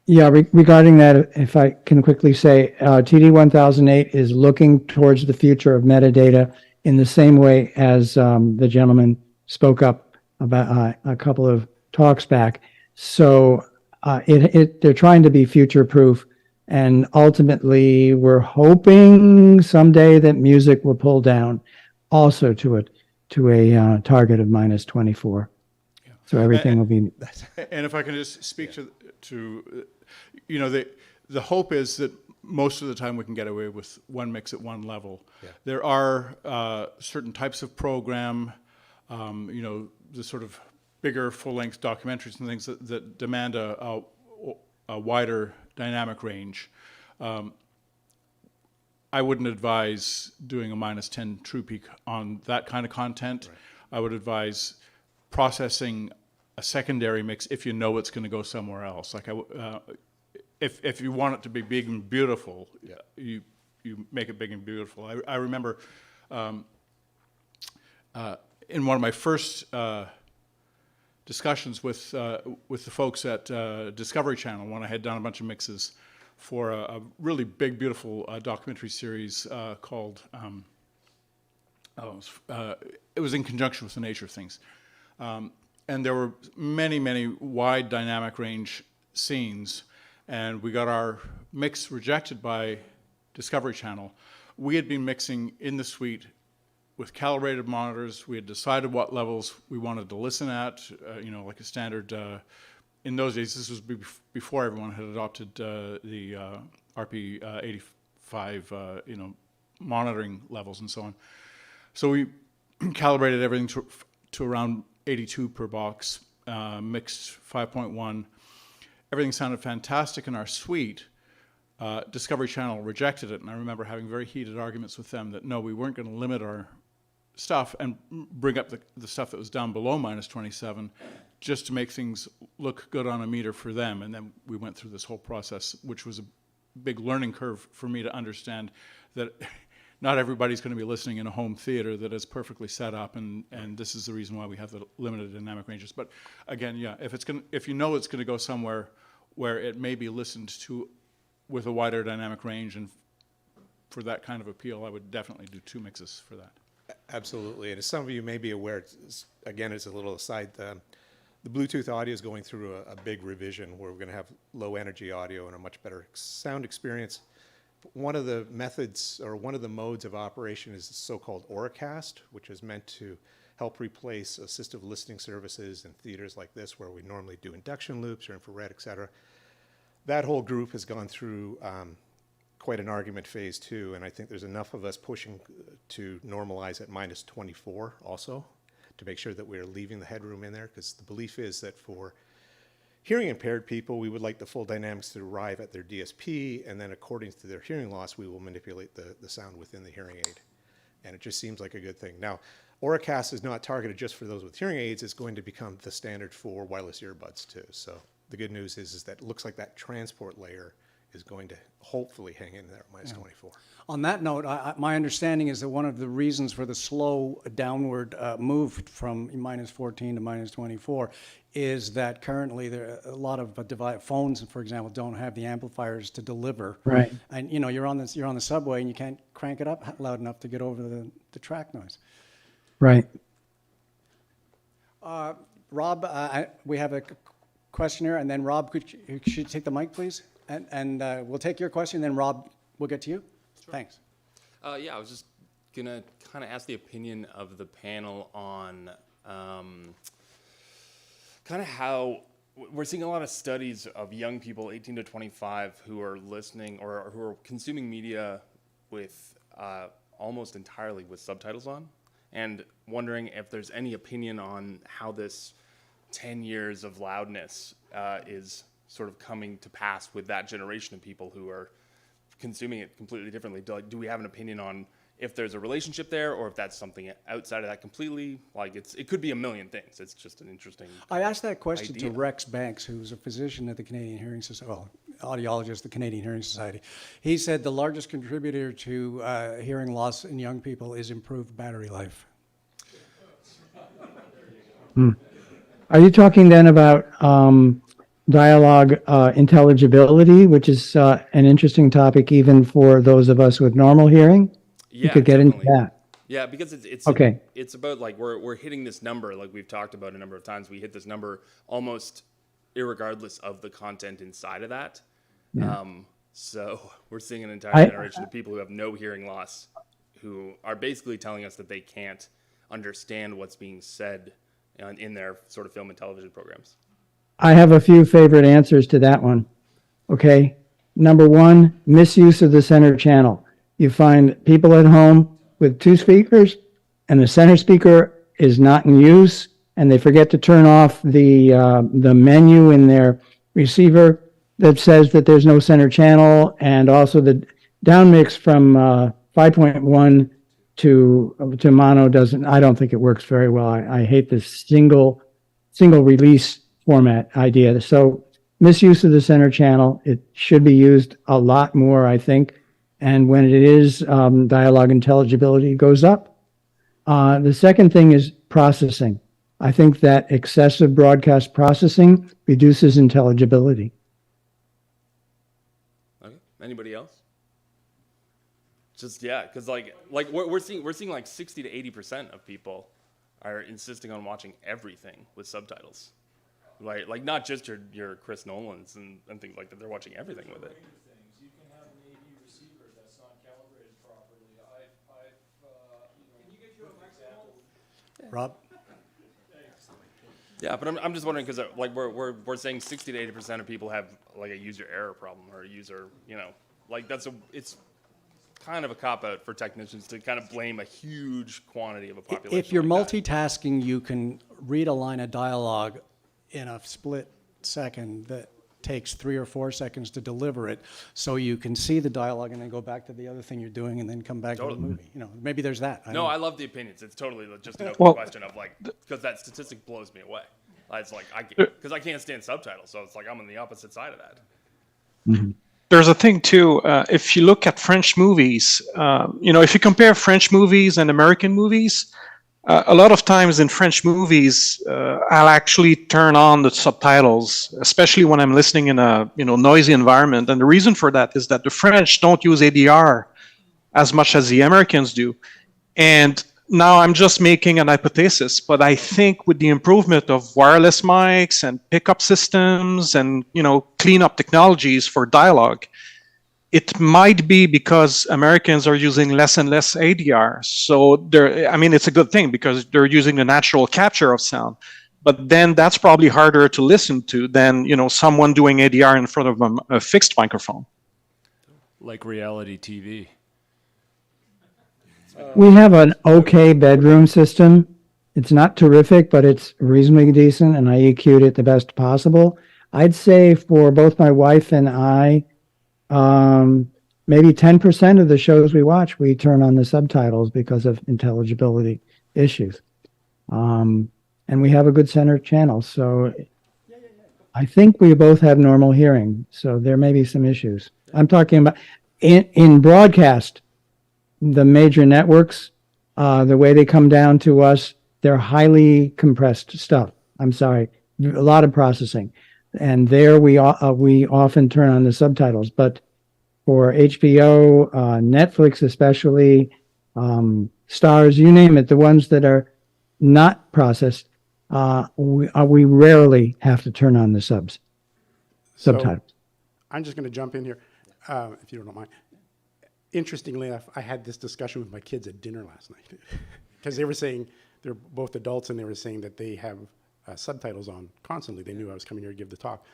Yeah, regarding that, if I can quickly say, TD 1008 is looking towards the future of metadata in the same way as the gentleman spoke up about a couple of talks back. So they're trying to be future-proof, and ultimately we're hoping someday that music will pull down also to a target of -24. Yeah. So everything will be. And if I can just speak to the hope is that most of the time we can get away with one mix at one level. Yeah. There are certain types of program, the sort of bigger full-length documentaries and things that demand a wider dynamic range. I wouldn't advise doing a -10 true peak on that kind of content. Right. I would advise processing a secondary mix if you know it's going to go somewhere else. Like if you want it to be big and beautiful, you make it big and beautiful. I remember in one of my first discussions with the folks at Discovery Channel, when I had done a bunch of mixes for a really big, beautiful documentary series called, it was in conjunction with the nature of things. And there were many, many wide dynamic range scenes, and we got our mix rejected by Discovery Channel. We had been mixing in the suite with calibrated monitors. We had decided what levels we wanted to listen at, like a standard. In those days, this was before everyone had adopted the RP85, monitoring levels and so on. So we calibrated everything to around 82 per box, mixed 5.1. Everything sounded fantastic in our suite. Discovery Channel rejected it, and I remember having very heated arguments with them that no, we weren't going to limit our stuff and bring up the stuff that was down below -27 just to make things look good on a meter for them. And then we went through this whole process, which was a big learning curve for me to understand that not everybody's going to be listening in a home theater that is perfectly set up, and this is the reason why we have the limited dynamic ranges. But again, yeah, if you know it's going to go somewhere where it may be listened to with a wider dynamic range, and for that kind of appeal, I would definitely do 2 mixes for that. Absolutely, and as some of you may be aware, again, it's a little aside, the Bluetooth audio is going through a big revision where we're going to have low energy audio and a much better sound experience. One of the methods, or one of the modes of operation, is the so-called Auracast, which is meant to help replace assistive listening services in theaters like this, where we normally do induction loops or infrared, et cetera. That whole group has gone through quite an argument phase too, and I think there's enough of us pushing to normalize at -24 also, to make sure that we're leaving the headroom in there, because the belief is that for hearing impaired people, we would like the full dynamics to arrive at their DSP, and then according to their hearing loss, we will manipulate the sound within the hearing aid. And it just seems like a good thing. Now, Auracast is not targeted just for those with hearing aids. It's going to become the standard for wireless earbuds too. So the good news is that it looks like that transport layer is going to hopefully hang in there at -24. On that note, my understanding is that one of the reasons for the slow downward move from -14 to -24 is that currently there a lot of phones, for example, don't have the amplifiers to deliver. Right. And you know, you're on the subway and you can't crank it up loud enough to get over the track noise. Right. Rob, we have a question here, and then Rob, could you take the mic, please? And we'll take your question, then Rob, we'll get to you. Sure. Thanks. Yeah, I was just gonna kind of ask the opinion of the panel on kind of how we're seeing a lot of studies of young people, 18 to 25, who are listening or who are consuming media with almost entirely with subtitles on, and wondering if there's any opinion on how this 10 years of loudness is sort of coming to pass with that generation of people who are consuming it completely differently. Do we have an opinion on if there's a relationship there, or if that's something outside of that completely? Like it could be a million things. It's just an interesting I asked that question idea. to Rex Banks, who's a physician at the Canadian Hearing Society, well, audiologist at the Canadian Hearing Society. He said the largest contributor to hearing loss in young people is improved battery life. Are you talking then about dialogue intelligibility, which is an interesting topic even for those of us with normal hearing? Yeah, you could get definitely. into that. Yeah, because it's Okay. It's about like we're hitting this number, like we've talked about a number of times. We hit this number almost irregardless of the content inside of that. Yeah. So we're seeing an entire generation of people who have no hearing loss, who are basically telling us that they can't understand what's being said in their sort of film and television programs. I have a few favorite answers to that one. Okay. Number one, misuse of the center channel. You find people at home with two speakers and the center speaker is not in use, and they forget to turn off the menu in their receiver that says that there's no center channel, and also the downmix from 5.1 to mono doesn't, I don't think it works very well. I hate this single release format idea. So misuse of the center channel, it should be used a lot more, I think. And when it is, dialogue intelligibility goes up. The second thing is processing. I think that excessive broadcast processing reduces intelligibility. Okay. Anybody else? Just yeah, because like we're seeing like 60 to 80% of people are insisting on watching everything with subtitles. Like not just your Chris Nolans and things like that. They're watching everything with it. You can have an AV receiver that's not calibrated properly. Can you get you a microphone? Rob? Yeah, but I'm just wondering because like we're saying 60 to 80% of people have like a user error problem or a user, like it's kind of a cop-out for technicians to kind of blame a huge quantity of a population. If you're like that. multitasking, you can read a line of dialogue in a split second that takes 3 or 4 seconds to deliver it, so you can see the dialogue and then go back to the other thing you're doing and then come back to the movie. You know, maybe there's that. No, I love the opinions. It's totally just an open Well, question of like, because that statistic blows me away. It's like, because I can't stand subtitles, so it's like I'm on the opposite side of that. There's a thing too, if you look at French movies, if you compare French movies and American movies, a lot of times in French movies, I'll actually turn on the subtitles, especially when I'm listening in a noisy environment. And the reason for that is that the French don't use ADR as much as the Americans do. And now I'm just making an hypothesis, but I think with the improvement of wireless mics and pickup systems and cleanup technologies for dialogue, it might be because Americans are using less and less ADR. So it's a good thing because they're using the natural capture of sound. But then that's probably harder to listen to than someone doing ADR in front of a fixed microphone. Like reality TV. We have an okay bedroom system. It's not terrific, but it's reasonably decent, and I EQ'd it the best possible. I'd say for both my wife and I, maybe 10% of the shows we watch, we turn on the subtitles because of intelligibility issues. And we have a good center channel, so I think we both have normal hearing, so there may be some issues. I'm talking about in broadcast, the major networks, the way they come down to us, they're highly compressed stuff. I'm sorry, a lot of processing. And there we often turn on the subtitles, but for HBO, Netflix especially, Stars, you name it, the ones that are not processed, we rarely have to turn on the subtitles. I'm just going to jump in here, if you don't mind. Interestingly enough, I had this discussion with my kids at dinner last night because they were saying, they're both adults, and they were saying that they have subtitles on constantly. They knew I was coming here to give the talk.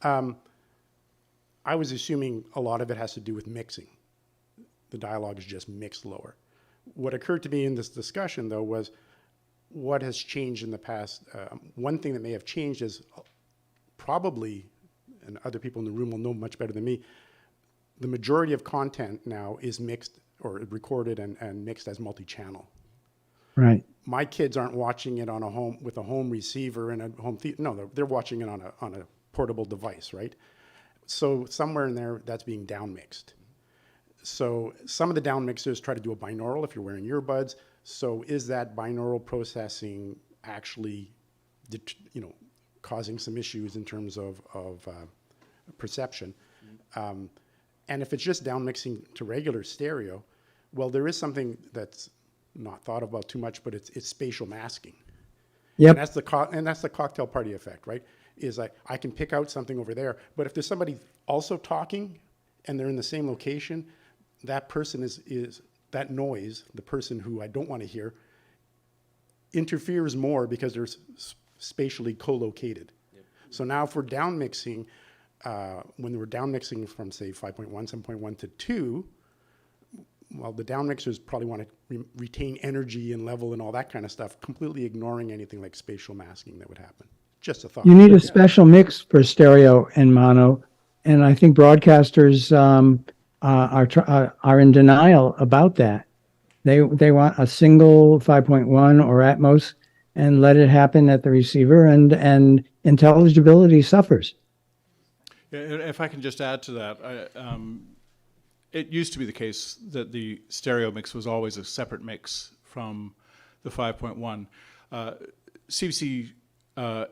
I was assuming a lot of it has to do with mixing. The dialogue is just mixed lower. What occurred to me in this discussion, though, was what has changed in the past. One thing that may have changed is probably, and other people in the room will know much better than me, the majority of content now is mixed or recorded and mixed as multi-channel. Right. My kids aren't watching it on with a home receiver and a home theater. No, they're watching it on a portable device, right? So somewhere in there, that's being down mixed. So some of the down mixers try to do a binaural if you're wearing earbuds. So is that binaural processing actually, causing some issues in terms of perception? And if it's just down mixing to regular stereo, well, there is something that's not thought about too much, but it's spatial masking. Yep. And that's the cocktail party effect, right? Is like I can pick out something over there, but if there's somebody also talking and they're in the same location, that person is that noise, the person who I don't want to hear, interferes more because they're spatially co-located. Yep. So now if we're down mixing, when we're down mixing from say 5.1, 7.1 to 2, well, the down mixers probably want to retain energy and level and all that kind of stuff, completely ignoring anything like spatial masking that would happen. Just a thought. You need a special mix for stereo and mono, and I think broadcasters are in denial about that. They want a single 5.1 or Atmos and let it happen at the receiver, and intelligibility suffers. Yeah, if I can just add to that, it used to be the case that the stereo mix was always a separate mix from the 5.1. CBC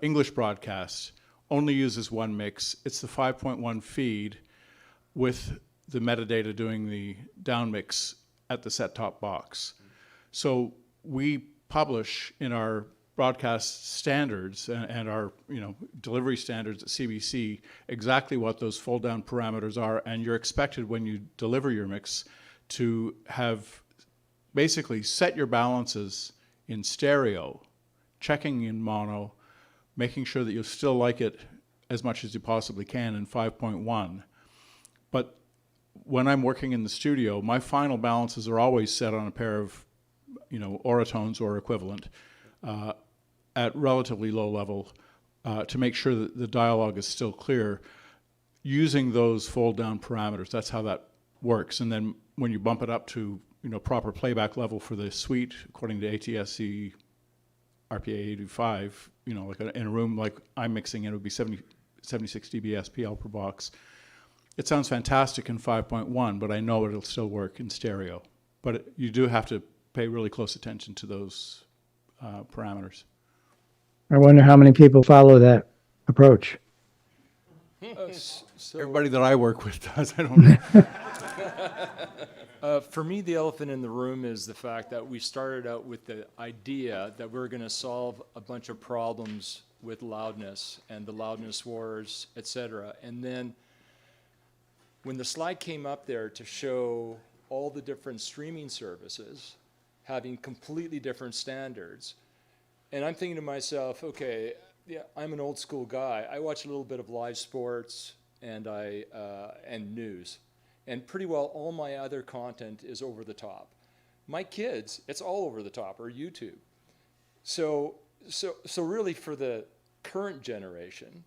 English broadcast only uses one mix. It's the 5.1 feed with the metadata doing the down mix at the set-top box. So we publish in our broadcast standards and our delivery standards at CBC exactly what those fold down parameters are, and you're expected when you deliver your mix to have basically set your balances in stereo, checking in mono, making sure that you still like it as much as you possibly can in 5.1. But when I'm working in the studio, my final balances are always set on a pair of Oratones or equivalent at relatively low level to make sure that the dialogue is still clear, using those fold down parameters. That's how that works. And then when you bump it up to proper playback level for the suite, according to ATSC RPA 85, like in a room like I'm mixing in, it would be 76 dB SPL per box. It sounds fantastic in 5.1, but I know it'll still work in stereo. But you do have to pay really close attention to those parameters. I wonder how many people follow that approach. Everybody that I work with does. I don't know. For me, the elephant in the room is the fact that we started out with the idea that we're going to solve a bunch of problems with loudness and the loudness wars, etc. And then when the slide came up there to show all the different streaming services having completely different standards, and I'm thinking to myself, okay, yeah, I'm an old school guy. I watch a little bit of live sports and and news. And pretty well all my other content is over the top. My kids, it's all over the top, or YouTube. So really for the current generation,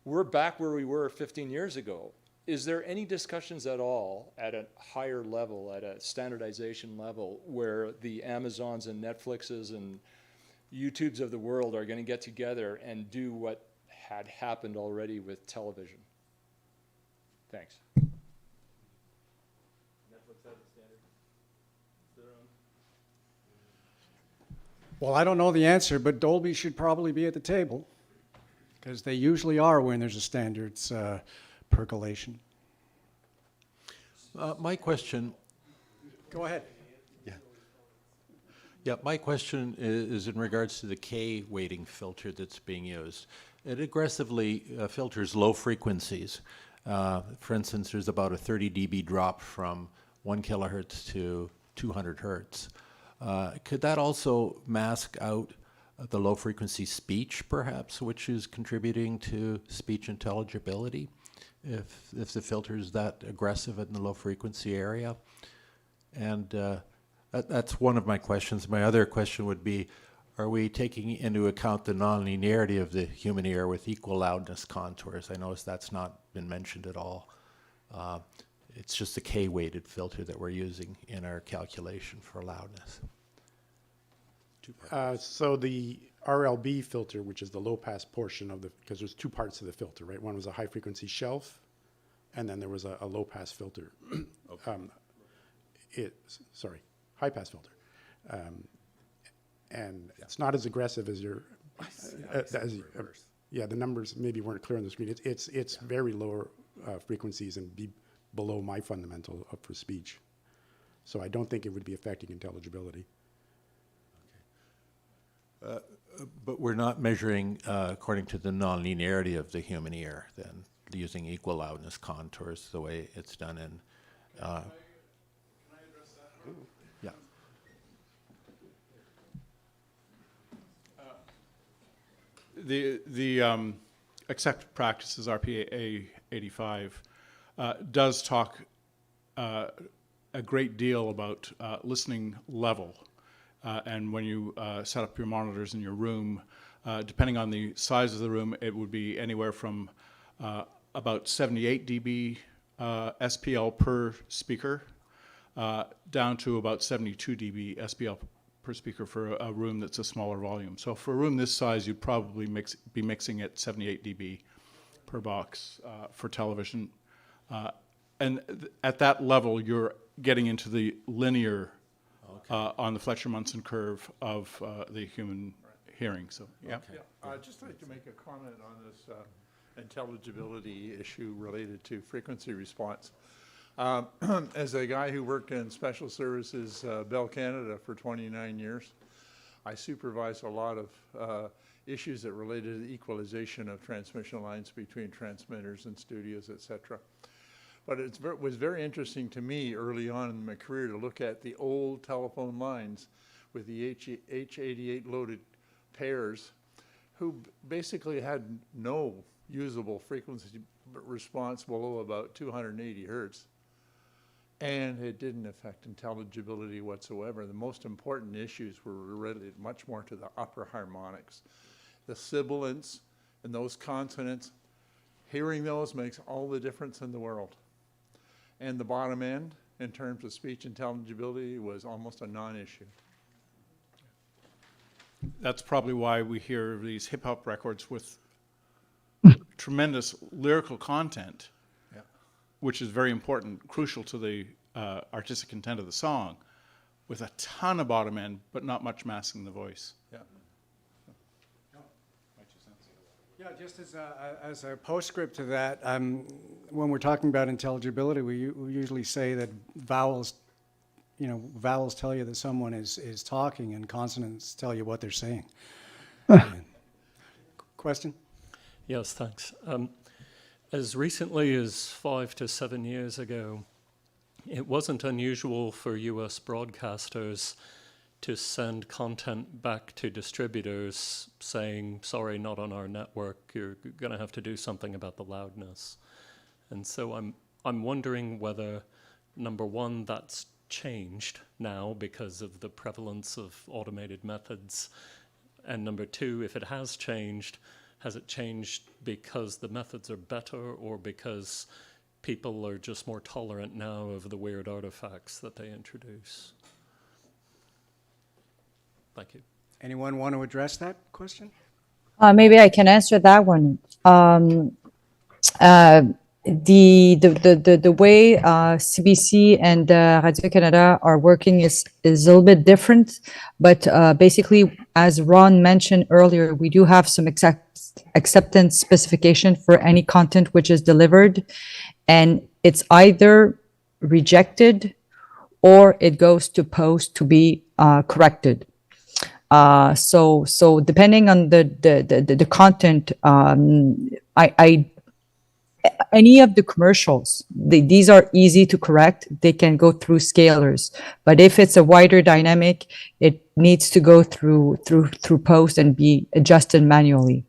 we're back where we were 15 years ago. Is there any discussions at all at a higher level, at a standardization level, where the Amazons and Netflixes and YouTubes of the world are going to get together and do what had happened already with television? Thanks. Well, I don't know the answer, but Dolby should probably be at the table, because they usually are when there's a standards percolation. My question. Go ahead. Yeah, my question is in regards to the K weighting filter that's being used. It aggressively filters low frequencies. For instance, there's about a 30 dB drop from 1 kilohertz to 200 hertz. Could that also mask out the low frequency speech, perhaps, which is contributing to speech intelligibility, if the filter is that aggressive in the low frequency area? And that's one of my questions. My other question would be, are we taking into account the nonlinearity of the human ear with equal loudness contours? I notice that's not been mentioned at all. It's just a K-weighted filter that we're using in our calculation for loudness. So the RLB filter, which is the low-pass portion of the, because there's two parts of the filter, right? One was a high-frequency shelf, and then there was a low-pass filter. High-pass filter. And it's not as aggressive as your, yeah, the numbers maybe weren't clear on the screen. It's very lower frequencies and below my fundamental for speech. So I don't think it would be affecting intelligibility. But we're not measuring according to the nonlinearity of the human ear, then, using equal loudness contours the way it's done in. Can I address that? Yeah. The accepted practices RPA 85 does talk a great deal about listening level. And when you set up your monitors in your room, depending on the size of the room, it would be anywhere from about 78 dB SPL per speaker down to about 72 dB SPL per speaker for a room that's a smaller volume. So for a room this size, you'd probably be mixing at 78 dB per box for television. And at that level, you're getting into the linear on the Fletcher-Munson curve of the human hearing. So, yeah. Okay. I'd just like to make a comment on this intelligibility issue related to frequency response. As a guy who worked in special services, Bell Canada, for 29 years, I supervised a lot of issues that related to the equalization of transmission lines between transmitters and studios, et cetera. But it was very interesting to me early on in my career to look at the old telephone lines with the H88 loaded pairs, who basically had no usable frequency response below about 280 hertz. And it didn't affect intelligibility whatsoever. The most important issues were related much more to the upper harmonics, the sibilants, and those consonants, hearing those makes all the difference in the world. And the bottom end, in terms of speech intelligibility, was almost a non-issue. That's probably why we hear these hip hop records with tremendous lyrical content, Yeah. which is very important, crucial to the artistic intent of the song, with a ton of bottom end, but not much masking the voice. Yeah. Yeah, just as a postscript to that, when we're talking about intelligibility, we usually say that vowels tell you that someone is talking, and consonants tell you what they're saying. Question? Yes, thanks. As recently as 5 to 7 years ago, it wasn't unusual for US broadcasters to send content back to distributors saying, sorry, not on our network, you're going to have to do something about the loudness. And so I'm wondering whether, number one, that's changed now because of the prevalence of automated methods, and number two, if it has it changed because the methods are better, or because people are just more tolerant now of the weird artifacts that they introduce? Thank you. Anyone want to address that question? Maybe I can answer that one. The way CBC and Radio-Canada are working is a little bit different, but basically, as Ron mentioned earlier, we do have some acceptance specification for any content which is delivered, and it's either rejected or it goes to post to be corrected. So depending on the content, any of the commercials, these are easy to correct. They can go through scalers. But if it's a wider dynamic, it needs to go through post and be adjusted manually.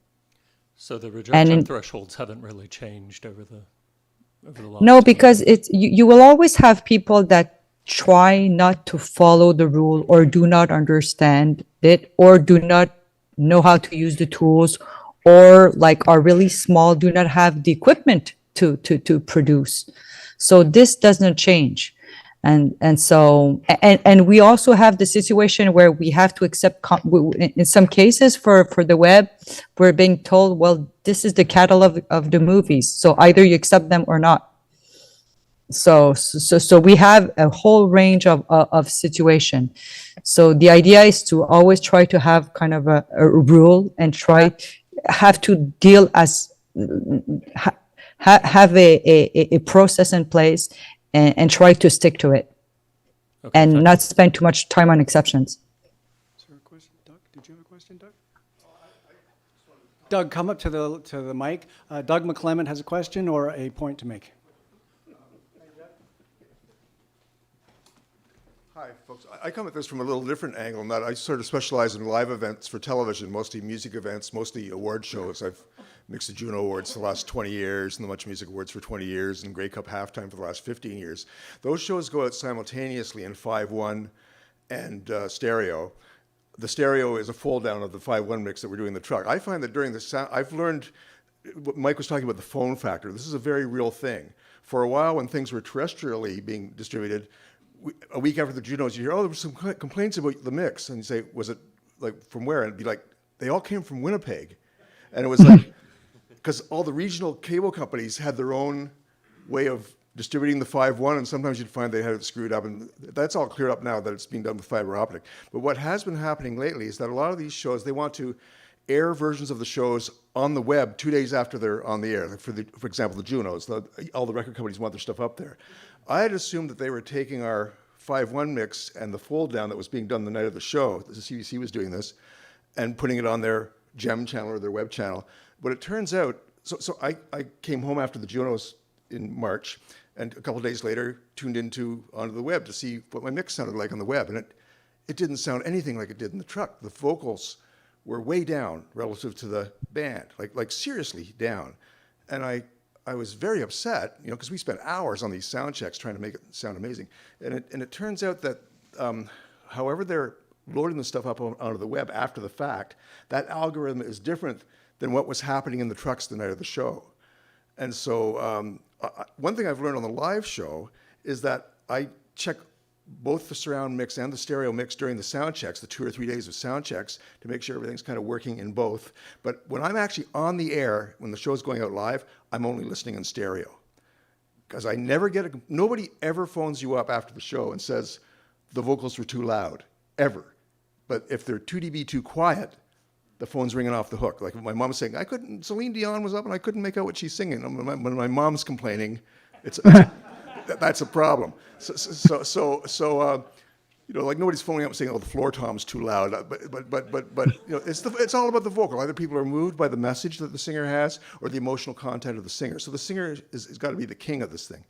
So the rejection thresholds haven't really changed over the last No, because you will always have people that try not to follow the rule, or do not understand it, or do not know how to use the tools, or like are really small, do not have the equipment to produce. So this doesn't change. And so we also have the situation where we have to accept, in some cases for the web, we're being told, well, this is the catalog of the movies, so either you accept them or not. So we have a whole range of situation. So the idea is to always try to have kind of a rule, and have to deal as have a process in place, and try to stick to it, Okay, and not spend too much time on exceptions. Is there a question? Doug, did you have a question, Doug? Doug, come up to the mic. Doug McClement has a question or a point to make. Hi, folks. I come at this from a little different angle in that I sort of specialize in live events for television, mostly music events, mostly award shows. I've mixed the Juno Awards for the last 20 years, and the Much Music Awards for 20 years, and Grey Cup Halftime for the last 15 years. Those shows go out simultaneously in 5.1 and stereo. The stereo is a fold down of the 5.1 mix that we're doing in the truck. I find that during the sound, I've learned, what Mike was talking about, the phone factor. This is a very real thing. For a while, when things were terrestrially being distributed, a week after the Junos, you hear, oh, there were some complaints about the mix. And you say, was it like from where? And it'd be like, they all came from Winnipeg. And it was like, because all the regional cable companies had their own way of distributing the 5.1, and sometimes you'd find they had it screwed up. And that's all cleared up now that it's being done with fiber optic. But what has been happening lately is that a lot of these shows, they want to air versions of the shows on the web 2 days after they're on the air. Like for example, the Junos, all the record companies want their stuff up there. I had assumed that they were taking our 5.1 mix and the fold down that was being done the night of the show, the CBC was doing this, and putting it on their GEM channel or their web channel. But it turns out, so I came home after the Junos in March, and a couple of days later tuned onto the web to see what my mix sounded like on the web, and it didn't sound anything like it did in the truck. The vocals were way down relative to the band, like seriously down. And I was very upset, because we spent hours on these sound checks trying to make it sound amazing. And it turns out that however they're loading the stuff up onto the web after the fact, that algorithm is different than what was happening in the trucks the night of the show. And so one thing I've learned on the live show is that I check both the surround mix and the stereo mix during the sound checks, the 2 or 3 days of sound checks, to make sure everything's kind of working in both. But when I'm actually on the air, when the show's going out live, I'm only listening in stereo. Because I never get nobody ever phones you up after the show and says the vocals were too loud, ever. But if they're 2 dB too quiet, the phone's ringing off the hook. Like my mom's saying, Celine Dion was up and I couldn't make out what she's singing. And when my mom's complaining, that's a problem. So you know, like nobody's phoning up and saying, "Oh, the floor tom's too loud." But you know, it's all about the vocal. Either people are moved by the message that the singer has, or the emotional content of the singer. So the singer has got to be the king of this thing,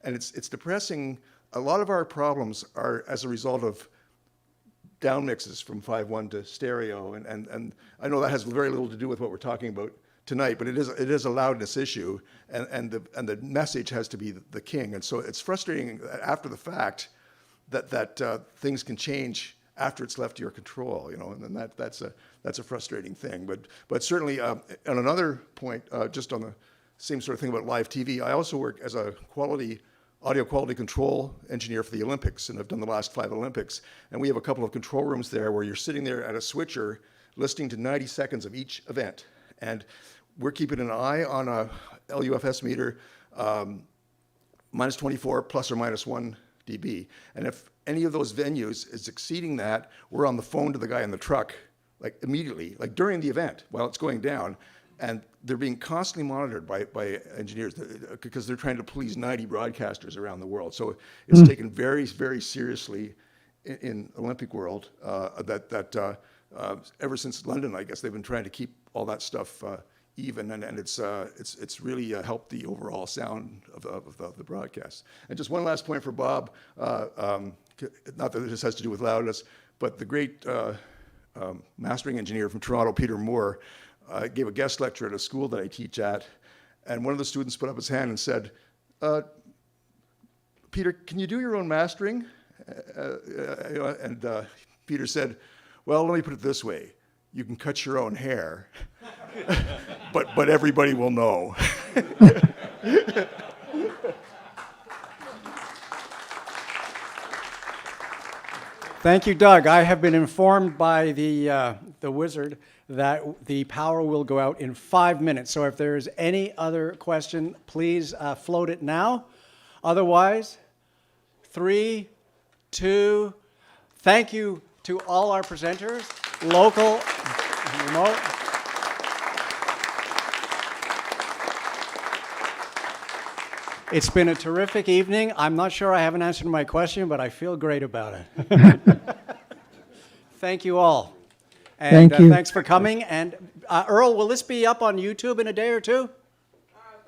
and it's depressing. A lot of our problems are as a result of down mixes from 5.1 to stereo, and I know that has very little to do with what we're talking about tonight, but it is a loudness issue, and the message has to be the king, and so it's frustrating after the fact that things can change after it's left to your control, you know, and then that's a frustrating thing. But certainly on another point, just on the same sort of thing about live TV, I also work as a audio quality control engineer for the Olympics, and I've done the last 5 Olympics, and we have a couple of control rooms there where you're sitting there at a switcher listening to 90 seconds of each event, and we're keeping an eye on a LUFS meter, minus 24 plus or minus 1 dB. And if any of those venues is exceeding that, we're on the phone to the guy in the truck, like immediately, like during the event while it's going down. And they're being constantly monitored by engineers because they're trying to please 90 broadcasters around the world. So it's taken very, very seriously in Olympic world ever since London, I guess, they've been trying to keep all that stuff even, and it's really helped the overall sound of the broadcast. And just one last point for Bob, not that this has to do with loudness, but the great mastering engineer from Toronto, Peter Moore, gave a guest lecture at a school that I teach at, and one of the students put up his hand and said, "Peter, can you do your own mastering?" And Peter said, "Well, let me put it this way. You can cut your own hair, but everybody will know." Thank you, Doug. I have been informed by the wizard that the power will go out in 5 minutes. So if there is any other question, please float it now. Otherwise, 3, 2, thank you to all our presenters, local, remote. It's been a terrific evening. I'm not sure I haven't answered my question, but I feel great about it. Thank you all. And Thank you. Thanks for coming. And Earl, will this be up on YouTube in a day or two?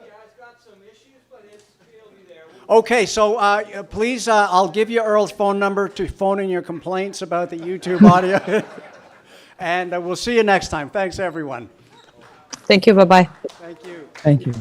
Yeah, it's got some issues, but it'll be there. Okay, so please, I'll give you Earl's phone number to phone in your complaints about the YouTube audio. And we'll see you next time. Thanks, everyone. Thank you. Bye-bye. Thank you. Thank you.